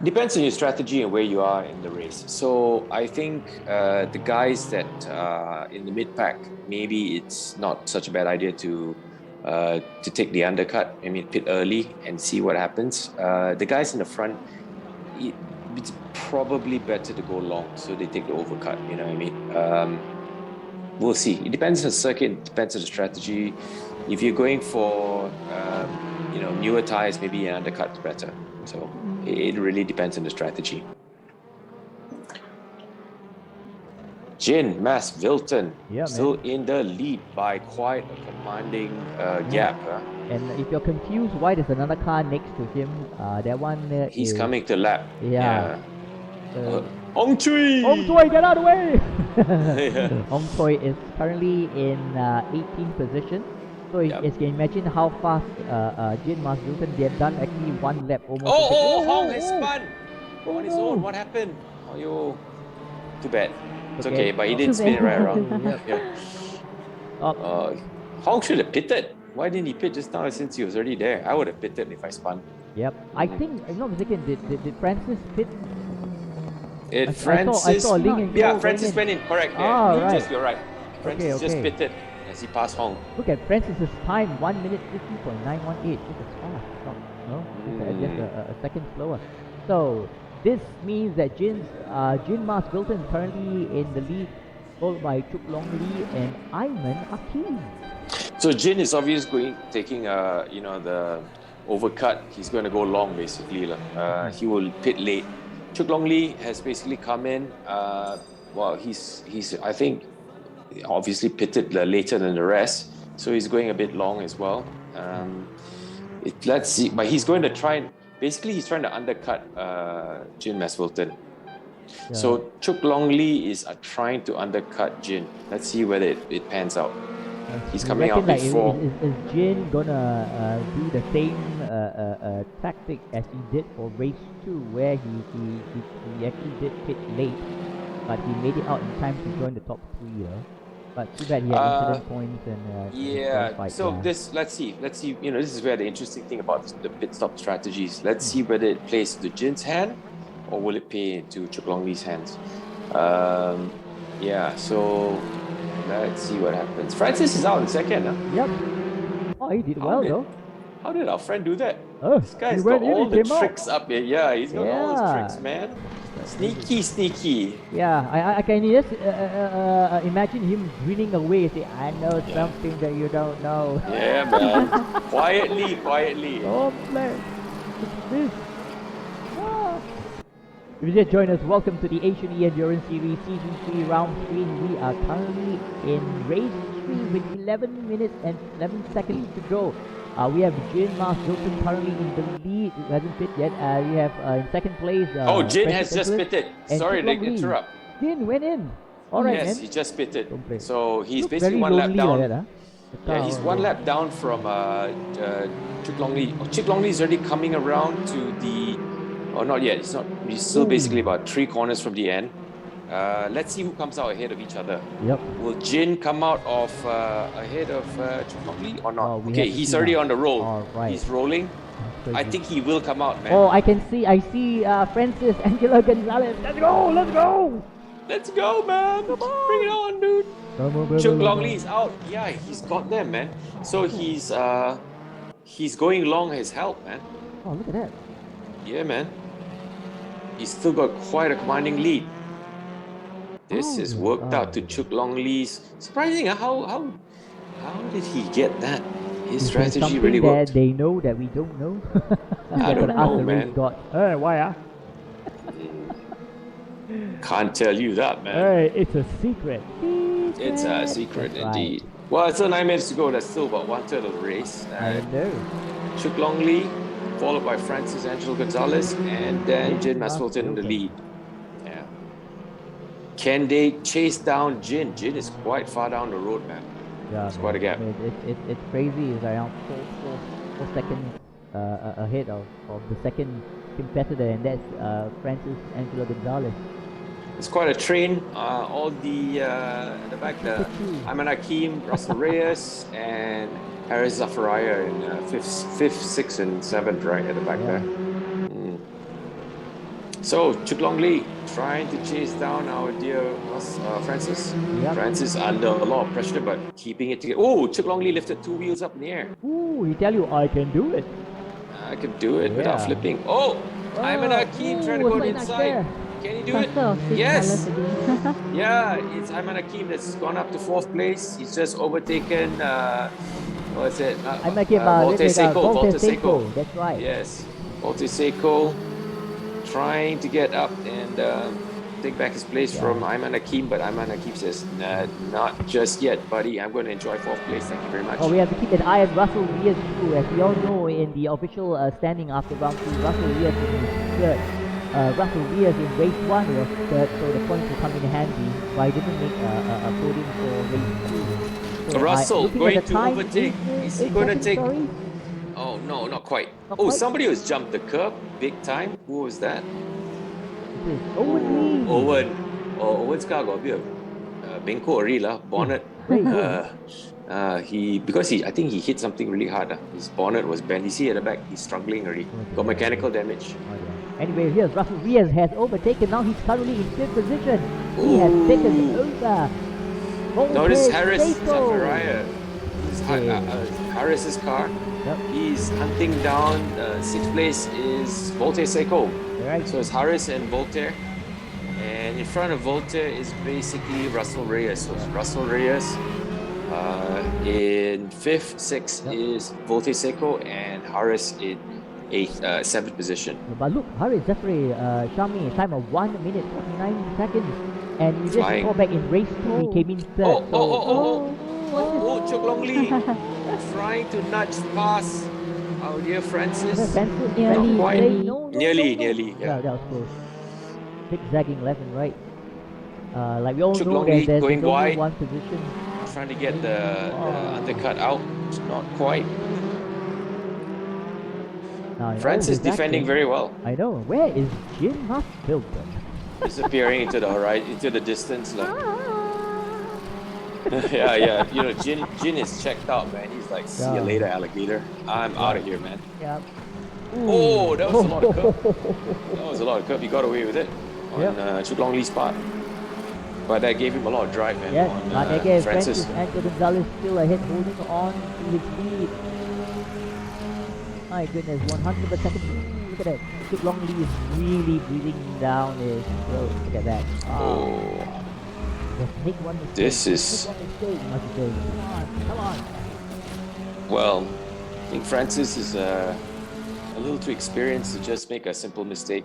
Depends on your strategy and where you are in the race. So I think the guys that in the mid pack, maybe it's not such a bad idea to take the undercut. I mean, pit early and see what happens. The guys in the front, it's probably better to go long, so they take the overcut. You know what I mean? We'll see. It depends on the circuit. It depends on the strategy. If you're going for newer tires, maybe an undercut's better. So it really depends on the strategy. Jin Mas Wilton still in the lead by quite a commanding gap. And if you're confused why there's another car next to him, that one He's is... coming to lap. Yeah. Ong Chui! Ong Choi, get out of the way! Yeah. Ong Choi is currently in 18th position. So as you can imagine how fast Jin Mas Wilton, they have done actually one lap almost. Hong has spun on his own. What happened? Too bad. It's okay, but he didn't spin it right around. Hong should have pitted. Why didn't he pit just now since he was already there? I would have pitted if I spun. Yep. I think, if I'm not mistaken, did Francis pit? Francis. I saw Ling and Ko Francis went in. Correct. Ah, Yeah, right. You're right. Francis just pitted as he passed Hong. Look at Francis's time, 1 minute 50.918. This is fast. No, it's just a second slower. So this means that Jin Mas Wilton is currently in the lead, followed by Chuk Long Lee and Ayman Akeem. So Jin is obviously taking the overcut. He's going to go long basically. He will pit late. Chuk Long Lee has basically come in. He's I think obviously pitted later than the rest, so he's going a bit long as well. Let's see, but he's going to try and he's trying to undercut Jin Mas Wilton. Yeah. So Chuk Long Lee is trying to undercut Jin. Let's see whether it pans out. He's coming out before. Is Jin gonna do the same tactic as he did for race 2, where he actually did pit late, but he made it out in time to join the top 3? But too bad he had incident points and let's see. This is where the interesting thing about the pit stop strategies. Let's see whether it plays to Jin's hand or will it play into Chuk Long Lee's hands. So let's see what happens. Francis is out in second. Yep. Oh, he did well though. How did our friend do that? Oh, this guy's got all the tricks up here. Yeah, he's got all his tricks, man. Sneaky. Yeah, I can just imagine him grinning away, say, I know something that you don't know. Yeah, man. quietly. Oh, man. What's this? If you just join us, welcome to the Asian E-Endurance Series Season 3 Round 3. We are currently in race 3 with 11 minutes and 11 seconds to go. We have Jin Mas Wilton currently in the lead. He hasn't pit yet. We have in second place. Jin has just pitted. Sorry to interrupt. Jin went in. Alright, yes, man. he just pitted. So he's basically very one lap down. like that, Yeah, he's one lap down from Chuk Long Lee. Chuk Long Lee is already coming around to the... Oh, not yet. He's still basically about 3 corners from the end. Let's see who comes out ahead of each other. Yep. Will Jin come out of ahead of Chuk Long Lee or not? Okay, he's already on the roll. Right. He's rolling. I think he will come out, man. Oh, I see Francis Angelo Gonzalez. Let's go! Let's go, man! Bring it on, dude! Chuk Long Lee is out. Yeah, he's got them, man. So he's going long his help, man. Oh, look at that. Yeah, man. He's still got quite a commanding lead. This is worked out to Chuk Long Lee's. Surprising, how did he get that? His Is there strategy something really that worked. they know that we don't know? I don't Gonna ask know, the race man. god. Why? Can't tell you that, man. Hey, it's a secret. It's a secret That's right. indeed. Well, it's still 9 minutes to go. That's still about 1/3 of the race. I know. Chuk Long Lee, followed by Francis Angelo Gonzalez, and then Jin Masfilton in the lead. Yeah. Can they chase down Jin? Jin is quite far down the road, man. Yeah, It's quite a gap. I mean, it's crazy. It's around four seconds ahead of the second competitor, and that's Francis Angelo Gonzalez. It's quite a train. All the at the back, the Ayman Hakim, Russell Reyes, and Haris Zafariah in fifth, sixth, and seventh, right at the back there. So Chuk Long Lee trying to chase down our dear Francis. Yep. Francis under a lot of pressure, but keeping it together. Oh, Chuk Long Lee lifted 2 wheels up in the air. Ooh, he tell you I can do it. I can do it without flipping. Oh, Ayman Hakim trying to go inside. Can he do it? Yes. Yeah, it's Ayman Hakim that's gone up to 4th place. He's just overtaken. What is it? Volte Seiko. That's right. Yes, Volte Seiko trying to get up and take back his place from Ayman Hakim, but Ayman Hakim says, nah, not just yet, buddy. I'm going to enjoy 4th place. Thank you very much. Oh, we have to keep an eye on Russell Reyes too. As we all know, in the official standing after round 2, Russell Reyes is third. Russell Reyes in race 1 was third, so the points will come in handy. But I didn't make a podium for race 2. So Russell going to overtake. Is he going to take? Sorry? Oh no, not quite. Not Oh, quite? somebody has jumped the curb big time. Who was that? It is Owen Lee. Owen. Oh, Owen's car got a bit of bengkok already lah. Bonnet. I think he hit something really hard. His bonnet was bent. You see at the back, he's struggling already. Got mechanical damage. Anyway, here's Russell Reyes has overtaken. Now he's currently in 5th position. He has taken over. No, this is Haris Zafariah. This is Haris's car. Yep. He's hunting down 6th place is Volte Seiko. Right. So it's Haris and Voltaire. And in front of Voltaire is basically Russell Reyes. So it's Russell Reyes. In 5th, 6th is Volte Seiko, and Haris in 8th, 7th position. But look, Haris Zafari Shami, time of 1 minute 49 seconds. And you just Flying. go back in race 2, he came in 3rd. Oh, Chuk Long Lee trying to nudge past our dear Francis. Nearly. Nearly. Yeah, that was close. Zigzagging left and right. Like we all Chuk know Long that Lee there's going only wide. one position. Trying to get the undercut out. Not quite. Now, Francis defending very well. I know. Where is Jin Masfilton? Disappearing into the horizon, into the distance. Like. yeah. You know, Jin is checked out, man. He's like, see you later, alligator. I'm out of here, man. Yeah. Oh, that was a lot of curve. He got away with it on Chuk Long Lee's part. But that gave him a lot of drive, man. Yes, on, but again, Francis. Angelo Gonzalez still ahead, holding on to his lead. My goodness, 100%. Look at that. Chuk Long Lee is really breathing down his throat. Look at that. Just make one mistake. This is. Come on. Well, I think Francis is a little too experienced to just make a simple mistake.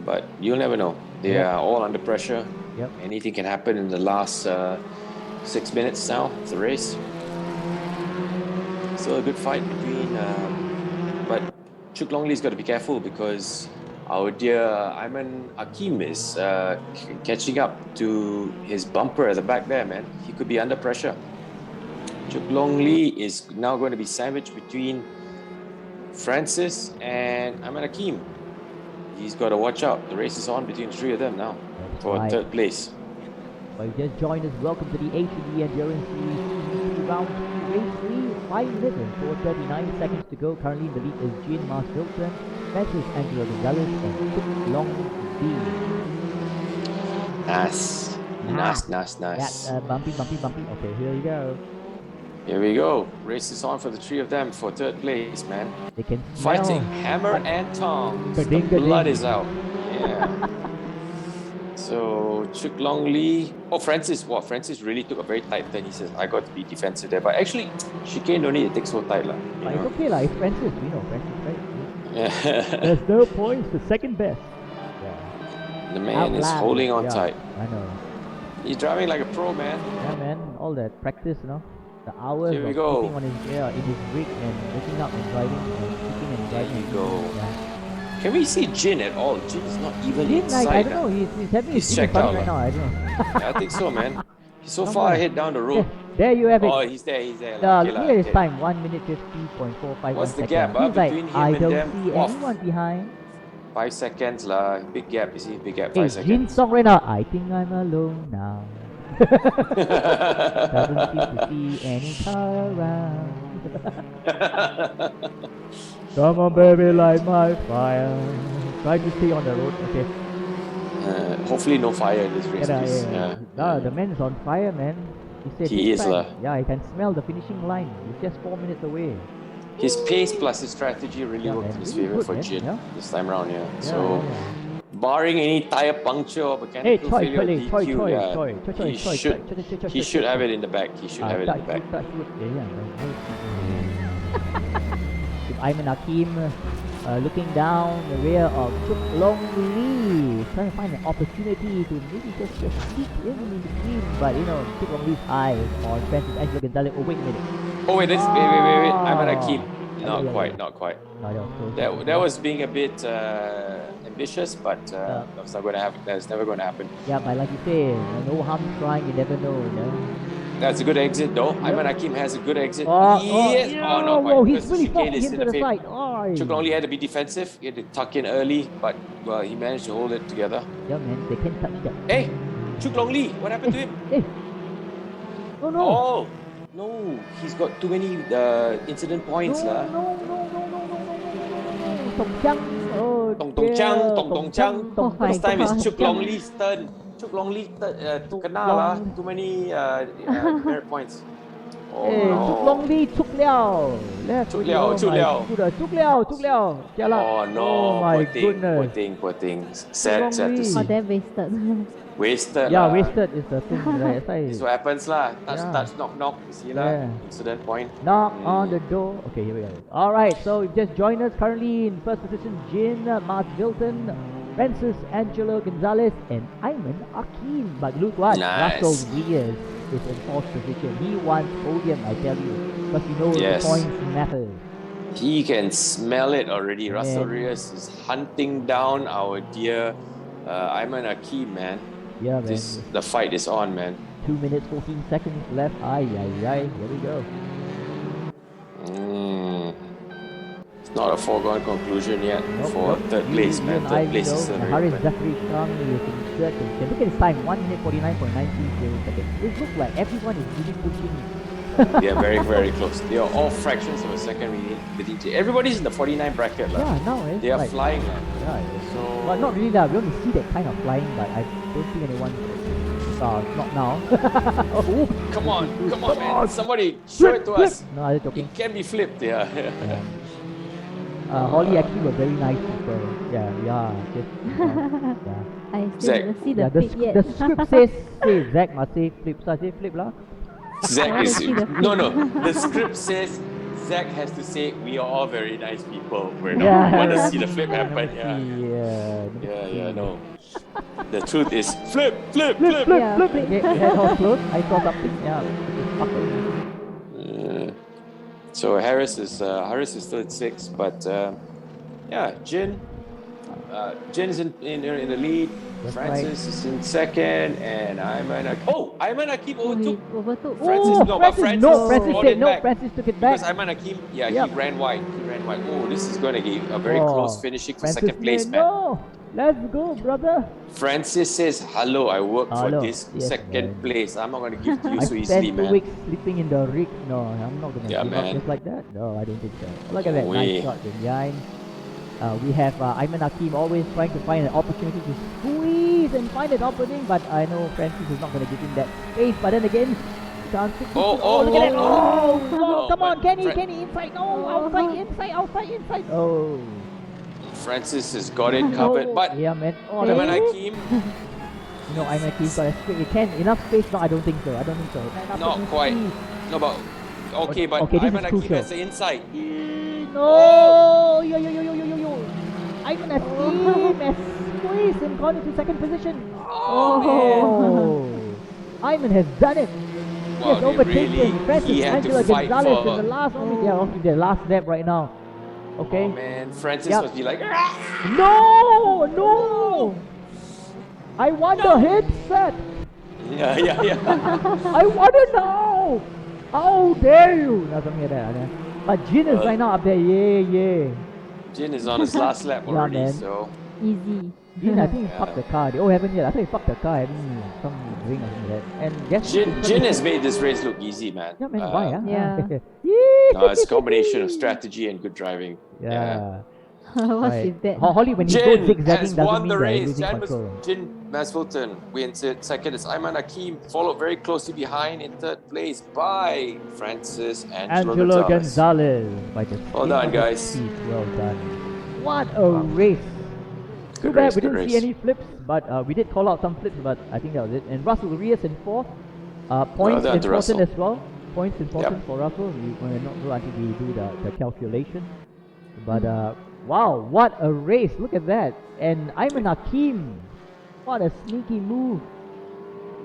But you'll never know. They are all under pressure. Yep. Anything can happen in the last 6 minutes now of the race. Still a good fight between. But Chuk Long Lee's got to be careful because our dear Ayman Hakim is catching up to his bumper at the back there, man. He could be under pressure. Chuk Long Lee is now going to be sandwiched between Francis and Ayman Hakim. He's got to watch out. The race is on between the 3 of them now for 3rd place. Well, you just joined us. Welcome to the HED Endurance Series round 2, race 3, 5 minutes and 4:39 seconds to go. Currently in the lead is Jin Masfilton, Francis Angelo Gonzalez, and Chuk Long Lee. Nice. That's bumpy. Okay, here we go. Here we go. Race is on for the 3 of them for 3rd place, man. They can Fighting hammer and tongs. The Ka-ding, ka-ding. blood is out. Yeah. So Chuk Long Lee. Oh, Francis. Wow, Francis really took a very tight turn. He says, I got to be defensive there. But actually, chicane don't need to take so tight. But it's okay, it's Francis. We know Francis, right? Yeah. There's no points. The second best. Yeah. The man is Outland. holding on Yeah, tight. I know. He's driving like a pro, man. Yeah, man. All that practice, the hours Here we of go. sitting on in his rig and waking up and driving and sitting and There driving. you go. Yeah. Can we see Jin at all? Jin is not even Jin, inside. I don't know. He's having He's his checked fun out, right now. I don't know. Yeah, I think so, man. He's so far Somewhere. ahead down the road. There you have it. Oh, he's there. He's there. Look at his time. 1 minute 50.451 What's the seconds. gap, He's like, between him I and don't them? see Off. anyone behind. 5 seconds lah. Big gap, you see? Big gap, Hey, 5 Jin's seconds. song right now. I think I'm alone now. Doesn't seem to see any car around. Come on, baby, light my fire. Try to stay on the road. Okay. Hopefully no fire in this race, please. No, the man is on fire, man. He said He this is time, lah. Yeah, I can smell the finishing line. He's just 4 minutes away. His pace plus his strategy really Yeah, worked man, in his really favor good, for man, Jin yeah. this time around, yeah. Yeah, So, yeah. barring any tire puncture or Hey, mechanical Choi, failure or Choi, DQ, yeah, he should have it in the back. He should have it in the back. Touch wood. Yeah. With Ayman Hakim looking down the rear of Chuk Long Lee, trying to find an opportunity to maybe just sneak in between, but Chuk Long Lee's eyes on Francis Angelo Gonzalez. Oh, wait a minute. Oh wait, wait. Ayman Hakim. Not Yeah. quite. No, that that was being a bit ambitious, but that's not going to happen. That's never going to happen. Yeah, but like you say, no harm trying, you never know, That's a good exit, though. Ayman Hakim has a good exit. Oh, Yes. Oh, not quite. whoa, he's because the really chicane forcing is him in to the the favor. side. Oh, Chuk Long Lee had to be defensive. He had to tuck in early, but well, he managed to hold it together. yeah, man, they can't touch that. Hey, Chuk Long Lee, what happened to him? Hey. Oh, no. Oh, no, he's got too many incident points, lah. No. Tong Chang. Oh, Tong Chang, Tong Chang. Oh my This time it's God. Chuk Long Lee's turn. Chuk Long Lee kena lah. Too many merit points. Oh Hey, no. Chuk Long Lee, Chuk Liao. Chuk Liao. Chuk Liao. Jialat. Oh no, Oh my poor goodness. thing. Sad to Long Lee. Oh, see. then wasted. Wasted Yeah, lah. wasted is the thing, right? This is what happens lah. Yeah. Touch, knock. You see lah. Yeah. Incident point. Knock on the door. Okay, here we go. Alright, so you've just joined us currently in first position, Jin, Mars Wilton, Francis Angelo Gonzalez, and Ayman Hakim. But look what? Nice. Russell Diaz is in fourth position. He wants podium, I tell you. Because we know Yes. the points matter. He can smell it already. Russell Yeah. Reyes is hunting down our dear Ayman Hakim, man. Yeah, man. The fight is on, man. 2 minutes, 14 seconds left. Here we go. It's not a foregone conclusion yet for third place, man. Ian Third place is Ivido, a very Haris good. Zachary Kang is in third position. Look at his time, 1 minute 49.90 seconds. It looks like everyone is really pushing. They are very, very close. They are all fractions of a second within. Everybody's in the 49 bracket, lah. Yeah, now it's They are like, flying, lah. Yeah, So well, not really lah. We only see that kind of flying, but I don't think anyone. Not now. Oh, come on, man. Somebody show it to us. No, I'm It joking. can be flipped, yeah. Holly actually were very nice people. Yeah. Just, yeah. I still Zack. didn't see the Yeah, pic yet. the script says Zack must say flip. So I say flip lah. Zach wanna is see the no. The script says Zach has to say we are all very nice people. We want to see the flip happen. Yeah. No. The truth is flip. Yeah. Okay, head off close. I saw something. Yeah. So Harris is still at 6, but Jin's in the lead. That's Francis is in second, and Ayman Hakim Oh, he overtook overtook. Francis. No, but Francis Francis brought said it no. back. Francis took it back. Because Ayman Hakim, Yep. he ran wide. Oh, this is going to be a very close finishing for Francis second place, said, man. No, let's go, brother. Francis says, hello, I work for Hello. this Yes, second man. place. I'm not going to give to you I so spent easily, 2 man. weeks sleeping in the rig. No, I'm not gonna Yeah, give up man. just like that. No, I don't think so. Look at that No nice way. shot behind. We have Ayman Hakim always trying to find an opportunity to squeeze and find an opening, but I know Francis is not going to give him that space. But then again, chance to look at that. No, Come on, but Kenny, inside. No, outside. Oh. Francis has got it covered, but Yeah, man. Oh, Ayman that- Hakim You know, I'm actually got a straight. It can enough space. No, I don't think so. I don't think so. Not quite. No, but okay, but Okay, this is Ayman Hakim crucial. has the inside. No! Yo! Ayman Hakim has squeezed and gone into second position. Oh, Ayman has done it. He has Wow, overtaken Francis he had to Angela fight Gonzalez for. in the last moment. Yeah, off the last lap right now. Okay. Oh man, Francis Yep. must be like. No! I want the headset. Yeah. I want it now. How dare you? No, something like that. But Jin is right now up there. Yeah. Jin is on his last lap Yeah, already, man. so. Easy. Jin, I think he Yeah. fucked the car. Oh, haven't yet. I thought he fucked the car. Having some drink or something like that. And guess Jin has made this race look easy, man. Yeah, man. Why? Yeah. No, it's a combination of strategy and good driving. Yeah. What's Right. with that? Holly, when you go Jin zigzagging, has doesn't won mean the they're race. losing control. Jin Masfulton wins it. Second is Ayman Hakim, followed very closely behind in third place by Francis Angelo Gonzalez by the Well skin done, of his guys. teeth. Well done. What a race! Too Good bad race, we good didn't see race. any flips, but we did call out some flips, but I think that was it. And Russell Reyes in fourth. Points done to important Russell. as well. Points important Yep. for Russell. We're not sure until we do the calculation. But wow, what a race! Look at that. And Ayman Hakim, what a sneaky move.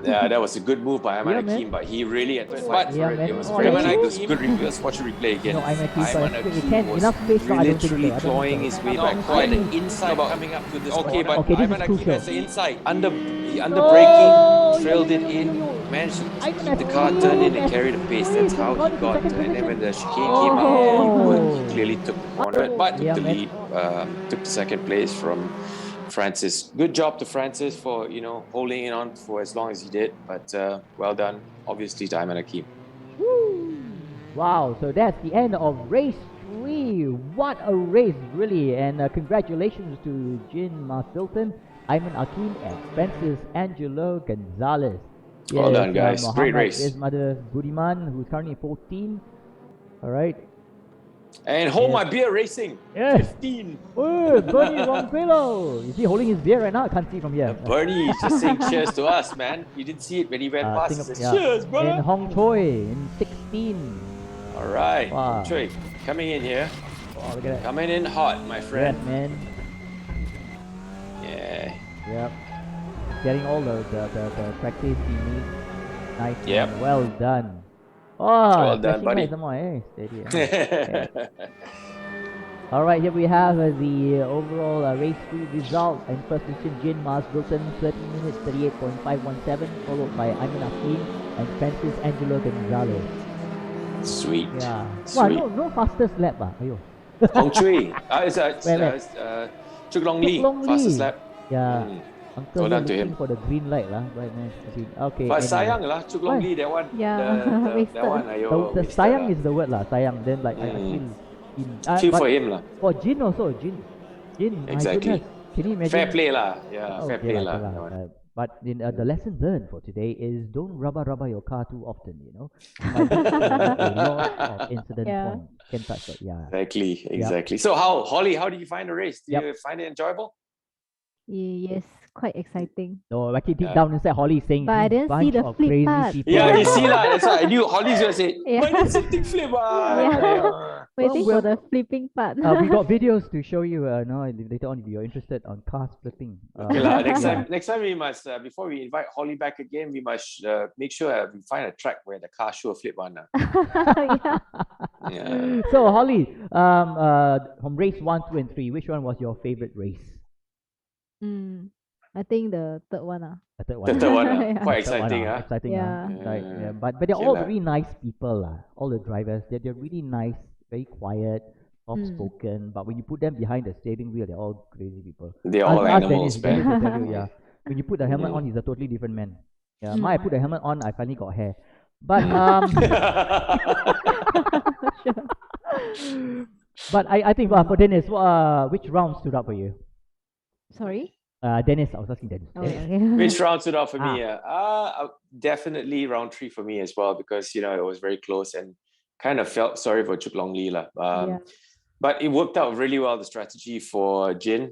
Yeah, that was a good move by Ayman Yeah, man. Hakim, but he really had to fight Yeah, for it. man. It was Oh, very yeah. nice. It was good replay. Let's watch the replay again. No, Ayman Hakim, Ayman but Hakim it can't was enough space. No, I don't think so. literally I don't think clawing so. his way No, back. I'm Quite saying- the inside coming up to this Okay, but Okay, this is Ayman Hakim crucial. has the inside. He under No! braking, trailed it in, Yo. managed to Ayman keep the car Hakim turned in and has carry the pace. That's how he gone into got. second And then when the position. chicane came out, Oh. he clearly took the corner, but took Yeah, the man. lead. Took the second place from Francis. Good job to Francis for holding it on for as long as he did. But well done, obviously, to Ayman Hakim. Woo. Wow, so that's the end of race 3. What a race, really. And congratulations to Jin Masfulton, Ayman Hakim, and Francis Angelo Gonzalez. Well done, guys. Great Muhammad race. Ismail Budiman, who's currently 14. All right. And hold Yeah. my beer racing. Yeah. 15. Oh, Bernie Ronquillo. Is he holding his beer right now? I can't see from here. Bernie is just saying cheers to us, man. You didn't see it when he went past. He said, cheers, And brother. Hong Choi in 16. All right. Wow. Choi, coming in here. Wow, look at that. Coming in hot, my Yes, friend. man. Yeah. Yep. Getting all the practice he needs. Nice. Yep. Man. Well done. Oh, Well done, flashing buddy. lights some more, eh? Steady. Okay. All right, here we have the overall race 2 result. In first position, Jin Masfulton, 30 minutes, 38.517, followed by Ayman Hakim and Francis Angelo Gonzalez. Sweet. Yeah. Sweet. Wow, no fastest lap, ayo. Hong Chui. It's Where? Chuk Long Lee. Chuk Long Fastest Lee. lap. Yeah. Mm. Uncle Well here done to looking him. for the green light, lah. Right, man. Okay. But anyway. sayang lah, Chuk Long Why? Lee, that one. Yeah, That wasted. one, ayo. The wasted sayang lah. is the word lah. Sayang. Then like I feel Feel but for him lah. for Jin also. Jin. My Exactly. goodness. Can you imagine? Fair play lah. Yeah, Oh, fair okay play lah, lah. okay that one. But in, the lesson learned for today is don't rubber your car too often. Might lead to a lot of incident Yeah. points. Can touch that. Yeah. Exactly. So Holly, how did you find the race? Did Yep. you find it enjoyable? Yes, quite exciting. No, I keep deep Yeah. down inside Holly saying But I "This didn't see bunch the of flip crazy part." people." Yeah, you see lah. That's why I knew Holly's gonna say, Yeah. "Why not something flip?" Yeah. Waiting well, for the flipping part. We got videos to show you. No, later on if you're interested on cars flipping. Okay lah. Yeah. Next time we must before we invite Holly back again, we must make sure we find a track where the car show flip one. Yeah. Yeah. So Holly, from race 1, 2, and 3, which one was your favorite race? I think the third one. The third The one. third one, Yeah. quite Third one, exciting, exciting, Yeah. right? Yeah. Yeah. But they're Okay all lah. very nice people, lah. All the drivers, they're really nice, very quiet, soft spoken. But when you put them behind the steering wheel, they're all crazy people. They're all animals, Dennis man. will tell you, yeah. When you put the helmet on, he's a totally different man. Yeah, I put the helmet on, I finally got hair. But but I think for Dennis, which round stood up for you? Sorry. Dennis, I was asking Dennis. Oh, Dennis. okay. Which round stood out for me? Definitely round 3 for me as well because it was very close and kind of felt sorry for Chuk Long Lee lah. Yeah. But it worked out really well, the strategy for Jin.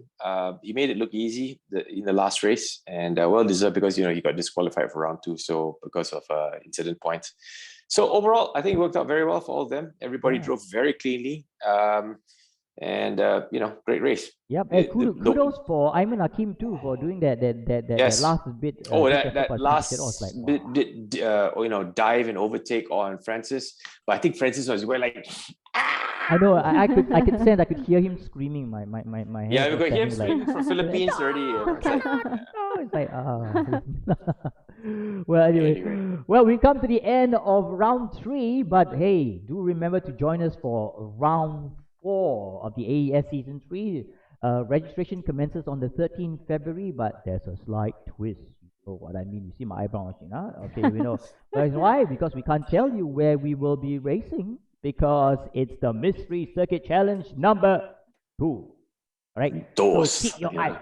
He made it look easy in the last race, and well deserved, because he got disqualified for round 2, so because of incident points. So overall, I think it worked out very well for all of them. Everybody drove very cleanly, and great race. Yep. Kudos for Ayman Hakim too for doing that last bit. That last bit, dive and overtake on Francis. But I think Francis was like. I know. I could sense. I could hear him screaming. My head. Yeah, we was could hear him standing screaming for Philippines already. It's like Well, anyway, well, we come to the end of round 3, but hey, do remember to join us for round 4 of the AES season 3. Registration commences on the 13th February, but there's a slight twist. Oh, what I mean, you see my eyebrow machine, huh? Okay, we know. Why? Because we can't tell you where we will be racing, because it's the Mystery Circuit Challenge number 2. Right? Dos. So keep your eyes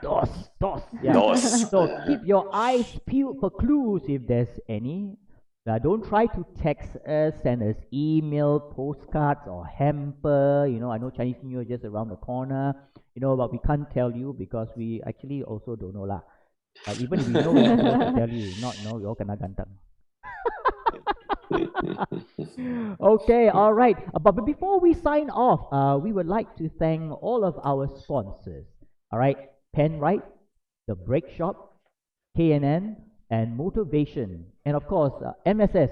So keep your eyes peeled for clues if there's any. Don't try to text us, send us email, postcards, or hamper. I know Chinese New Year is just around the corner. But we can't tell you because we actually also don't know lah. Even if we know, we don't know to tell you. Not know, you all kena gantang. Okay, all right. But before we sign off, we would like to thank all of our sponsors. All right, Penrite, The Brake Shop, KNN, and Motivation, and of course MSS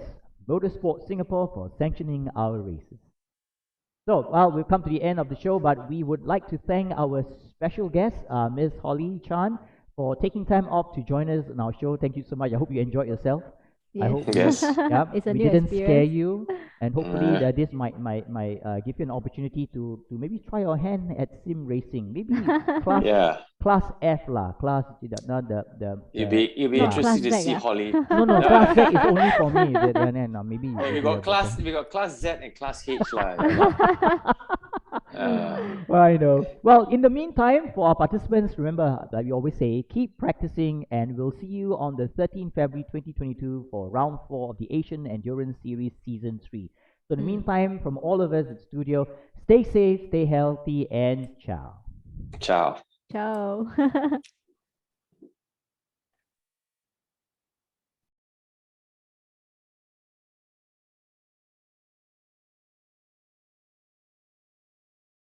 Motorsport Singapore for sanctioning our races. So, well, we've come to the end of the show, but we would like to thank our special guest, Ms. Holly Chan, for taking time off to join us on our show. Thank you so much. I hope you enjoyed yourself. Yes. I hope Yes. It's a we new didn't experience. scare you, and hopefully this might give you an opportunity to maybe try your hand at sim racing. Maybe class F lah, class not the You'll be Not interested to class see Z, Holly. no class Z is only for me. Maybe We got class Z and class H lah. I know. Well, in the meantime, for our participants, remember, like we always say, keep practicing, and we'll see you on the 13th February 2022 for round 4 of the Asian Endurance Series Season 3. So in the meantime, from all of us at studio, stay safe, stay healthy, and ciao. Ciao. Ciao.